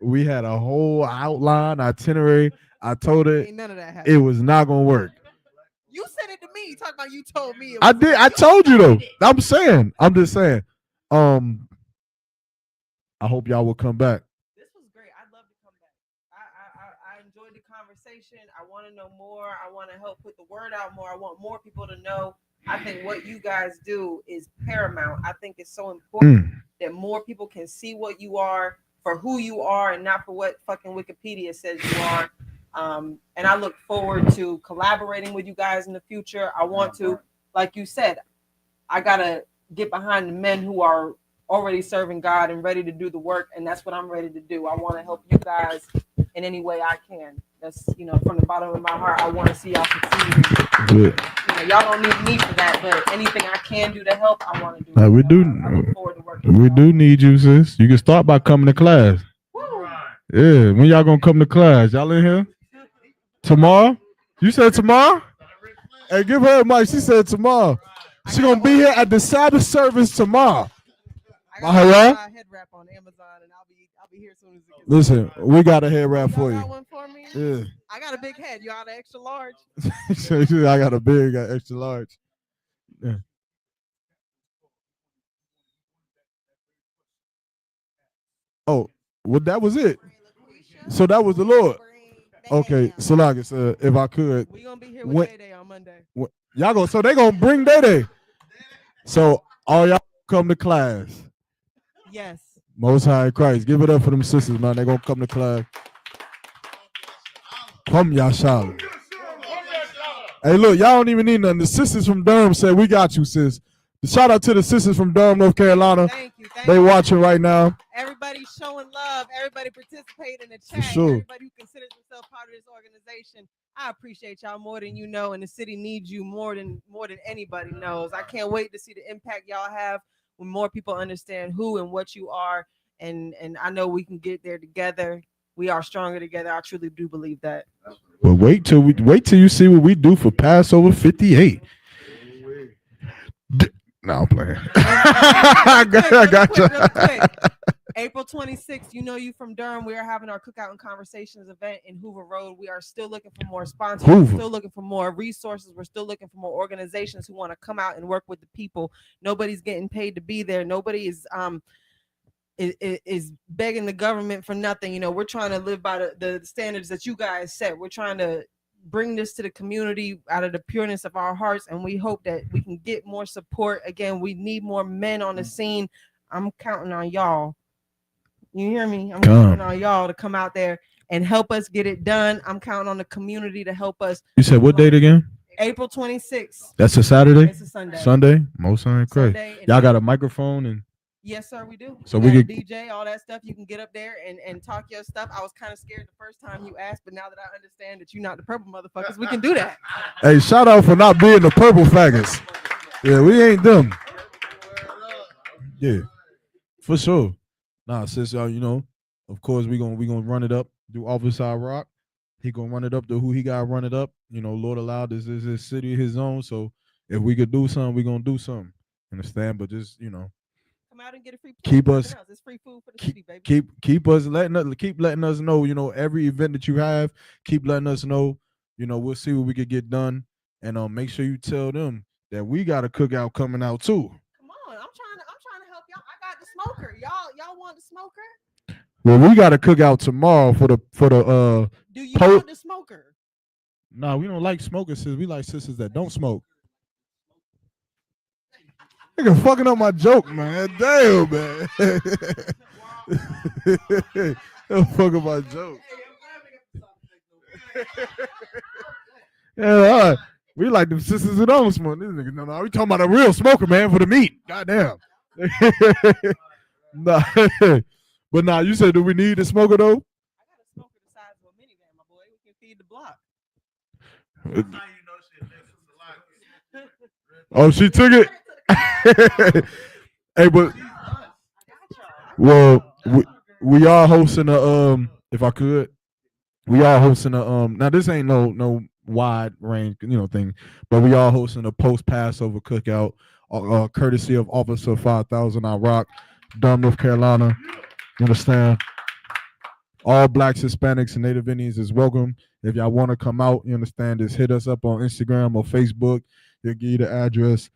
We had a whole outline, itinerary. I told her Ain't none of that happened. it was not going to work. You said it to me. Talking about you told me. I did. I told you though. I'm just saying. I hope y'all will come back. This was great. I'd love to come back. I enjoyed the conversation. I want to know more. I want to help put the word out more. I want more people to know. I think what you guys do is paramount. I think it's so important that more people can see what you are for who you are and not for what fucking Wikipedia says you are. And I look forward to collaborating with you guys in the future. I want to, like you said, I got to get behind the men who are already serving God and ready to do the work. And that's what I'm ready to do. I want to help you guys in any way I can. That's, from the bottom of my heart, I want to see y'all succeed. Good. Y'all don't need me for that, but anything I can do to help, I want to do. We do need you, sis. You can start by coming to class. Yeah, when y'all gonna come to class? Y'all in here? Tomorrow? You said tomorrow? Hey, give her a mic. She said tomorrow. She gonna be here at the Sabbath service tomorrow. I got my head wrap on Amazon, and I'll be here as soon as it gets. Listen, we got a head wrap for you. Got one for me? Yeah. I got a big head. You got an extra large? I got a big, got extra large. Yeah. Oh, well, that was it. So that was the Lord. Okay, so like I said, if I could, we gonna be here with Day Day on Monday. Y'all go. So they gonna bring Day Day. So all y'all come to class. Yes. Most High in Christ. Give it up for them sisters, man. They gonna come to class. Come Yashala. Hey, look, y'all don't even need nothing. The sisters from Durham said, we got you, sis. Shout out to the sisters from Durham, North Carolina. Thank you. They watching right now. Everybody's showing love. Everybody participate in the chat. Sure. Everybody who considers themselves part of this organization. I appreciate y'all more than you know, and the city needs you more than anybody knows. I can't wait to see the impact y'all have when more people understand who and what you are. And I know we can get there together. We are stronger together. I truly do believe that. Well, wait till you see what we do for Passover 58. No, I'm playing. I got you. April 26th, you know you from Durham. We are having our Cookout and Conversations event in Hoover Road. We are still looking for more sponsors. We're still looking for more resources. We're still looking for more organizations who want to come out and work with the people. Nobody's getting paid to be there. Nobody is begging the government for nothing. You know, we're trying to live by the standards that you guys set. We're trying to bring this to the community out of the pureness of our hearts, and we hope that we can get more support. Again, we need more men on the scene. I'm counting on y'all. You hear me? I'm counting on y'all to come out there and help us get it done. I'm counting on the community to help us. You said what date again? April 26th. That's a Saturday? It's a Sunday. Sunday? Most Sunday, crazy. Y'all got a microphone and yes, sir, we do. So we could DJ, all that stuff. You can get up there and talk your stuff. I was kind of scared the first time you asked, but now that I understand that you're not the purple motherfuckers, we can do that. Hey, shout out for not being the purple faggots. Yeah, we ain't them. Yeah, for sure. Nah, sis, y'all, you know, of course we gonna run it up. Do Officer Rock. He gonna run it up to who he got to run it up. You know, Lord allowed, this is his city, his own. So if we could do something, we gonna do something. Understand? But just, you know, come out and get a free keep us. It's free food for the city, baby. Keep letting us know. You know, every event that you have, keep letting us know. You know, we'll see what we could get done, and make sure you tell them that we got a cookout coming out too. Come on, I'm trying to help y'all. I got the smoker. Y'all want the smoker? Well, we got a cookout tomorrow for the Do you want the smoker? Nah, we don't like smokers, sis. We like sisters that don't smoke. Nigga fucking up my joke, man. Damn, man. Don't fuck up my joke. Yeah, all right. We like them sisters that don't smoke. This nigga, no, we talking about a real smoker, man, for the meat. Goddamn. Nah. But nah, you said, do we need a smoker though? I got a smoker the size of a minivan, my boy. We can feed the block. Oh, she took it. Hey, but well, we are hosting a if I could, we are hosting a now this ain't no wide range thing, but we are hosting a post Passover cookout, courtesy of Officer 5000 I Rock, Durham, North Carolina. You understand? All Blacks, Hispanics, and Native Indians is welcome. If y'all want to come out, you understand, just hit us up on Instagram or Facebook. They'll give you the address.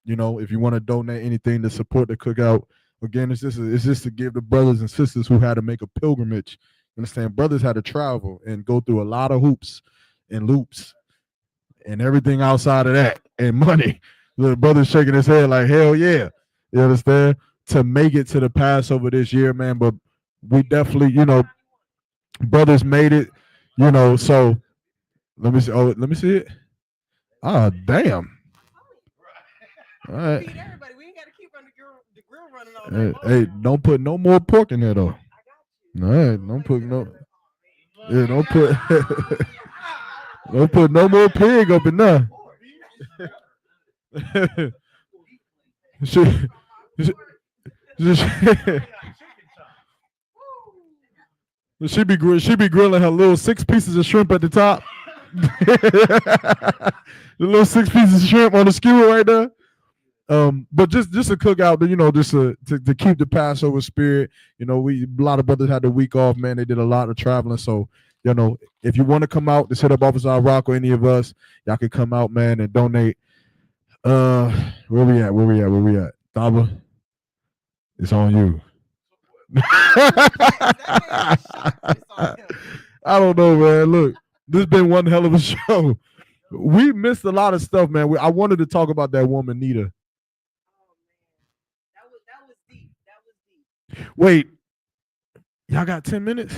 You know, if you want to donate anything to support the cookout, again, it's just to give the brothers and sisters who had to make a pilgrimage. You understand? Brothers had to travel and go through a lot of hoops and loops and everything outside of that, and money. The brother's shaking his head like, hell yeah. You understand? To make it to the Passover this year, man. But we definitely, brothers made it, so let me see. Oh, let me see it. Ah, damn. All right. Feed everybody. We ain't got to keep the grill running all day. Hey, don't put no more pork in there though. All right, don't put don't put no more pig up in there. She be grilling her little 6 pieces of shrimp at the top. The little 6 pieces of shrimp on the skewer right there. But just to cook out, just to keep the Passover spirit. A lot of brothers had the week off, man. They did a lot of traveling. So, if you want to come out, just hit up Officer Rock or any of us. Y'all can come out, man, and donate. Where we at? Thaba, it's on you. I don't know, man. Look, this has been one hell of a show. We missed a lot of stuff, man. I wanted to talk about that woman, Nita. That was deep. Wait, y'all got 10 minutes?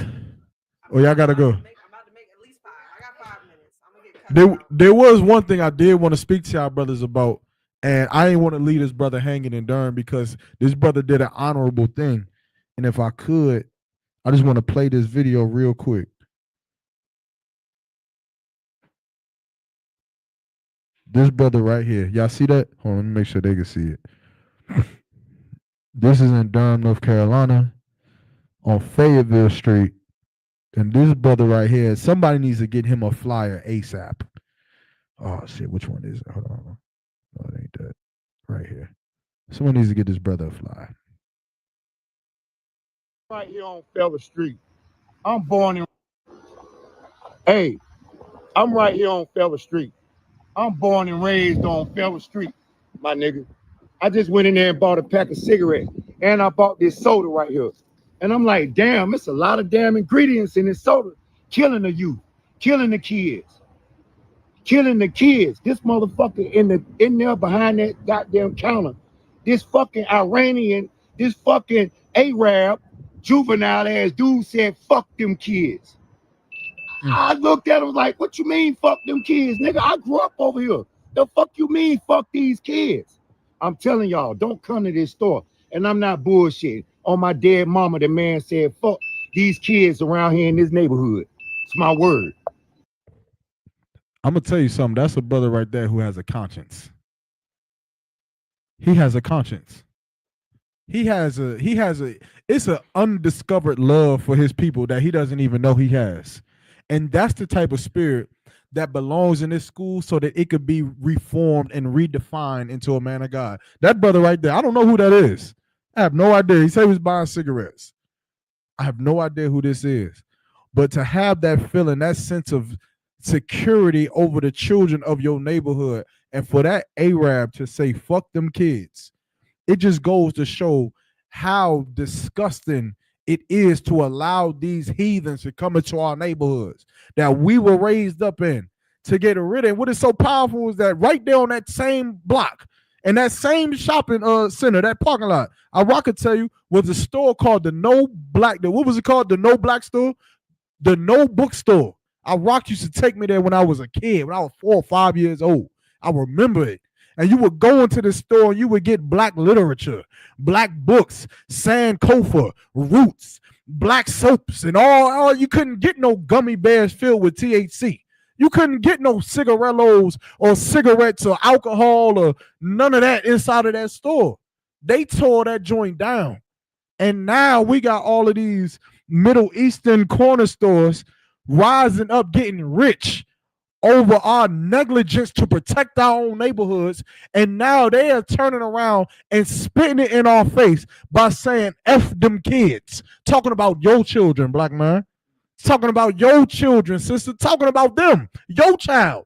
Or y'all gotta go? I'm about to make at least 5. I got 5 minutes. I'm gonna get There was one thing I did want to speak to y'all brothers about, and I didn't want to leave this brother hanging in Durham because this brother did an honorable thing. And if I could, I just want to play this video real quick. This brother right here. Y'all see that? Hold on, let me make sure they can see it. This is in Durham, North Carolina, on Fayetteville Street. And this brother right here, somebody needs to get him a flyer ASAP. Oh, shit, which one is it? Hold on. No, it ain't that. Right here. Someone needs to get this brother a flyer. Right here on Fayetteville Street. I'm born in. Hey, I'm right here on Fayetteville Street. I'm born and raised on Fayetteville Street, my nigga. I just went in there and bought a pack of cigarettes, and I bought this soda right here. And I'm like, damn, it's a lot of damn ingredients in this soda. Killing the youth, killing the kids, killing the kids. This motherfucker in there behind that goddamn counter, this fucking Iranian, this fucking Arab, juvenile ass dude said, fuck them kids. I looked at him like, what you mean, fuck them kids? Nigga, I grew up over here. The fuck you mean, fuck these kids? I'm telling y'all, don't come to this store. And I'm not bullshit. On my dead mama, the man said, fuck these kids around here in this neighborhood. It's my word. I'm going to tell you something. That's a brother right there who has a conscience. He has a conscience. It's an undiscovered love for his people that he doesn't even know he has. And that's the type of spirit that belongs in this school so that it could be reformed and redefined into a man of God. That brother right there, I don't know who that is. I have no idea. He said he was buying cigarettes. I have no idea who this is. But to have that feeling, that sense of security over the children of your neighborhood, and for that Arab to say, fuck them kids, it just goes to show how disgusting it is to allow these heathens to come into our neighborhoods that we were raised up in, to get rid of. And what is so powerful is that right there on that same block, in that same shopping center, that parking lot, I could tell you, was a store called the No Black. What was it called? The No Black store? The No Bookstore. Rock used to take me there when I was a kid, when I was 4 or 5 years old. I remember it. And you would go into the store and you would get black literature, black books, Sankofa, Roots, black soaps, and all. You couldn't get no gummy bears filled with THC. You couldn't get no cigarellos or cigarettes or alcohol or none of that inside of that store. They tore that joint down. And now we got all of these Middle Eastern corner stores rising up, getting rich over our negligence to protect our own neighborhoods. And now they are turning around and spitting it in our face by saying, F them kids. Talking about your children, black man. Talking about your children, sister. Talking about them, your child.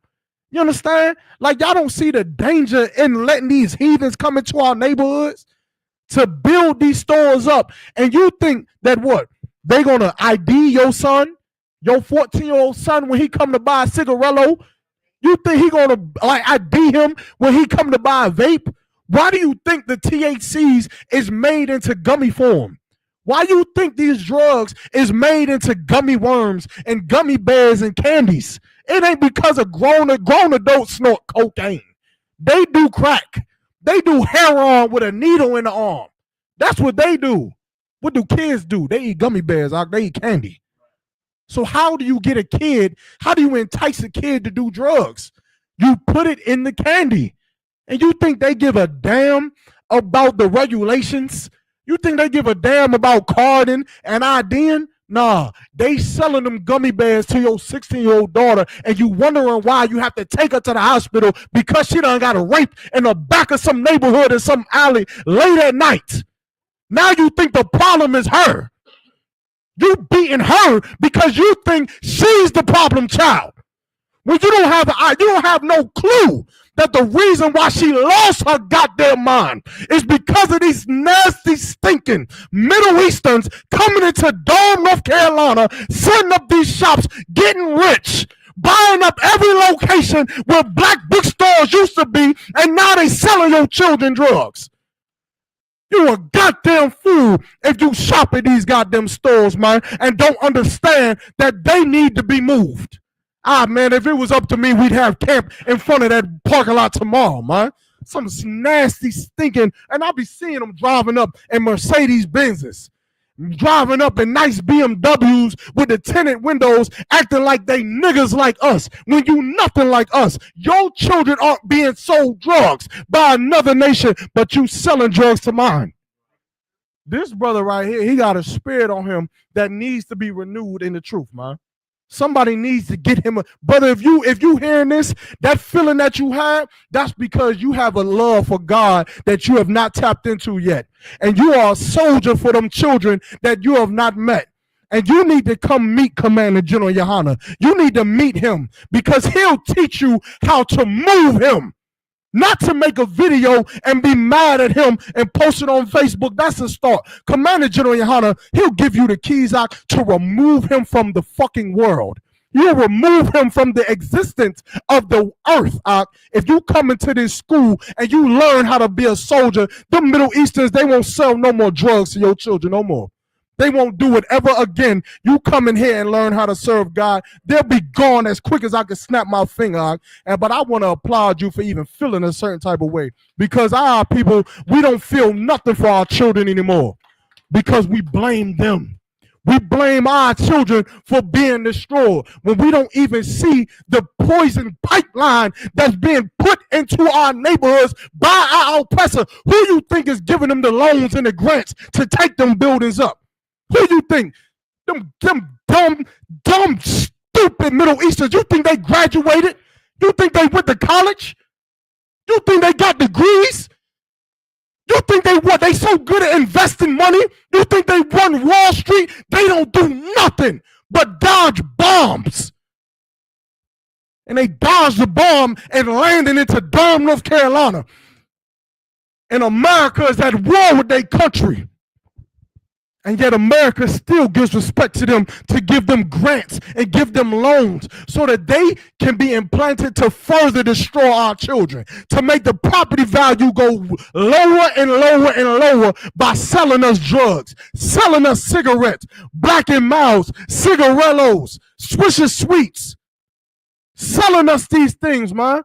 You understand? Like, y'all don't see the danger in letting these heathens come into our neighborhoods to build these stores up. And you think that what? They gonna ID your son? Your 14-year-old son, when he come to buy a cigarello, you think he gonna like ID him when he come to buy a vape? Why do you think the THCs is made into gummy form? Why do you think these drugs is made into gummy worms and gummy bears and candies? It ain't because of grown adults snort cocaine. They do crack. They do heroin with a needle in the arm. That's what they do. What do kids do? They eat gummy bears. They eat candy. So how do you get a kid? How do you entice a kid to do drugs? You put it in the candy. And you think they give a damn about the regulations? You think they give a damn about carding and IDing? Nah, they selling them gummy bears to your 16-year-old daughter, and you wondering why you have to take her to the hospital because she done got raped in the back of some neighborhood in some alley late at night. Now you think the problem is her. You beating her because you think she's the problem child. When you don't have no clue that the reason why she lost her goddamn mind is because of these nasty, stinking Middle Easterns coming into Durham, North Carolina, setting up these shops, getting rich, buying up every location where black bookstores used to be, and now they selling your children drugs. You a goddamn fool if you shop at these goddamn stores, man, and don't understand that they need to be moved. Man, if it was up to me, we'd have camp in front of that parking lot tomorrow, man. Some nasty, stinking, and I'll be seeing them driving up in Mercedes Benzes, driving up in nice BMWs with the tinted windows, acting like they niggas like us when you nothing like us. Your children aren't being sold drugs by another nation, but you selling drugs to mine. This brother right here, he got a spirit on him that needs to be renewed in the truth, man. Somebody needs to get him brother. If you hearing this, that feeling that you had, that's because you have a love for God that you have not tapped into yet. And you are a soldier for them children that you have not met. And you need to come meet Commander General Yohana. You need to meet him because he'll teach you how to move him. Not to make a video and be mad at him and post it on Facebook. That's a start. Commander General Yohana, he'll give you the keys out to remove him from the fucking world. You'll remove him from the existence of the earth. If you come into this school and you learn how to be a soldier, the Middle Easterns, they won't sell no more drugs to your children no more. They won't do it ever again. You come in here and learn how to serve God, they'll be gone as quick as I can snap my finger. But I want to applaud you for even feeling a certain type of way, because our people, we don't feel nothing for our children anymore because we blame them. We blame our children for being destroyed when we don't even see the poison pipeline that's being put into our neighborhoods by our oppressor. Who you think is giving them the loans and the grants to take them buildings up? Who you think? Them dumb, stupid Middle Easterns. You think they graduated? You think they went to college? You think they got degrees? You think they so good at investing money? You think they run Wall Street? They don't do nothing but dodge bombs. And they dodged the bomb and landed into Durham, North Carolina. And America is at war with their country. And yet America still gives respect to them to give them grants and give them loans so that they can be implanted to further destroy our children, to make the property value go lower and lower and lower by selling us drugs, selling us cigarettes, Black and Milds, cigarellos, Swisher Sweets, selling us these things, man,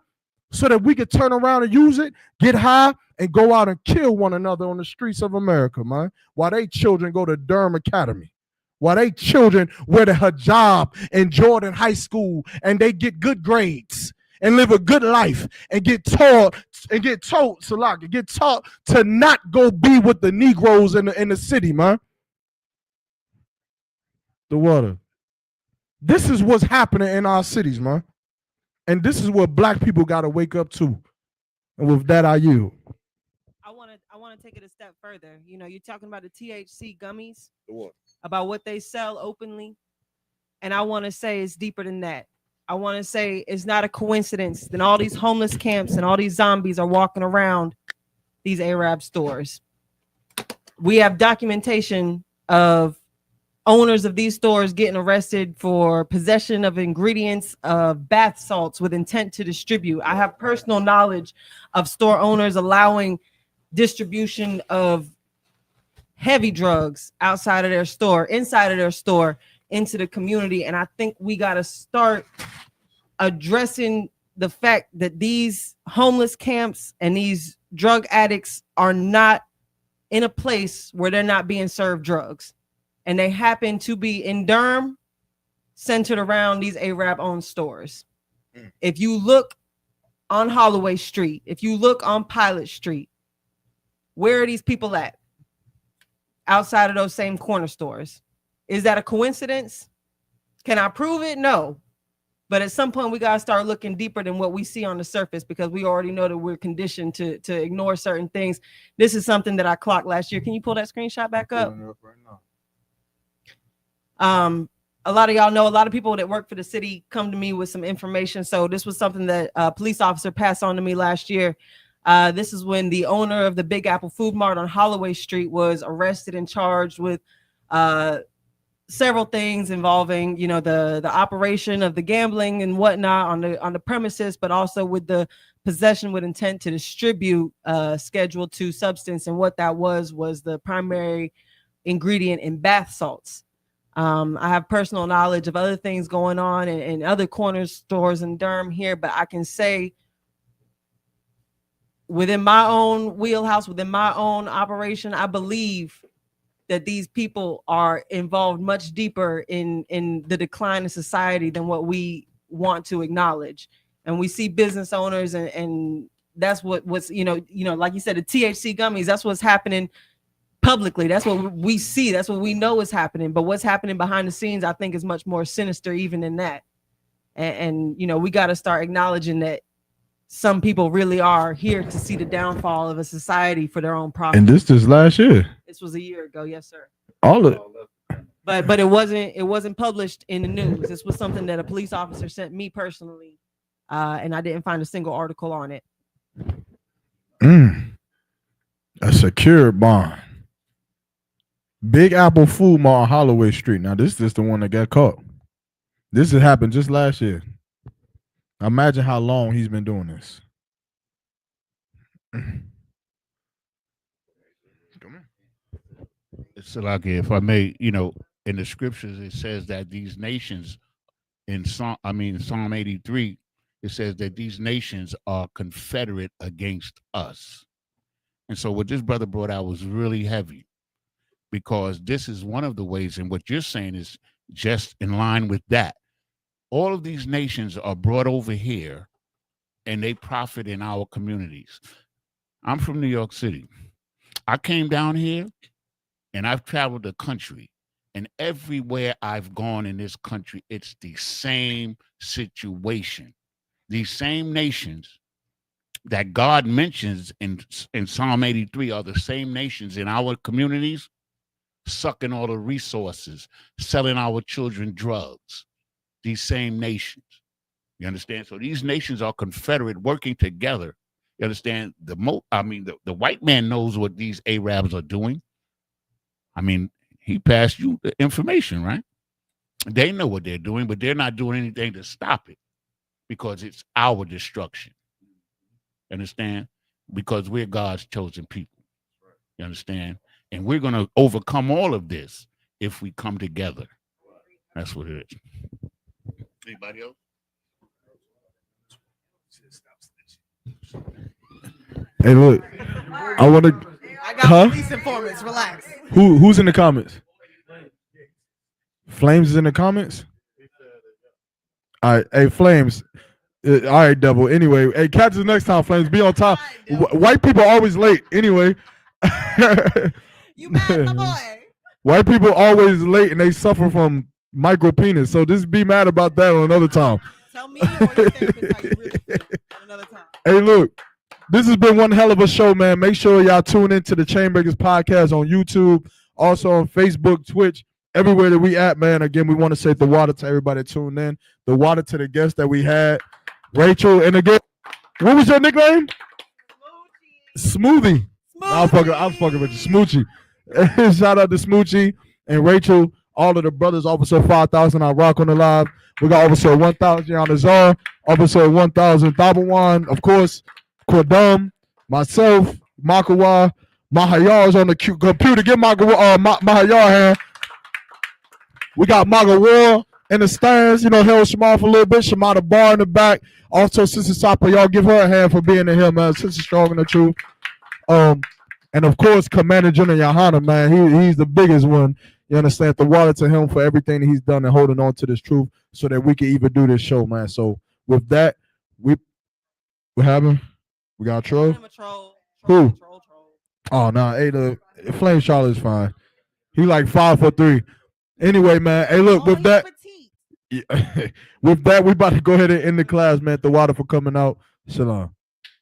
so that we could turn around and use it, get high, and go out and kill one another on the streets of America, man, while they children go to Durham Academy, while they children wear the hijab in Jordan High School and they get good grades and live a good life and get taught to not go be with the Negroes in the city, man. The water. This is what's happening in our cities, man. And this is what Black people got to wake up to. And with that, I yield. I want to take it a step further. You know, you're talking about the THC gummies, What? about what they sell openly. And I want to say it's deeper than that. I want to say it's not a coincidence that all these homeless camps and all these zombies are walking around these Arab stores. We have documentation of owners of these stores getting arrested for possession of ingredients of bath salts with intent to distribute. I have personal knowledge of store owners allowing distribution of heavy drugs outside of their store, inside of their store, into the community. And I think we got to start addressing the fact that these homeless camps and these drug addicts are not in a place where they're not being served drugs. And they happen to be in Durham, centered around these Arab-owned stores. If you look on Holloway Street, if you look on Pilot Street, where are these people at? Outside of those same corner stores. Is that a coincidence? Can I prove it? No. But at some point, we got to start looking deeper than what we see on the surface, because we already know that we're conditioned to ignore certain things. This is something that I clocked last year. Can you pull that screenshot back up? A lot of y'all know, a lot of people that work for the city come to me with some information. So this was something that a police officer passed on to me last year. This is when the owner of the Big Apple Food Mart on Holloway Street was arrested and charged with several things involving, you know, the operation of the gambling and whatnot on the premises, but also with the possession with intent to distribute Schedule II substance. And what that was the primary ingredient in bath salts. I have personal knowledge of other things going on in other corner stores in Durham here, but I can say within my own wheelhouse, within my own operation, I believe that these people are involved much deeper in the decline of society than what we want to acknowledge. And we see business owners and that's what's, like you said, the THC gummies, that's what's happening publicly. That's what we see. That's what we know is happening. But what's happening behind the scenes, I think, is much more sinister even than that. And we got to start acknowledging that some people really are here to see the downfall of a society for their own profit. And this last year. This was a year ago, yes, sir. All of But it wasn't published in the news. This was something that a police officer sent me personally, and I didn't find a single article on it. A secure bond. Big Apple Food Mart on Holloway Street. Now this is the one that got caught. This had happened just last year. Imagine how long he's been doing this. It's like, if I may, in the scriptures it says that these nations, Psalm 83, it says that these nations are confederate against us. And so what this brother brought out was really heavy, because this is one of the ways, and what you're saying is just in line with that. All of these nations are brought over here and they profit in our communities. I'm from New York City. I came down here and I've traveled the country, and everywhere I've gone in this country, it's the same situation. These same nations that God mentions in Psalm 83 are the same nations in our communities, sucking all the resources, selling our children drugs. These same nations, you understand? So these nations are confederate, working together. You understand? The white man knows what these Arabs are doing. I mean, he passed you the information, right? They know what they're doing, but they're not doing anything to stop it, because it's our destruction. Understand? Because we're God's chosen people. You understand? And we're going to overcome all of this if we come together. That's what it is. Anybody else? Hey, look, I want to. I got police informants. Relax. Who's in the comments? Flames is in the comments. All right, hey Flames. All right, Devil. Anyway, hey, catch us next time, Flames. Be on time. White people are always late. Anyway. You mad, my boy? White people always late and they suffer from micro penis. So just be mad about that on another time. Tell me or your therapist how you really feel on another time. Hey, look, this has been one hell of a show, man. Make sure y'all tune into the Chainbreakers podcast on YouTube, also on Facebook, Twitch, everywhere that we at, man. Again, we want to say the water to everybody that tuned in, the water to the guests that we had, Rachel, and again, what was your nickname? Smoothie. I'm fucking with you, Smoochie. Shout out to Smoochie and Rachel, all of the brothers, Officer 5000, I rock on the live. We got Officer 1000 on the Czar, Officer 1000 Dabawan, of course, Quadum, myself, Makawa, Mahayar is on the computer. Get Mahayar here. We got Magawa in the stands, held Shema for a little bit. Shema the bar in the back. Also, Sister Sapa, y'all give her a hand for being in here, man. Sister Strong in the truth. And of course, Commander General Yahana, man, he's the biggest one. You understand? The water to him for everything that he's done and holding on to this truth so that we can even do this show, man. So with that, what happened? We got a troll? Who? Oh, no. Hey, the Flame Charlotte's fine. He like 5'3". Anyway, man. Hey, look, with that, we about to go ahead and end the class, man. The water for coming out. Shalom.